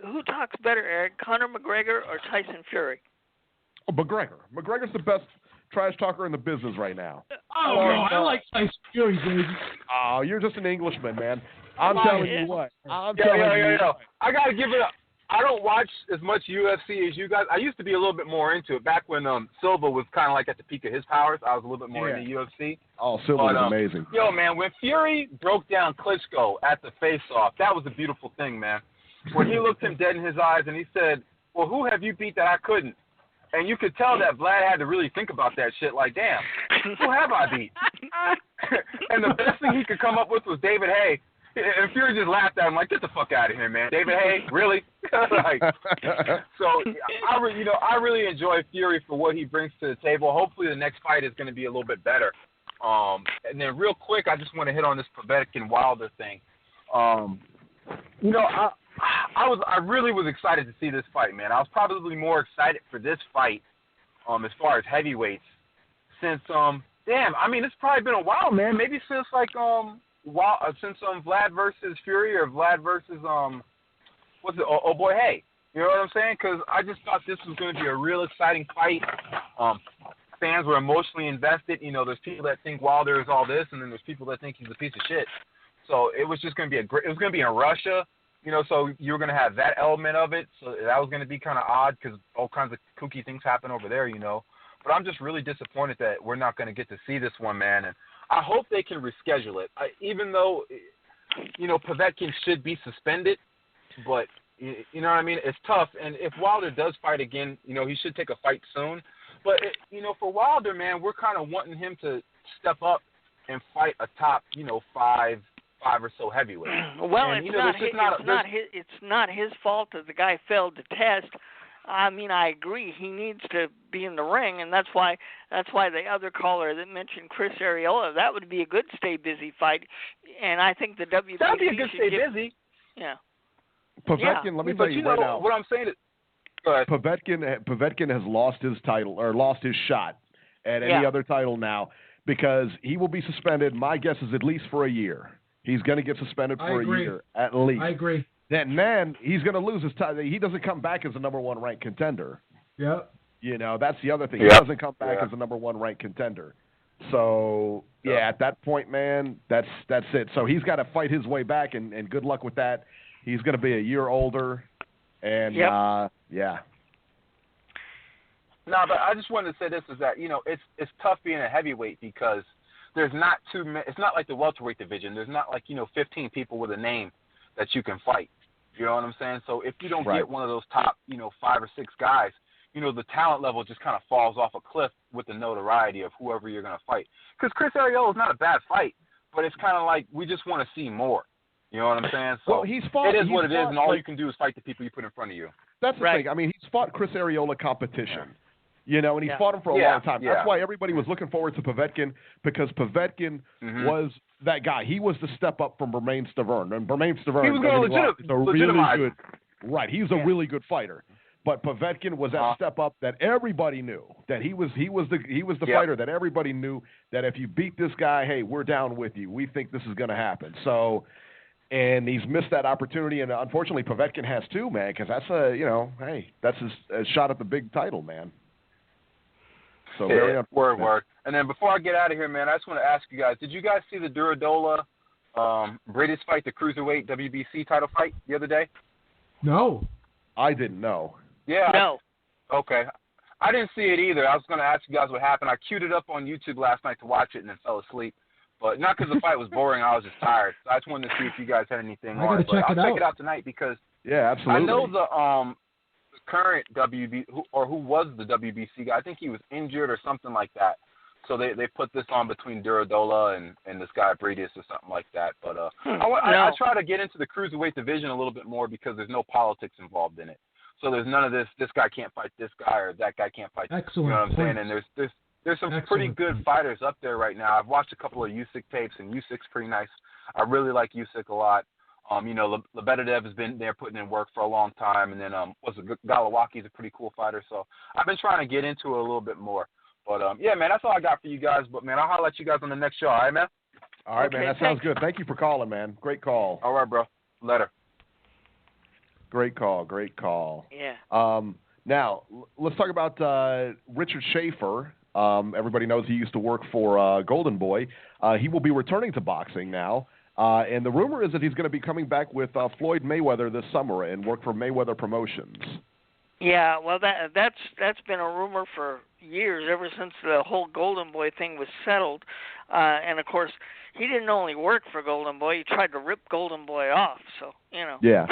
Who talks better, Eric? Conor McGregor or Tyson Fury? Oh, McGregor. McGregor's the best trash talker in the business right now. Oh, no, I like Tyson Fury, baby. Oh, you're just an Englishman, man. I'm telling you what. I got to give it up. I don't watch as much UFC as you guys. I used to be a little bit more into it. Back when Silva was kind of like at the peak of his powers, I was a little bit more into UFC. Oh, Silva was amazing. Yo, man, when Fury broke down Klitschko at the face-off, that was a beautiful thing, man. When he looked him dead in his eyes and he said, well, who have you beat that I couldn't? And you could tell that Vlad had to really think about that shit like, damn, who have I beat? And the best thing he could come up with was David Haye. And Fury just laughed at him like, get the fuck out of here, man. David Haye, really? Like, so I really enjoy Fury for what he brings to the table. Hopefully the next fight is going to be a little bit better. And then real quick, I just want to hit on this Povetkin Wilder thing. You know, I really was excited to see this fight, man. I was probably more excited for this fight as far as heavyweights since I mean, it's probably been a while, man. Maybe since like since Vlad versus Fury or Vlad versus Haye. You know what I'm saying? Because I just thought this was going to be a real exciting fight. Fans were emotionally invested. You know, there's people that think Wilder is all this, and then there's people that think he's a piece of shit. So it was just going to be it was going to be in Russia. You know, so you were going to have that element of it. So that was going to be kind of odd because all kinds of kooky things happen over there, you know. But I'm just really disappointed that we're not going to get to see this one, man. And I hope they can reschedule it. Even though, you know, Povetkin should be suspended, but, you know what I mean? It's tough. And if Wilder does fight again, you know, he should take a fight soon. But, you know, for Wilder, man, we're kind of wanting him to step up and fight a top, you know, five or so heavyweight. Well, and, it's not his fault that the guy failed to test. I mean, I agree. He needs to be in the ring, and that's why the other caller that mentioned Chris Arreola, that would be a good stay busy fight. And I think the WBC that'd be a good stay busy. Yeah. Povetkin, let me tell you right now. What I'm saying is, go ahead. Povetkin has lost his title or lost his shot at any other title now because he will be suspended. My guess is at least for a year. He's going to get suspended for a year at least. I agree. Then he's going to lose his title. He doesn't come back as a number one ranked contender. Yep. You know, that's the other thing. He doesn't come back as a number 1 ranked contender. So, at that point, man, that's it. So he's got to fight his way back, and good luck with that. He's going to be a year older, and, No, but I just wanted to say this is that, you know, it's tough being a heavyweight because there's not too many. It's not like the welterweight division. There's not like, you know, 15 people with a name that you can fight. You know what I'm saying? So if you don't get one of those top, you know, 5 or 6 guys, you know, the talent level just kind of falls off a cliff with the notoriety of whoever you're going to fight. Because Chris Arreola is not a bad fight, but it's kind of like we just want to see more. You know what I'm saying? So it is what it is, and all you can do is fight the people you put in front of you. That's the thing. I mean, he's fought Chris Arreola competition, you know, and he's fought him for a long time. That's why everybody was looking forward to Povetkin, because Povetkin was that guy. He was the step up from Bermain Stavern, and Bermain Stavern is a really good. Right, he's a really good fighter. But Povetkin was that step up that everybody knew that he was the fighter that everybody knew that if you beat this guy, hey, we're down with you. We think this is going to happen. So, and he's missed that opportunity, and unfortunately Povetkin has too, man, because that's that's his shot at the big title, man. So very unfortunate. Word. And then before I get out of here, man, I just want to ask you guys: did you guys see the Duradola British fight, the cruiserweight WBC title fight the other day? No, I didn't know. Yeah. No. Okay. I didn't see it either. I was going to ask you guys what happened. I queued it up on YouTube last night to watch it and then fell asleep. But not because the fight was boring. I was just tired. So I just wanted to see if you guys had anything on it. But I'll check it out tonight because absolutely. I know the current WBC who was the WBC guy. I think he was injured or something like that. So they put this on between Duradola and this guy Breedis or something like that. But I try to get into the cruiserweight division a little bit more because there's no politics involved in it. So there's none of this guy can't fight this guy or that guy can't fight. Excellent. You know what I'm saying? And there's some pretty good fighters up there right now. I've watched a couple of Usyk tapes, and Usyk's pretty nice. I really like Usyk a lot. You know, Lebedev has been there putting in work for a long time, and then Galawaki's a pretty cool fighter. So I've been trying to get into it a little bit more. But man, that's all I got for you guys. But man, I'll holler at you guys on the next show. All right, man. All right, man. That sounds good. Thank you for calling, man. Great call. All right, bro. Later. Great call. Yeah. Now, let's talk about Richard Schaefer. Everybody knows he used to work for Golden Boy. He will be returning to boxing now. And the rumor is that he's going to be coming back with Floyd Mayweather this summer and work for Mayweather Promotions. Yeah, well, that's been a rumor for years, ever since the whole Golden Boy thing was settled. And, of course, he didn't only work for Golden Boy. He tried to rip Golden Boy off, so, you know. Yeah.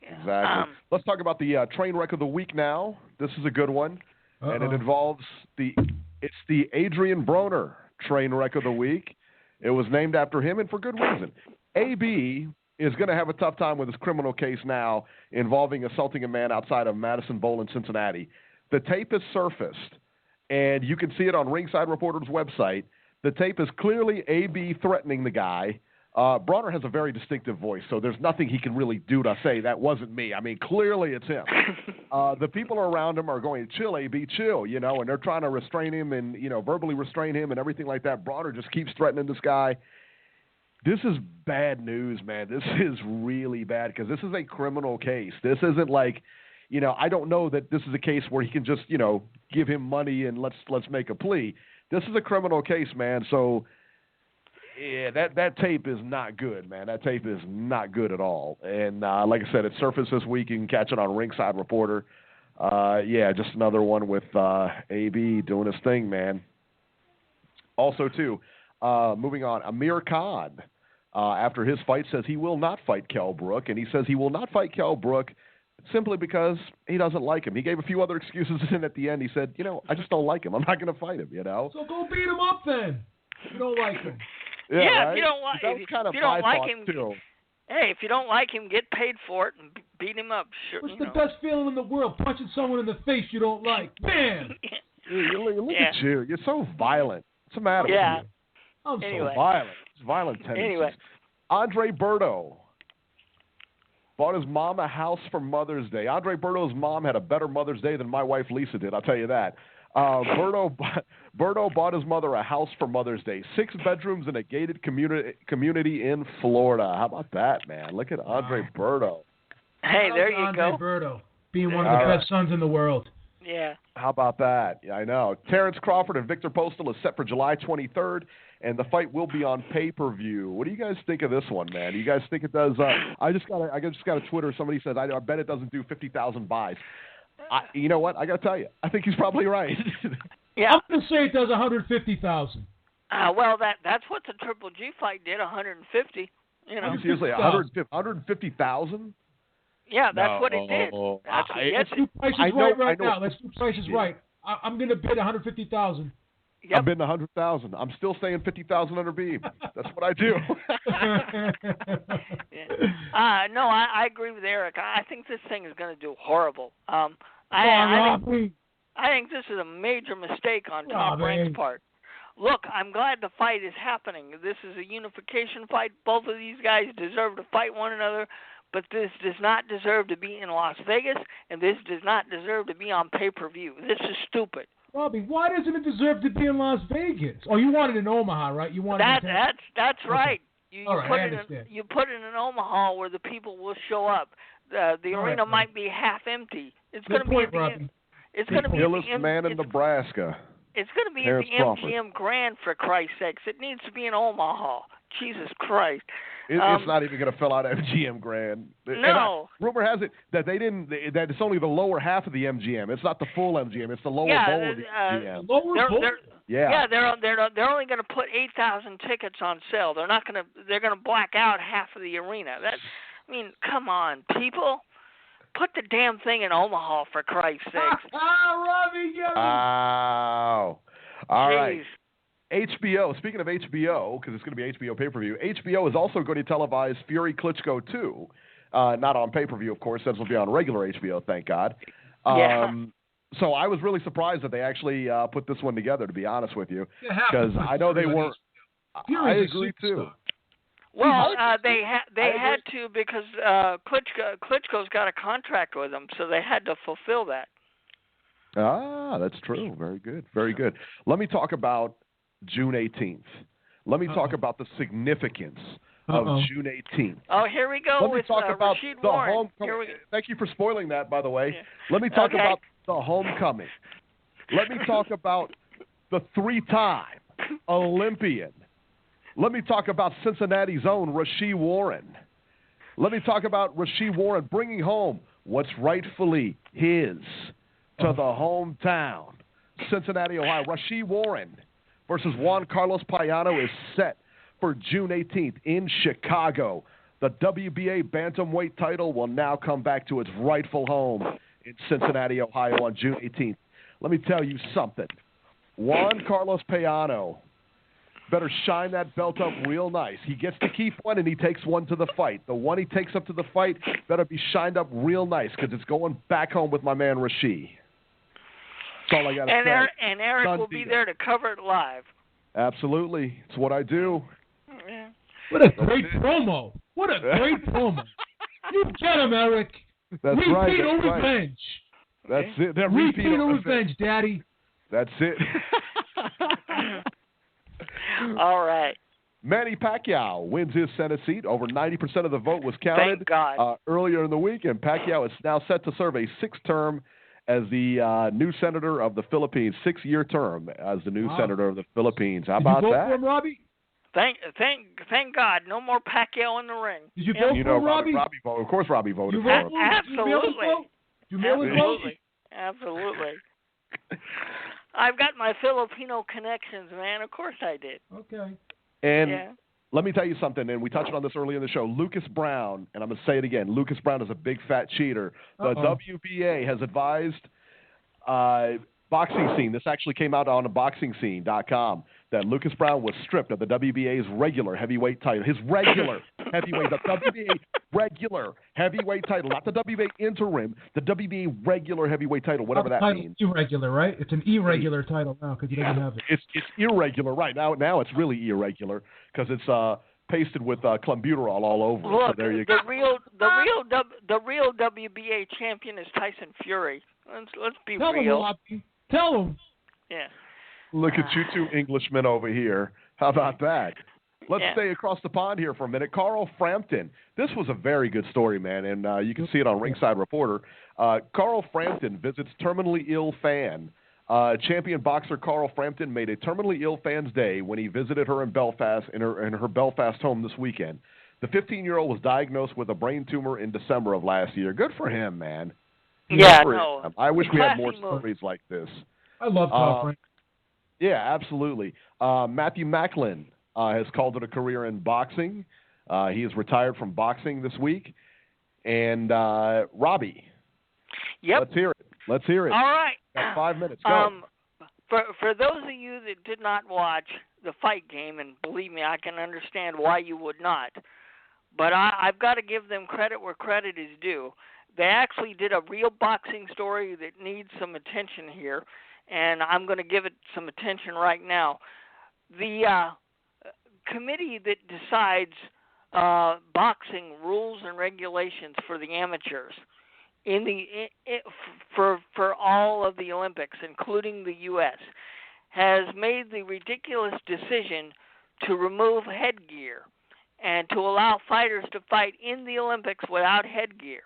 Exactly. Let's talk about the train wreck of the week now. This is a good one, and it involves the Adrien Broner train wreck of the week. It was named after him, and for good reason. AB is going to have a tough time with his criminal case now involving assaulting a man outside of Madison Bowl in Cincinnati. The tape is surfaced, and you can see it on Ringside Reporter's website. The tape is clearly AB threatening the guy. Broner has a very distinctive voice, so there's nothing he can really do to say that wasn't me. I mean, clearly it's him. The people around him are going, chill, AB, chill, you know, and they're trying to restrain him and, you know, verbally restrain him and everything like that. Broner just keeps threatening this guy. This is bad news, man. This is really bad because this is a criminal case. This isn't like, you know, I don't know that this is a case where he can just, you know, give him money and let's make a plea. This is a criminal case, man, so... Yeah, that tape is not good, man. That tape is not good at all. And like I said, it surfaced this week. You can catch it on Ringside Reporter. Just another one with AB doing his thing, man. Also, too, moving on, Amir Khan, after his fight, says he will not fight Kell Brook. And he says he will not fight Kell Brook simply because he doesn't like him. He gave a few other excuses, and at the end he said, you know, I just don't like him. I'm not going to fight him, you know. So go beat him up then if you don't like him. Yeah, right? if you don't like, if you don't like him, too. Hey, if you don't like him, get paid for it and beat him up. Sure. What's the best feeling in the world? Punching someone in the face you don't like. Bam! Look at you. You're so violent. What's the matter with you? I'm so violent. It's violent tendencies. Anyway. Andre Berto bought his mom a house for Mother's Day. Andre Berto's mom had a better Mother's Day than my wife Lisa did, I'll tell you that. Berto bought his mother a house for Mother's Day, 6 bedrooms in a gated community in Florida. How about that, man? Look at Andre Berto. Hey, there you Andre go. Berto. being one of the best sons in the world. Yeah. How about that? Yeah, I know. Terrence Crawford and Victor Postal is set for July 23rd, and the fight will be on pay-per-view. What do you guys think of this one, man? Do you guys think it does? I just got a Twitter. Somebody says I bet it doesn't do 50,000 buys. You know what? I got to tell you, I think he's probably right. Yeah. I'm going to say it does 150,000. Well, that's what the Triple G fight did, 150. You know. Seriously, 150,000? Yeah, that's what it did. Let's do prices right now. Let's do prices right. I'm going to bid 150,000. Yep. I'm bidding 100,000. I'm still saying 50,000 under B. That's what I do. No, I agree with Eric. I think this thing is going to do horrible. I think this is a major mistake on Top Rank's part. Look, I'm glad the fight is happening. This is a unification fight. Both of these guys deserve to fight one another, but this does not deserve to be in Las Vegas, and this does not deserve to be on pay-per-view. This is stupid. Robbie, why doesn't it deserve to be in Las Vegas? Oh, you want it in Omaha, right? You want that's right. You put it in Omaha where the people will show up. The arena might be half empty. It's going to be the man in Nebraska. It's going to be at the MGM Grand, for Christ's sakes. It needs to be in Omaha. Jesus Christ. It's not even going to fill out MGM Grand. No. Rumor has it that that it's only the lower half of the MGM. It's not the full MGM. It's the lower bowl of the MGM. They're only going to put 8,000 tickets on sale. They're going to black out half of the arena. Come on, people. Put the damn thing in Omaha, for Christ's sakes. Robbie, get him. Wow. All right. HBO, speaking of HBO, because it's going to be HBO pay-per-view, HBO is also going to televise Fury Klitschko 2. Not on pay-per-view, of course. This will be on regular HBO, thank God. So I was really surprised that they actually put this one together, to be honest with you. Because I know they weren't. I agree, too. Well, they had to, because Klitschko's got a contract with them, so they had to fulfill that. That's true. Very good. Very good. Let me talk about June 18th. Let me talk about the significance of June 18th. Oh, here we go. Let me talk about Rashid the Warren. homecoming. Thank you for spoiling that, by the way. Yeah. Let me talk about the homecoming. Let me talk about the 3-time Olympian. Let me talk about Cincinnati's own Rashid Warren. Let me talk about Rashid Warren bringing home what's rightfully his to the hometown, Cincinnati, Ohio. Rashid Warren versus Juan Carlos Payano is set for June 18th in Chicago. The WBA bantamweight title will now come back to its rightful home in Cincinnati, Ohio on June 18th. Let me tell you something. Juan Carlos Payano better shine that belt up real nice. He gets to keep one, and he takes one to the fight. The one he takes up to the fight better be shined up real nice, because it's going back home with my man Rashid. That's all I got to say. And Eric will be there to cover it live. Absolutely. It's what I do. Yeah. What a great promo. What a great promo. You get him, Eric. That's right. Repeat or revenge. That's it. Repeat or revenge, Daddy. That's it. All right. Manny Pacquiao wins his Senate seat. Over 90% of the vote was counted. Thank God. Earlier in the week, and Pacquiao is now set to serve a 6th term as the new senator of the Philippines. 6-year term as the new senator of the Philippines. How about that? Did you vote for him, Robbie? Thank God. No more Pacquiao in the ring. Did you vote for him, Robbie? Robbie voted. Of course, Robbie voted for him. Absolutely. Absolutely. I've got my Filipino connections, man. Of course I did. Okay. And let me tell you something, and we touched on this earlier in the show. Lucas Brown, and I'm going to say it again, Lucas Brown is a big fat cheater. The WBA has advised boxing scene. This actually came out on boxingscene.com that Lucas Brown was stripped of the WBA's regular heavyweight title. His regular heavyweight, the WBA regular heavyweight title, not the WBA interim, the WBA regular heavyweight title, whatever that means. Irregular, right? It's an irregular title now because he doesn't have it. It's irregular, right? Now it's really irregular because it's pasted with clenbuterol all over. Look, so there you go. The real WBA champion is Tyson Fury. Let's be real. Tell him. Yeah. Look at you two Englishmen over here. How about that? Let's stay across the pond here for a minute. Carl Frampton. This was a very good story, man, and you can see it on Ringside Reporter. Carl Frampton visits terminally ill fan. Champion boxer Carl Frampton made a terminally ill fan's day when he visited her in Belfast, in her Belfast home this weekend. The 15-year-old was diagnosed with a brain tumor in December of last year. Good for him, man. Yeah, no. I wish we had more stories like this. I love Carl Frampton. Yeah, absolutely. Matthew Macklin has called it a career in boxing. He is retired from boxing this week. And Robbie. Yep. Let's hear it. All right. Got 5 minutes. Go. For those of you that did not watch the fight game, and believe me, I can understand why you would not, but I've got to give them credit where credit is due. They actually did a real boxing story that needs some attention here, and I'm going to give it some attention right now. The committee that decides boxing rules and regulations for the amateurs for all of the Olympics, including the U.S., has made the ridiculous decision to remove headgear and to allow fighters to fight in the Olympics without headgear.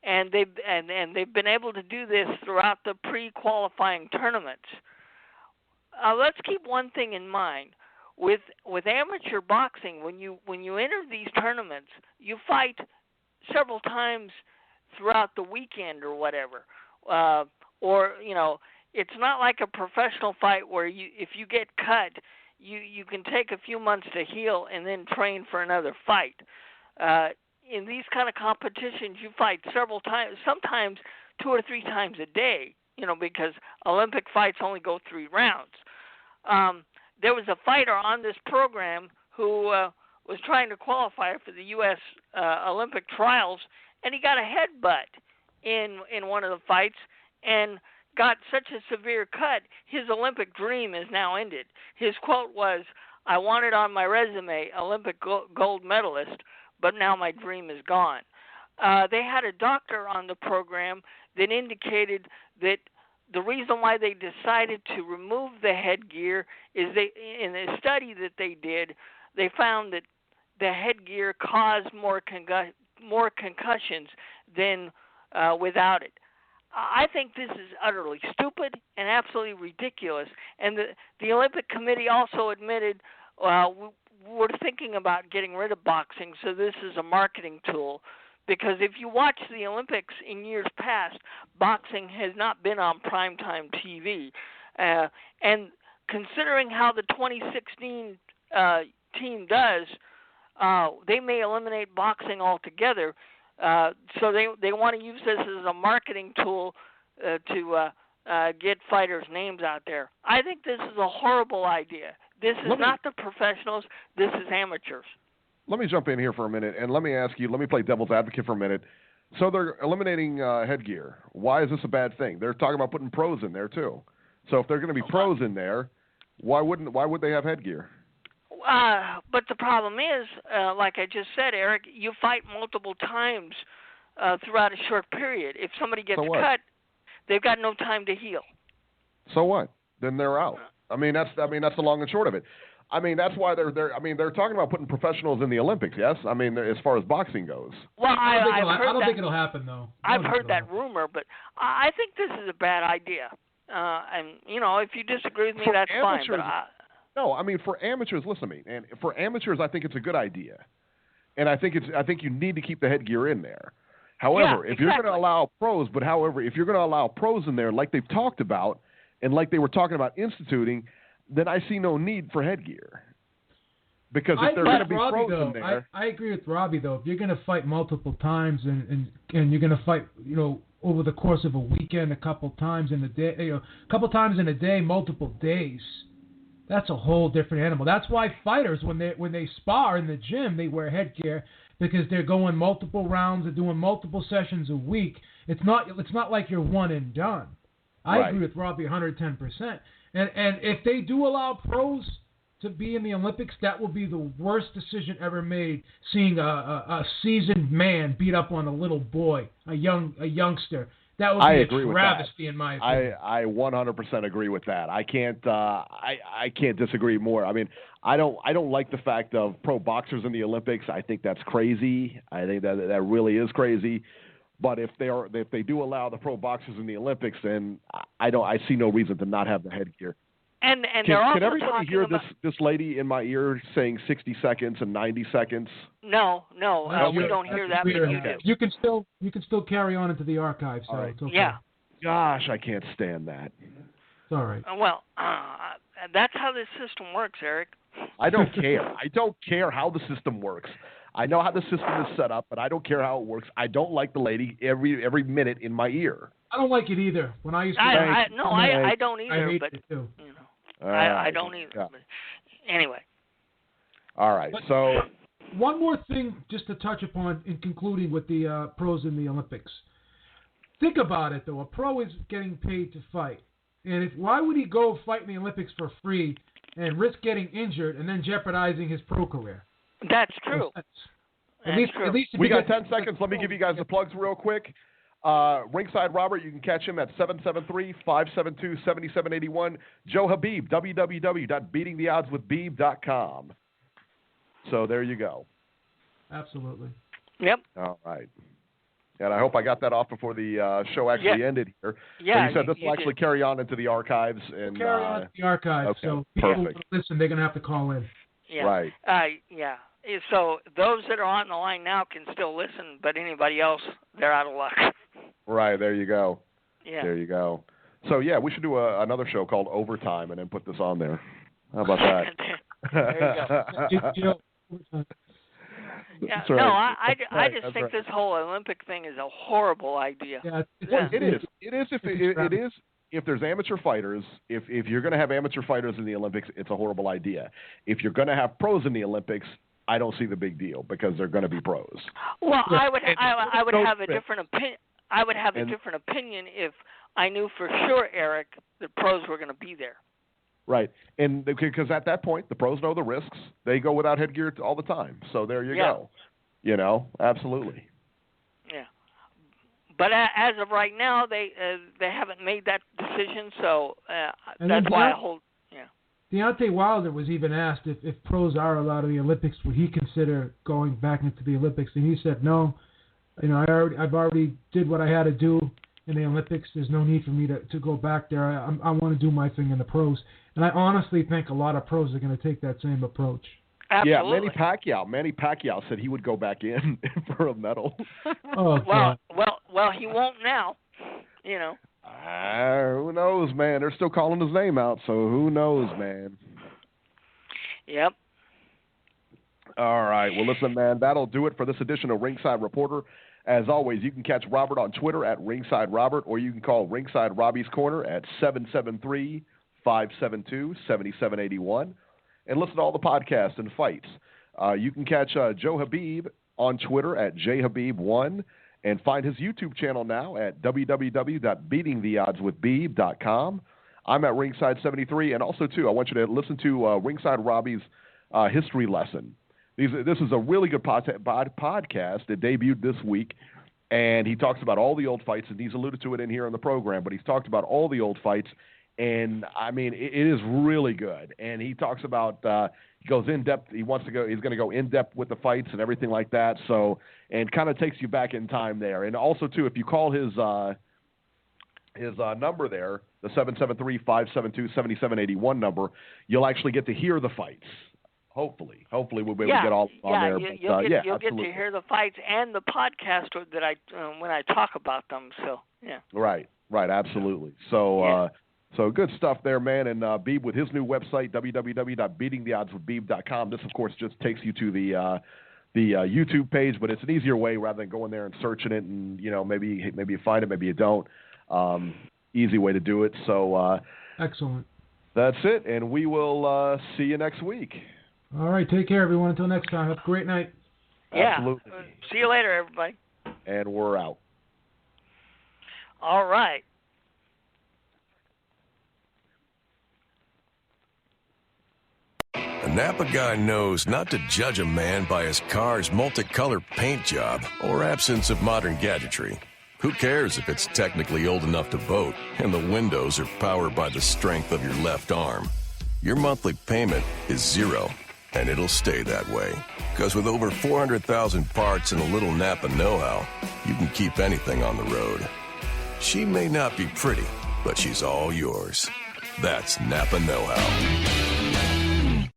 And they've been able to do this throughout the pre-qualifying tournaments. Let's keep one thing in mind. With amateur boxing, when you enter these tournaments, you fight several times throughout the weekend or whatever. It's not like a professional fight where if you get cut, you can take a few months to heal and then train for another fight. In these kind of competitions, you fight several times, sometimes 2 or 3 times a day, because Olympic fights only go 3 rounds. There was a fighter on this program who was trying to qualify for the U.S. Olympic trials, and he got a headbutt in one of the fights and got such a severe cut, his Olympic dream is now ended. His quote was, "I wanted on my resume Olympic gold medalist, but now my dream is gone." They had a doctor on the program that indicated that the reason why they decided to remove the headgear is in a study that they did, they found that the headgear caused more concussions than without it. I think this is utterly stupid and absolutely ridiculous. And the Olympic Committee also admitted we're thinking about getting rid of boxing, so this is a marketing tool. Because if you watch the Olympics in years past, boxing has not been on primetime TV. And considering how the 2016 team does, they may eliminate boxing altogether. So they want to use this as a marketing tool to get fighters' names out there. I think this is a horrible idea. This is not the professionals. This is amateurs. Let me jump in here for a minute, and let me ask you, let me play devil's advocate for a minute. So they're eliminating headgear. Why is this a bad thing? They're talking about putting pros in there, too. So if they're going to be pros in there, why would they have headgear? But the problem is, like I just said, Eric, you fight multiple times throughout a short period. If somebody gets cut, they've got no time to heal. So what? Then they're out. That's the long and short of it. That's why they're talking about putting professionals in the Olympics. Yes, as far as boxing goes. Well, I don't think it'll happen though. I've heard that rumor, but I think this is a bad idea. And if you disagree with me, that's fine. But for amateurs, listen to me. And for amateurs, I think it's a good idea. And I think you need to keep the headgear in there. However, if you're going to allow pros, if you're going to allow pros in there, like they've talked about, and like they were talking about instituting, then I see no need for headgear. Because if they're going to be pros in there... I agree with Robbie, though. If you're going to fight multiple times and you're going to fight, over the course of a weekend, a couple times in a day, multiple days, that's a whole different animal. That's why fighters, when they spar in the gym, they wear headgear, because they're going multiple rounds, they're doing multiple sessions a week. It's not like you're one and done. I agree with Robbie 110%. And if they do allow pros to be in the Olympics, that will be the worst decision ever made, seeing a seasoned man beat up on a little boy, a youngster. That would be a travesty in my opinion. I 100% agree with that. I can't disagree more. I mean, I don't like the fact of pro boxers in the Olympics. I think that's crazy. I think that really is crazy. But if they do allow the pro boxers in the Olympics, then I see no reason to not have the headgear. And they're also can everybody hear about... this lady in my ear saying 60 seconds and 90 seconds? No, we don't hear that. But you can still carry on into the archive. So it's okay. Yeah. Gosh, I can't stand that. It's all right. Well, that's how this system works, Eric. I don't care. I don't care how the system works. I know how the system is set up, but I don't care how it works. I don't like the lady every minute in my ear. I don't like it either. When I used to, I don't either. I hate but it too. You know, I don't either. Yeah. But anyway. All right. But so one more thing, just to touch upon in concluding with the pros in the Olympics. Think about it, though. A pro is getting paid to fight, and why would he go fight in the Olympics for free and risk getting injured and then jeopardizing his pro career? That's true. At least we got 10 seconds. Let me give you guys the plugs real quick. Ringside Robert, you can catch him at 773-572-7781. Joe Habib, www.beatingtheoddswithbeeb.com. So there you go. Absolutely. Yep. All right. And I hope I got that off before the show actually ended here. Yeah. But you said this will actually carry on into the archives. And carry on to the archives. Okay, so people who perfect. listen, they're going to have to call in. Yeah. Right. Yeah. So those that are on the line now can still listen, but anybody else, they're out of luck. Right. There you go. Yeah. There you go. So, yeah, we should do another show called Overtime and then put this on there. How about that? There you go. Yeah, right. no, I just That's think right. this whole Olympic thing is a horrible idea. Yeah, Well, it is. It is if there's amateur fighters. If you're going to have amateur fighters in the Olympics, it's a horrible idea. If you're going to have pros in the Olympics, I don't see the big deal because they're going to be pros. Well, I would have a different opinion. I would have a different opinion if I knew for sure, Eric, the pros were going to be there. Right, and because at that point, the pros know the risks. They go without headgear all the time. So there you go. You know, absolutely. Yeah, but as of right now, they haven't made that decision. So that's why I hold. Yeah. Deontay Wilder was even asked if pros are allowed in the Olympics, would he consider going back into the Olympics? And he said, no. You know, I've already did what I had to do in the Olympics. There's no need for me to go back there. I want to do my thing in the pros. And I honestly think a lot of pros are going to take that same approach. Absolutely. Yeah, Manny Pacquiao said he would go back in for a medal. God. Well, he won't now. You know. Who knows, man? They're still calling his name out, so who knows, man? Yep. All right. Well, listen, man, that'll do it for this edition of Ringside Reporter. As always, you can catch Robert on Twitter at Ringside Robert, or you can call Ringside Robbie's Corner at 773-572-7781. And listen to all the podcasts and fights. You can catch Joe Habib on Twitter at jhabib1 and find his YouTube channel now at www.beatingtheoddswithbeeb.com. I'm at Ringside73, and also, too, I want you to listen to Ringside Robbie's history lesson. This is a really good podcast. It debuted this week, and he talks about all the old fights, and he's alluded to it in here on the program, but he's talked about all the old fights, and, I mean, it is really good. And he talks about he goes in-depth. He's going to go in-depth with the fights and everything like that, so, and kind of takes you back in time there. And also, too, if you call his number there, the 773-572-7781 number, you'll actually get to hear the fights. Hopefully we'll be able to get all on there. You'll get to hear the fights and the podcast that when I talk about them. So yeah. Right, absolutely. So so good stuff there, man. And Beeb with his new website, www.beatingtheoddswithbeeb.com. This, of course, just takes you to the YouTube page, but it's an easier way rather than going there and searching it, and maybe you find it, maybe you don't. Easy way to do it. So excellent. That's it, and we will see you next week. All right, take care, everyone. Until next time, have a great night. Yeah. Absolutely. See you later, everybody. And we're out. All right. A Napa guy knows not to judge a man by his car's multicolored paint job or absence of modern gadgetry. Who cares if it's technically old enough to vote and the windows are powered by the strength of your left arm? Your monthly payment is zero, and it'll stay that way. Because with over 400,000 parts and a little Napa know-how, you can keep anything on the road. She may not be pretty, but she's all yours. That's Napa know-how.